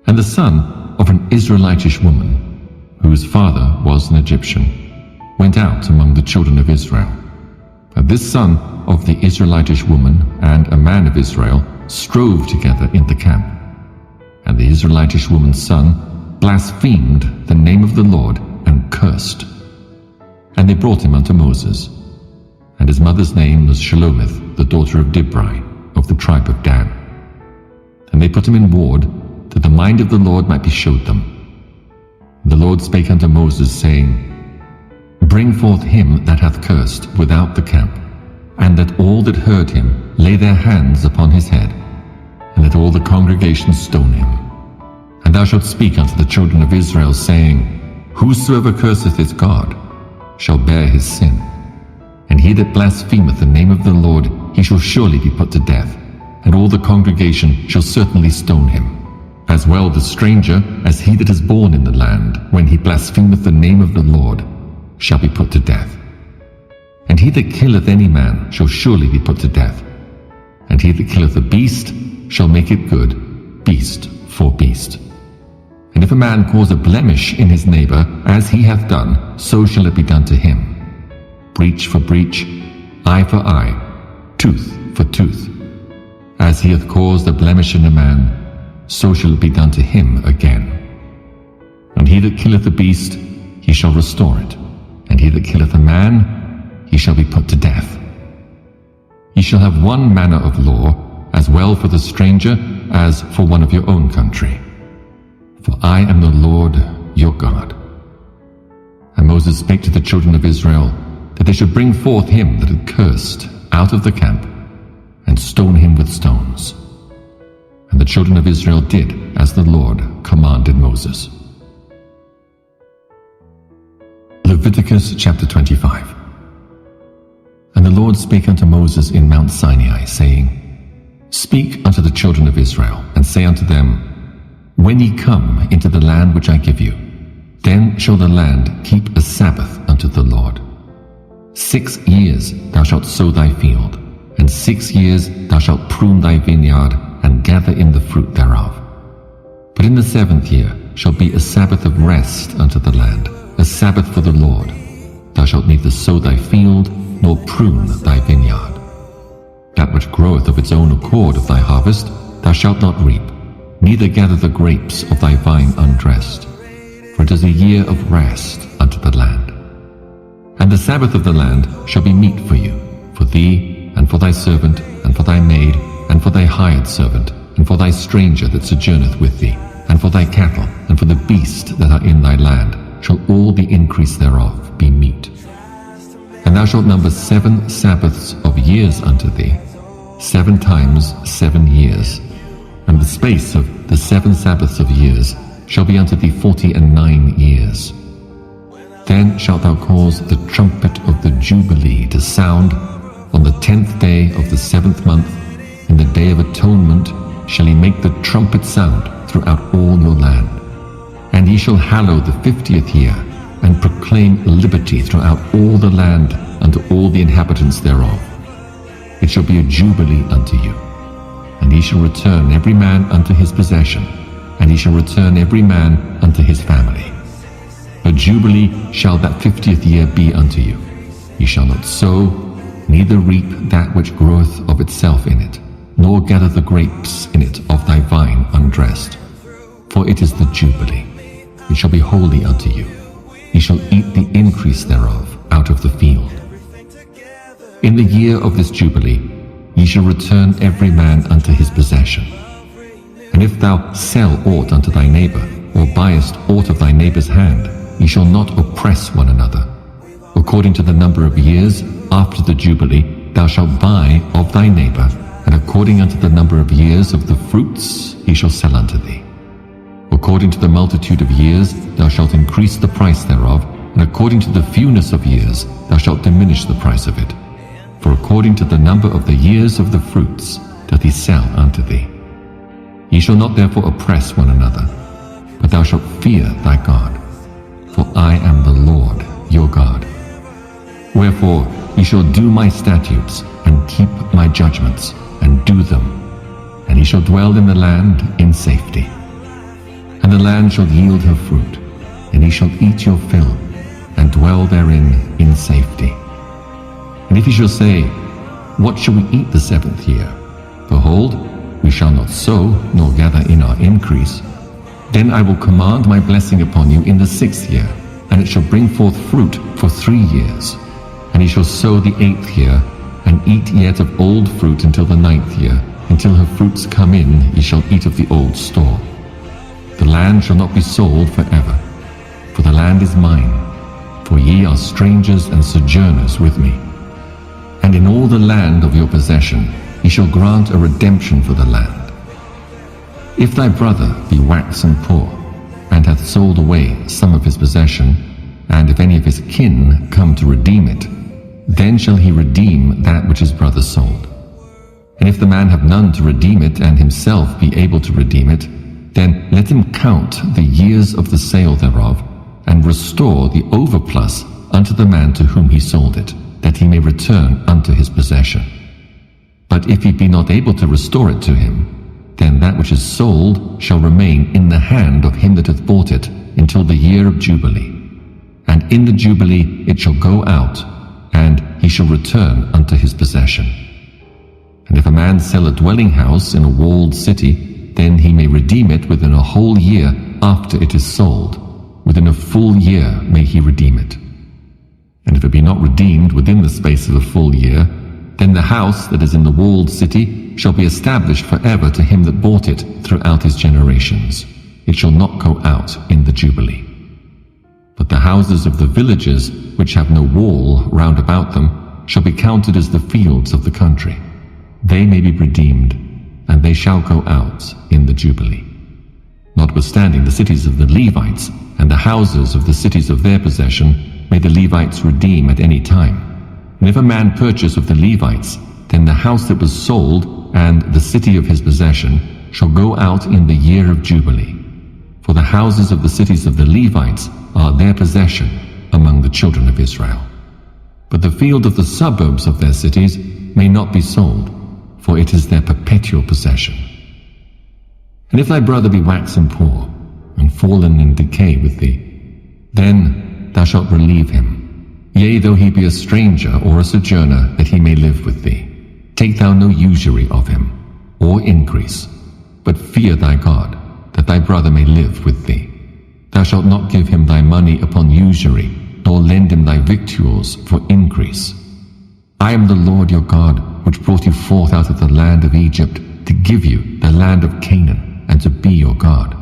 And the son of an Israelitish woman, whose father was an Egyptian, went out among the children of Israel. And this son of the Israelitish woman and a man of Israel strove together in the camp. And the Israelitish woman's son blasphemed the name of the Lord and cursed. And they brought him unto Moses. And his mother's name was Shelomith, the daughter of Dibri, of the tribe of Dan. And they put him in ward, that the mind of the Lord might be showed them. And the Lord spake unto Moses, saying, Bring forth him that hath cursed without the camp, and that all that heard him lay their hands upon his head, and that all the congregation stone him. And thou shalt speak unto the children of Israel, saying, Whosoever curseth his God shall bear his sin. And he that blasphemeth the name of the Lord, he shall surely be put to death, and all the congregation shall certainly stone him. As well the stranger as he that is born in the land, when he blasphemeth the name of the Lord, shall be put to death. And he that killeth any man shall surely be put to death. And he that killeth a beast shall make it good, beast for beast. And if a man cause a blemish in his neighbor, as he hath done, so shall it be done to him. Breach for breach, eye for eye, tooth for tooth. As he hath caused a blemish in a man, so shall it be done to him again. And he that killeth a beast, he shall restore it. And he that killeth a man, he shall be put to death. Ye shall have one manner of law, as well for the stranger as for one of your own country. For I am the Lord your God. And Moses spake to the children of Israel, that they should bring forth him that had cursed out of the camp, and stone him with stones. And the children of Israel did as the Lord commanded Moses. Leviticus chapter 25. And the Lord spake unto Moses in Mount Sinai, saying, Speak unto the children of Israel, and say unto them, When ye come into the land which I give you, then shall the land keep a Sabbath unto the Lord. 6 years thou shalt sow thy field, and 6 years thou shalt prune thy vineyard, and gather in the fruit thereof. But in the 7th year shall be a Sabbath of rest unto the land, a Sabbath for the Lord. Thou shalt neither sow thy field, nor prune thy vineyard. That which groweth of its own accord of thy harvest thou shalt not reap, neither gather the grapes of thy vine undressed. For it is a year of rest unto the land. And the Sabbath of the land shall be meat for you, for thee, and for thy servant, and for thy maid, and for thy hired servant, and for thy stranger that sojourneth with thee, and for thy cattle, and for the beast that are in thy land, shall all the increase thereof be meat. And thou shalt number 7 Sabbaths of years unto thee, 7 times 7 years. And the space of the 7 Sabbaths of years shall be unto thee 49 years. Then shalt thou cause the trumpet of the Jubilee to sound on the 10th day of the 7th month. In the day of atonement shall he make the trumpet sound throughout all your land. And ye shall hallow the 50th year, and proclaim liberty throughout all the land unto all the inhabitants thereof. It shall be a jubilee unto you. And ye shall return every man unto his possession, and ye shall return every man unto his family. A jubilee shall that 50th year be unto you. Ye shall not sow, neither reap that which groweth of itself in it, nor gather the grapes in it of thy vine undressed. For it is the jubilee. It shall be holy unto you. Ye shall eat the increase thereof out of the field. In the year of this jubilee ye shall return every man unto his possession. And if thou sell aught unto thy neighbor, or buyest aught of thy neighbor's hand, ye shall not oppress one another. According to the number of years after the jubilee thou shalt buy of thy neighbor, and according unto the number of years of the fruits he shall sell unto thee. According to the multitude of years thou shalt increase the price thereof, and according to the fewness of years thou shalt diminish the price of it. For according to the number of the years of the fruits doth he sell unto thee. Ye shall not therefore oppress one another, but thou shalt fear thy God. For I am the Lord your God. Wherefore ye shall do my statutes, and keep my judgments, and do them, and ye shall dwell in the land in safety. And the land shall yield her fruit, and ye shall eat your fill, and dwell therein in safety. And if ye shall say, What shall we eat the 7th year? Behold, we shall not sow, nor gather in our increase. Then I will command my blessing upon you in the 6th year, and it shall bring forth fruit for 3 years. And And he shall sow the 8th year, and eat yet of old fruit until the 9th year. Until her fruits come in, ye shall eat of the old store. The land shall not be sold forever, for the land is mine, for ye are strangers and sojourners with me. And in all the land of your possession ye shall grant a redemption for the land. If thy brother be waxen poor, and hath sold away some of his possession, and if any of his kin come to redeem it, then shall he redeem that which his brother sold. And if the man have none to redeem it, and himself be able to redeem it, then let him count the years of the sale thereof, and restore the overplus unto the man to whom he sold it, that he may return unto his possession. But if he be not able to restore it to him, then that which is sold shall remain in the hand of him that hath bought it until the year of Jubilee. And in the Jubilee it shall go out, and he shall return unto his possession. And if a man sell a dwelling house in a walled city, then he may redeem it within a whole year after it is sold. Within a full year may he redeem it. And if it be not redeemed within the space of a full year, then the house that is in the walled city shall be established forever to him that bought it throughout his generations. It shall not go out in the Jubilee. But the houses of the villages which have no wall round about them shall be counted as the fields of the country. They may be redeemed, and they shall go out in the Jubilee. Notwithstanding the cities of the Levites and the houses of the cities of their possession may the Levites redeem at any time. And if a man purchase of the Levites, then the house that was sold and the city of his possession shall go out in the year of Jubilee. For the houses of the cities of the Levites are their possession among the children of Israel. But the field of the suburbs of their cities may not be sold, for it is their perpetual possession. And if thy brother be waxen poor, and fallen in decay with thee, then thou shalt relieve him, yea, though he be a stranger or a sojourner, that he may live with thee. Take thou no usury of him, or increase, but fear thy God, that thy brother may live with thee. Thou shalt not give him thy money upon usury, nor lend him thy victuals for increase. I am the Lord your God, which brought you forth out of the land of Egypt, to give you the land of Canaan, and to be your God.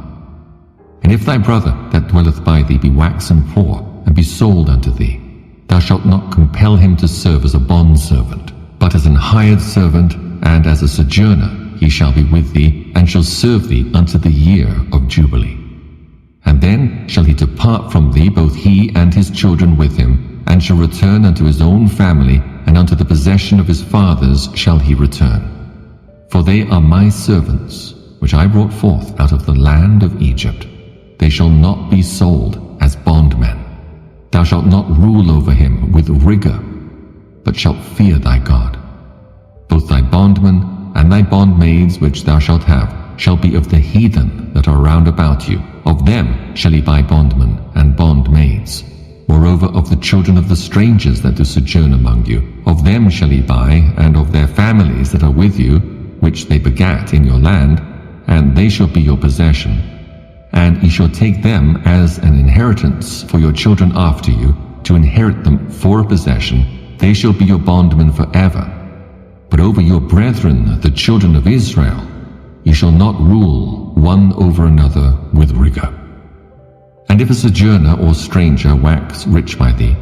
And if thy brother that dwelleth by thee be waxen poor, and be sold unto thee, thou shalt not compel him to serve as a bondservant, but as an hired servant, and as a sojourner he shall be with thee, and shall serve thee unto the year of Jubilee. And then shall he depart from thee, both he and his children with him, and shall return unto his own family, and unto the possession of his fathers shall he return. For they are my servants, which I brought forth out of the land of Egypt. They shall not be sold as bondmen. Thou shalt not rule over him with rigor, but shalt fear thy God. Both thy bondmen and thy bondmaids which thou shalt have shall be of the heathen that are round about you. Of them shall he buy bondmen and bondmaids. Moreover, of the children of the strangers that do sojourn among you, of them shall he buy, and of their families that are with you, which they begat in your land, and they shall be your possession. And ye shall take them as an inheritance for your children after you, to inherit them for a possession. They shall be your bondmen forever. But over your brethren, the children of Israel, ye shall not rule one over another with rigor. And if a sojourner or stranger wax rich by thee,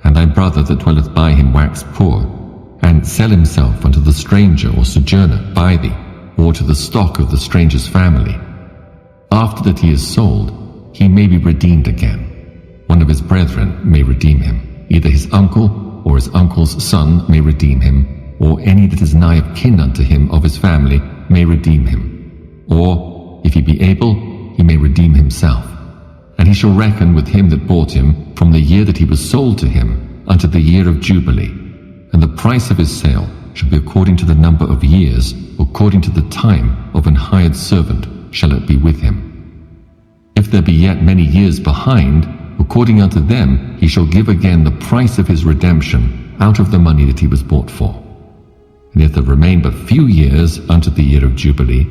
and thy brother that dwelleth by him wax poor, and sell himself unto the stranger or sojourner by thee, or to the stock of the stranger's family, after that he is sold, he may be redeemed again. One of his brethren may redeem him, either his uncle or his uncle's son may redeem him, or any that is nigh of kin unto him of his family may redeem him. Or, if he be able, he may redeem himself. And he shall reckon with him that bought him from the year that he was sold to him unto the year of Jubilee. And the price of his sale shall be according to the number of years, according to the time of an hired servant shall it be with him. If there be yet many years behind, according unto them he shall give again the price of his redemption out of the money that he was bought for. And if there remain but few years unto the year of Jubilee,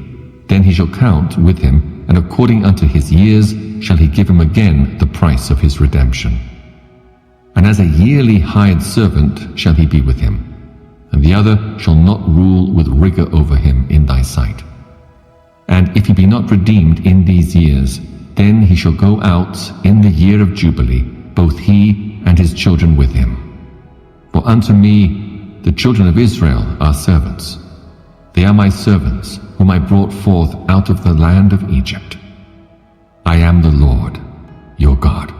then he shall count with him, and according unto his years shall he give him again the price of his redemption. and as a yearly hired servant shall he be with him, and the other shall not rule with rigor over him in thy sight. And if he be not redeemed in these years, then he shall go out in the year of Jubilee, both he and his children with him. For unto me the children of Israel are servants. They are my servants, whom I brought forth out of the land of Egypt. I am the Lord, your God.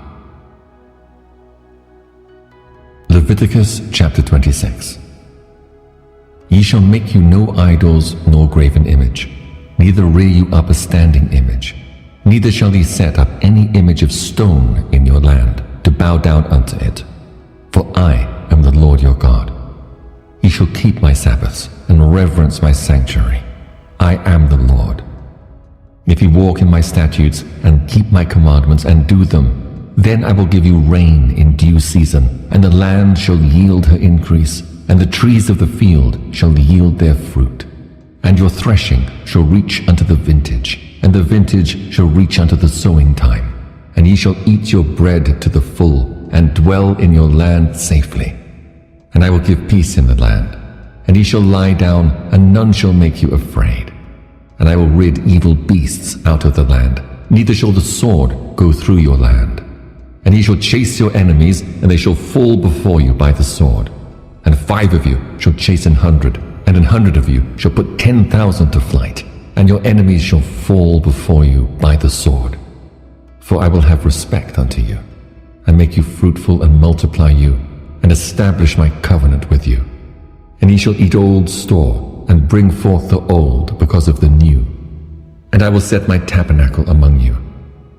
Leviticus chapter 26. Ye shall make you no idols nor graven image, neither rear you up a standing image, neither shall ye set up any image of stone in your land, to bow down unto it. For I am the Lord your God. Ye shall keep my Sabbaths, and reverence my sanctuary. I am the Lord. If ye walk in my statutes, and keep my commandments, and do them, then I will give you rain in due season, and the land shall yield her increase, and the trees of the field shall yield their fruit. And your threshing shall reach unto the vintage, and the vintage shall reach unto the sowing time. And ye shall eat your bread to the full, and dwell in your land safely. And I will give peace in the land, and ye shall lie down, and none shall make you afraid. And I will rid evil beasts out of the land, neither shall the sword go through your land. And ye shall chase your enemies, and they shall fall before you by the sword. And 5 of you shall chase 100, and 100 of you shall put 10,000 to flight, and your enemies shall fall before you by the sword. For I will have respect unto you, and make you fruitful, and multiply you, and establish my covenant with you. And ye shall eat old store, and bring forth the old because of the new. And I will set my tabernacle among you,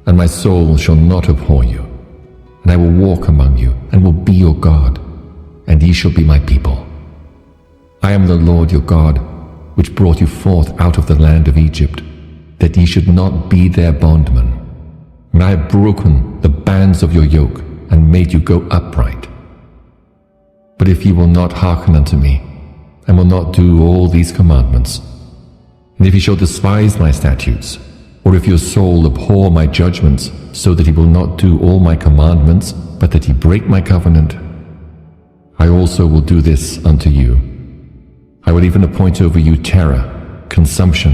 and my soul shall not abhor you. And I will walk among you, and will be your God, and ye shall be my people. I am the Lord your God, which brought you forth out of the land of Egypt, that ye should not be their bondmen. And I have broken the bands of your yoke, and made you go upright. But if ye will not hearken unto me, and will not do all these commandments, and if ye shall despise my statutes, or if your soul abhor my judgments, so that he will not do all my commandments, but that he break my covenant, I also will do this unto you. I will even appoint over you terror, consumption,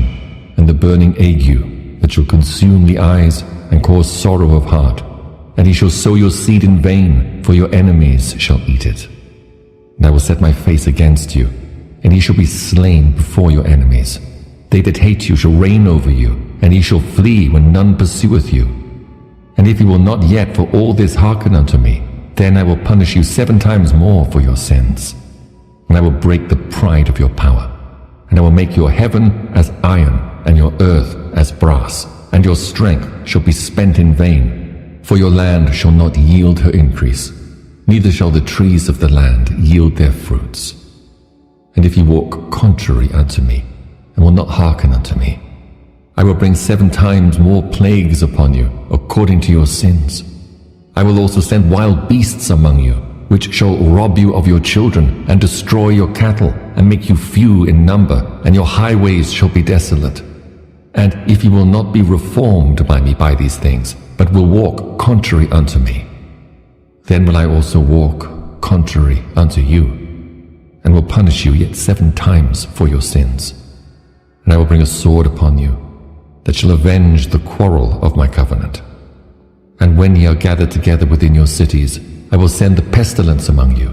and the burning ague, that shall consume the eyes, and cause sorrow of heart. And ye shall sow your seed in vain, for your enemies shall eat it. And I will set my face against you, and ye shall be slain before your enemies. They that hate you shall reign over you, and ye shall flee when none pursueth you. And if ye will not yet for all this hearken unto me, then I will punish you 7 times more for your sins. And I will break the pride of your power, and I will make your heaven as iron, and your earth as brass, and your strength shall be spent in vain. For your land shall not yield her increase, neither shall the trees of the land yield their fruits. And if ye walk contrary unto me, and will not hearken unto me, I will bring 7 times more plagues upon you, according to your sins. I will also send wild beasts among you, which shall rob you of your children, and destroy your cattle, and make you few in number, and your highways shall be desolate. And if ye will not be reformed by me by these things, but will walk contrary unto me, then will I also walk contrary unto you, and will punish you yet 7 times for your sins. And I will bring a sword upon you, that shall avenge the quarrel of my covenant. And when ye are gathered together within your cities, I will send the pestilence among you,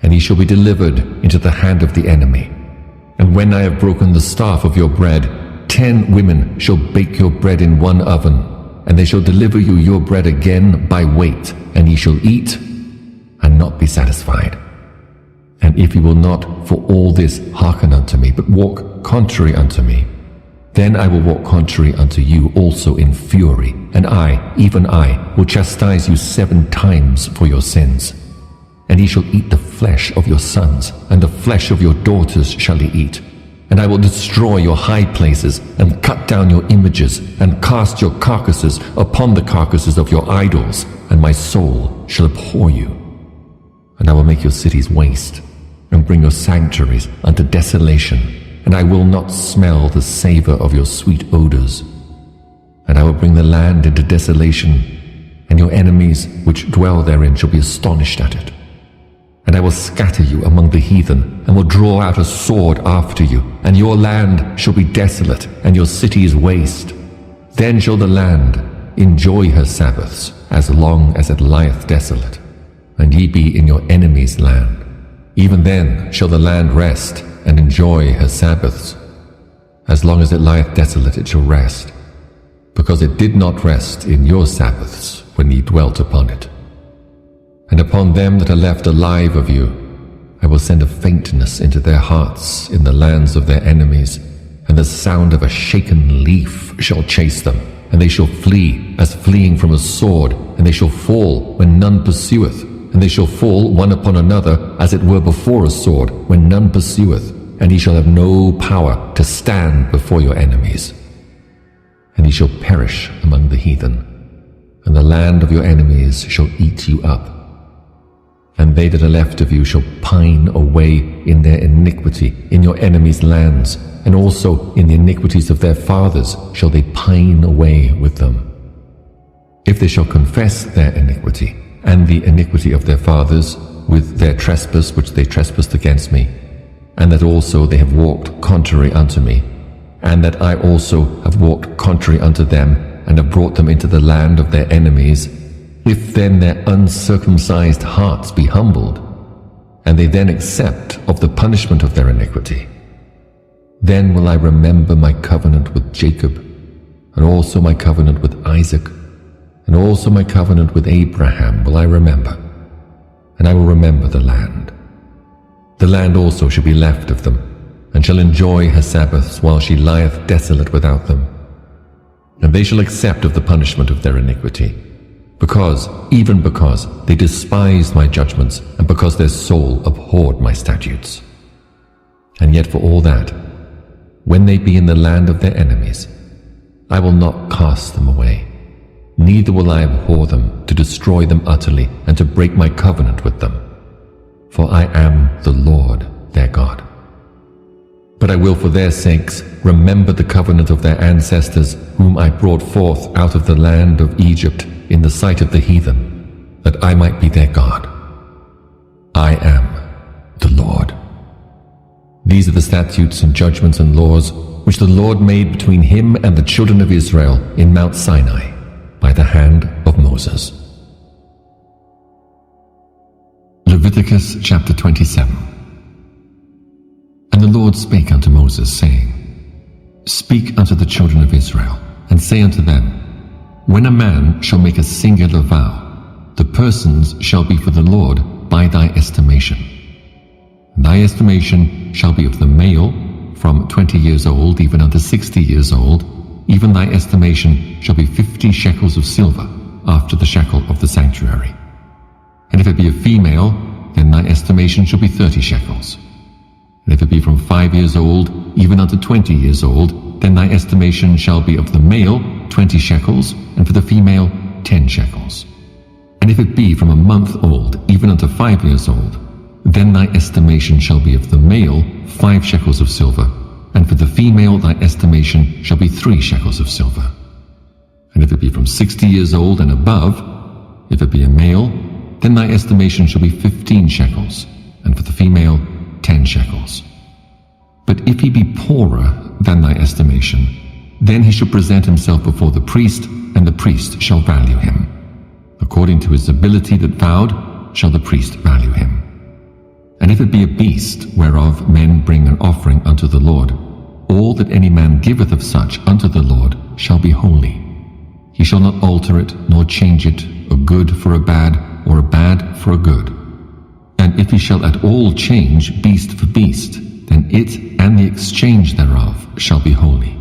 and ye shall be delivered into the hand of the enemy. And when I have broken the staff of your bread, 10 women shall bake your bread in one oven, and they shall deliver you your bread again by weight, and ye shall eat and not be satisfied. And if ye will not for all this hearken unto me, but walk contrary unto me, then I will walk contrary unto you also in fury, and I, even I, will chastise you 7 times for your sins. And ye shall eat the flesh of your sons, and the flesh of your daughters shall ye eat. And I will destroy your high places, and cut down your images, and cast your carcasses upon the carcasses of your idols, and my soul shall abhor you. And I will make your cities waste, and bring your sanctuaries unto desolation, and I will not smell the savor of your sweet odors. And I will bring the land into desolation, and your enemies which dwell therein shall be astonished at it. And I will scatter you among the heathen, and will draw out a sword after you, and your land shall be desolate, and your cities waste. Then shall the land enjoy her Sabbaths, as long as it lieth desolate, and ye be in your enemy's land. Even then shall the land rest, and enjoy her Sabbaths. As long as it lieth desolate it shall rest, because it did not rest in your Sabbaths when ye dwelt upon it. And upon them that are left alive of you, I will send a faintness into their hearts in the lands of their enemies, and the sound of a shaken leaf shall chase them, and they shall flee as fleeing from a sword, and they shall fall when none pursueth, and they shall fall one upon another as it were before a sword when none pursueth, and ye shall have no power to stand before your enemies. And ye shall perish among the heathen, and the land of your enemies shall eat you up. And they that are left of you shall pine away in their iniquity in your enemies' lands, and also in the iniquities of their fathers shall they pine away with them. If they shall confess their iniquity, and the iniquity of their fathers, with their trespass which they trespassed against me, and that also they have walked contrary unto me, and that I also have walked contrary unto them, and have brought them into the land of their enemies, if then their uncircumcised hearts be humbled, and they then accept of the punishment of their iniquity, then will I remember my covenant with Jacob, and also my covenant with Isaac, and also my covenant with Abraham will I remember, and I will remember the land. The land also shall be left of them, and shall enjoy her Sabbaths while she lieth desolate without them. And they shall accept of the punishment of their iniquity, even because they despised my judgments, and because their soul abhorred my statutes. And yet for all that, when they be in the land of their enemies, I will not cast them away, neither will I abhor them to destroy them utterly, and to break my covenant with them. For I am the Lord their God. But I will for their sakes remember the covenant of their ancestors, whom I brought forth out of the land of Egypt in the sight of the heathen, that I might be their God. I am the Lord. These are the statutes and judgments and laws which the Lord made between him and the children of Israel in Mount Sinai by the hand of Moses. Leviticus chapter 27. And the Lord spake unto Moses, saying, Speak unto the children of Israel, and say unto them, When a man shall make a singular vow, the persons shall be for the Lord by thy estimation. Thy estimation shall be of the male from 20 years old even unto 60 years old, even thy estimation shall be 50 shekels of silver after the shekel of the sanctuary. And if it be a female, then thy estimation shall be 30 shekels. And if it be from 5 years old even unto 20 years old, then thy estimation shall be of the male 20 shekels, and for the female 10 shekels. And if it be from a month old even unto 5 years old, then thy estimation shall be of the male 5 shekels of silver, and for the female thy estimation shall be 3 shekels of silver. And if it be from 60 years old and above, if it be a male, then thy estimation shall be 15 shekels, and for the female 10 shekels. But if he be poorer than thy estimation, then he shall present himself before the priest, and the priest shall value him. According to his ability that vowed shall the priest value him. And if it be a beast whereof men bring an offering unto the Lord, all that any man giveth of such unto the Lord shall be holy. He shall not alter it, nor change it, a good for a bad, or a bad for a good. And if he shall at all change beast for beast, then it and the exchange thereof shall be holy.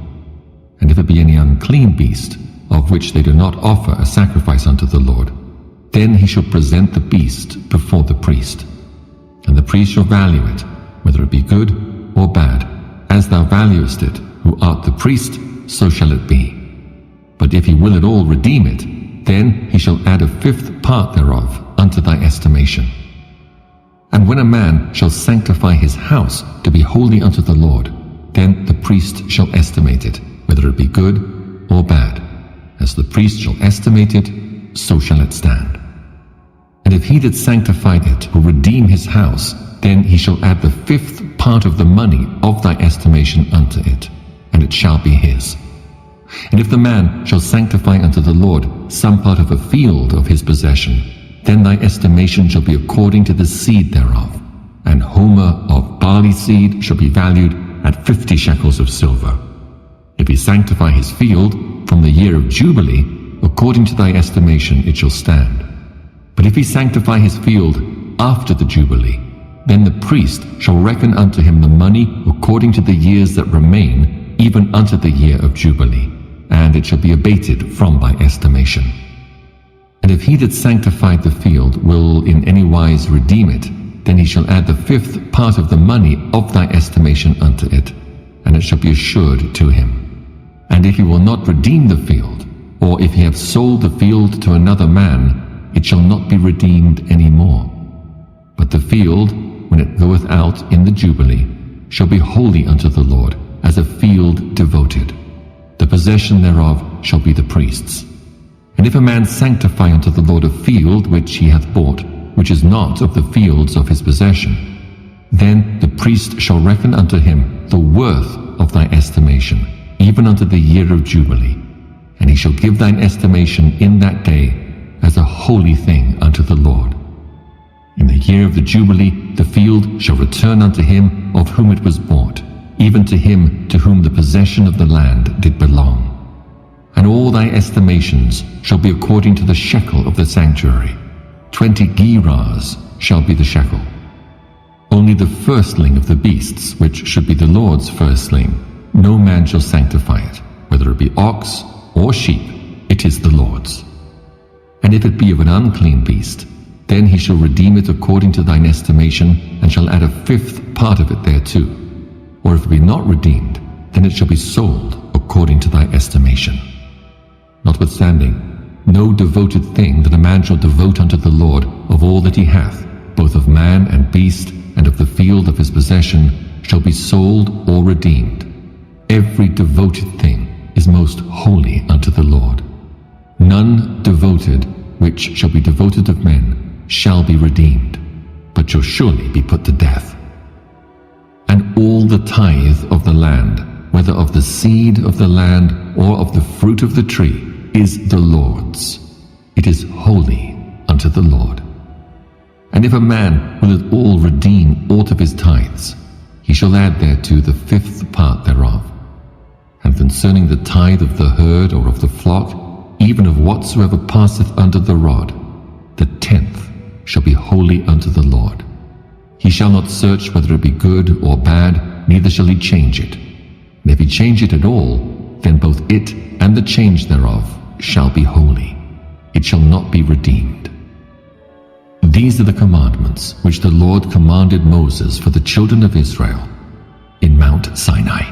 And if it be any unclean beast, of which they do not offer a sacrifice unto the Lord, then he shall present the beast before the priest. And the priest shall value it, whether it be good or bad. As thou valuest it, who art the priest, so shall it be. But if he will at all redeem it, then he shall add a 5th part thereof unto thy estimation. And when a man shall sanctify his house to be holy unto the Lord, then the priest shall estimate it, whether it be good or bad. As the priest shall estimate it, so shall it stand. And if he that sanctified it will redeem his house, then he shall add the 5th part of the money of thy estimation unto it, and it shall be his. And if the man shall sanctify unto the Lord some part of a field of his possession, then thy estimation shall be according to the seed thereof. An homer of barley seed shall be valued at 50 shekels of silver. If he sanctify his field from the year of Jubilee, according to thy estimation it shall stand. But if he sanctify his field after the Jubilee, then the priest shall reckon unto him the money according to the years that remain, even unto the year of Jubilee, and it shall be abated from thy estimation. And if he that sanctified the field will in any wise redeem it, then he shall add the 5th part of the money of thy estimation unto it, and it shall be assured to him. And if he will not redeem the field, or if he have sold the field to another man, it shall not be redeemed any more. But the field, when it goeth out in the Jubilee, shall be holy unto the Lord, as a field devoted. The possession thereof shall be the priest's. And if a man sanctify unto the Lord a field which he hath bought, which is not of the fields of his possession, then the priest shall reckon unto him the worth of thy estimation, even unto the year of Jubilee, and he shall give thine estimation in that day as a holy thing unto the Lord. In the year of the Jubilee the field shall return unto him of whom it was bought, even to him to whom the possession of the land did belong. And all thy estimations shall be according to the shekel of the sanctuary. 20 gerahs shall be the shekel. Only the firstling of the beasts, which should be the Lord's firstling, no man shall sanctify it, whether it be ox or sheep, it is the Lord's. And if it be of an unclean beast, then he shall redeem it according to thine estimation, and shall add a 5th part of it thereto. Or if it be not redeemed, then it shall be sold according to thy estimation. Notwithstanding, no devoted thing that a man shall devote unto the Lord of all that he hath, both of man and beast, and of the field of his possession, shall be sold or redeemed. Every devoted thing is most holy unto the Lord. None devoted which shall be devoted of men shall be redeemed, but shall surely be put to death. And all the tithe of the land, whether of the seed of the land or of the fruit of the tree, is the Lord's. It is holy unto the Lord. And if a man will at all redeem aught of his tithes, he shall add thereto the 5th part thereof. And concerning the tithe of the herd or of the flock, even of whatsoever passeth under the rod, the 10th shall be holy unto the Lord. He shall not search whether it be good or bad, neither shall he change it. And if he change it at all, then both it and the change thereof shall be holy. It shall not be redeemed. These are the commandments which the Lord commanded Moses for the children of Israel in Mount Sinai.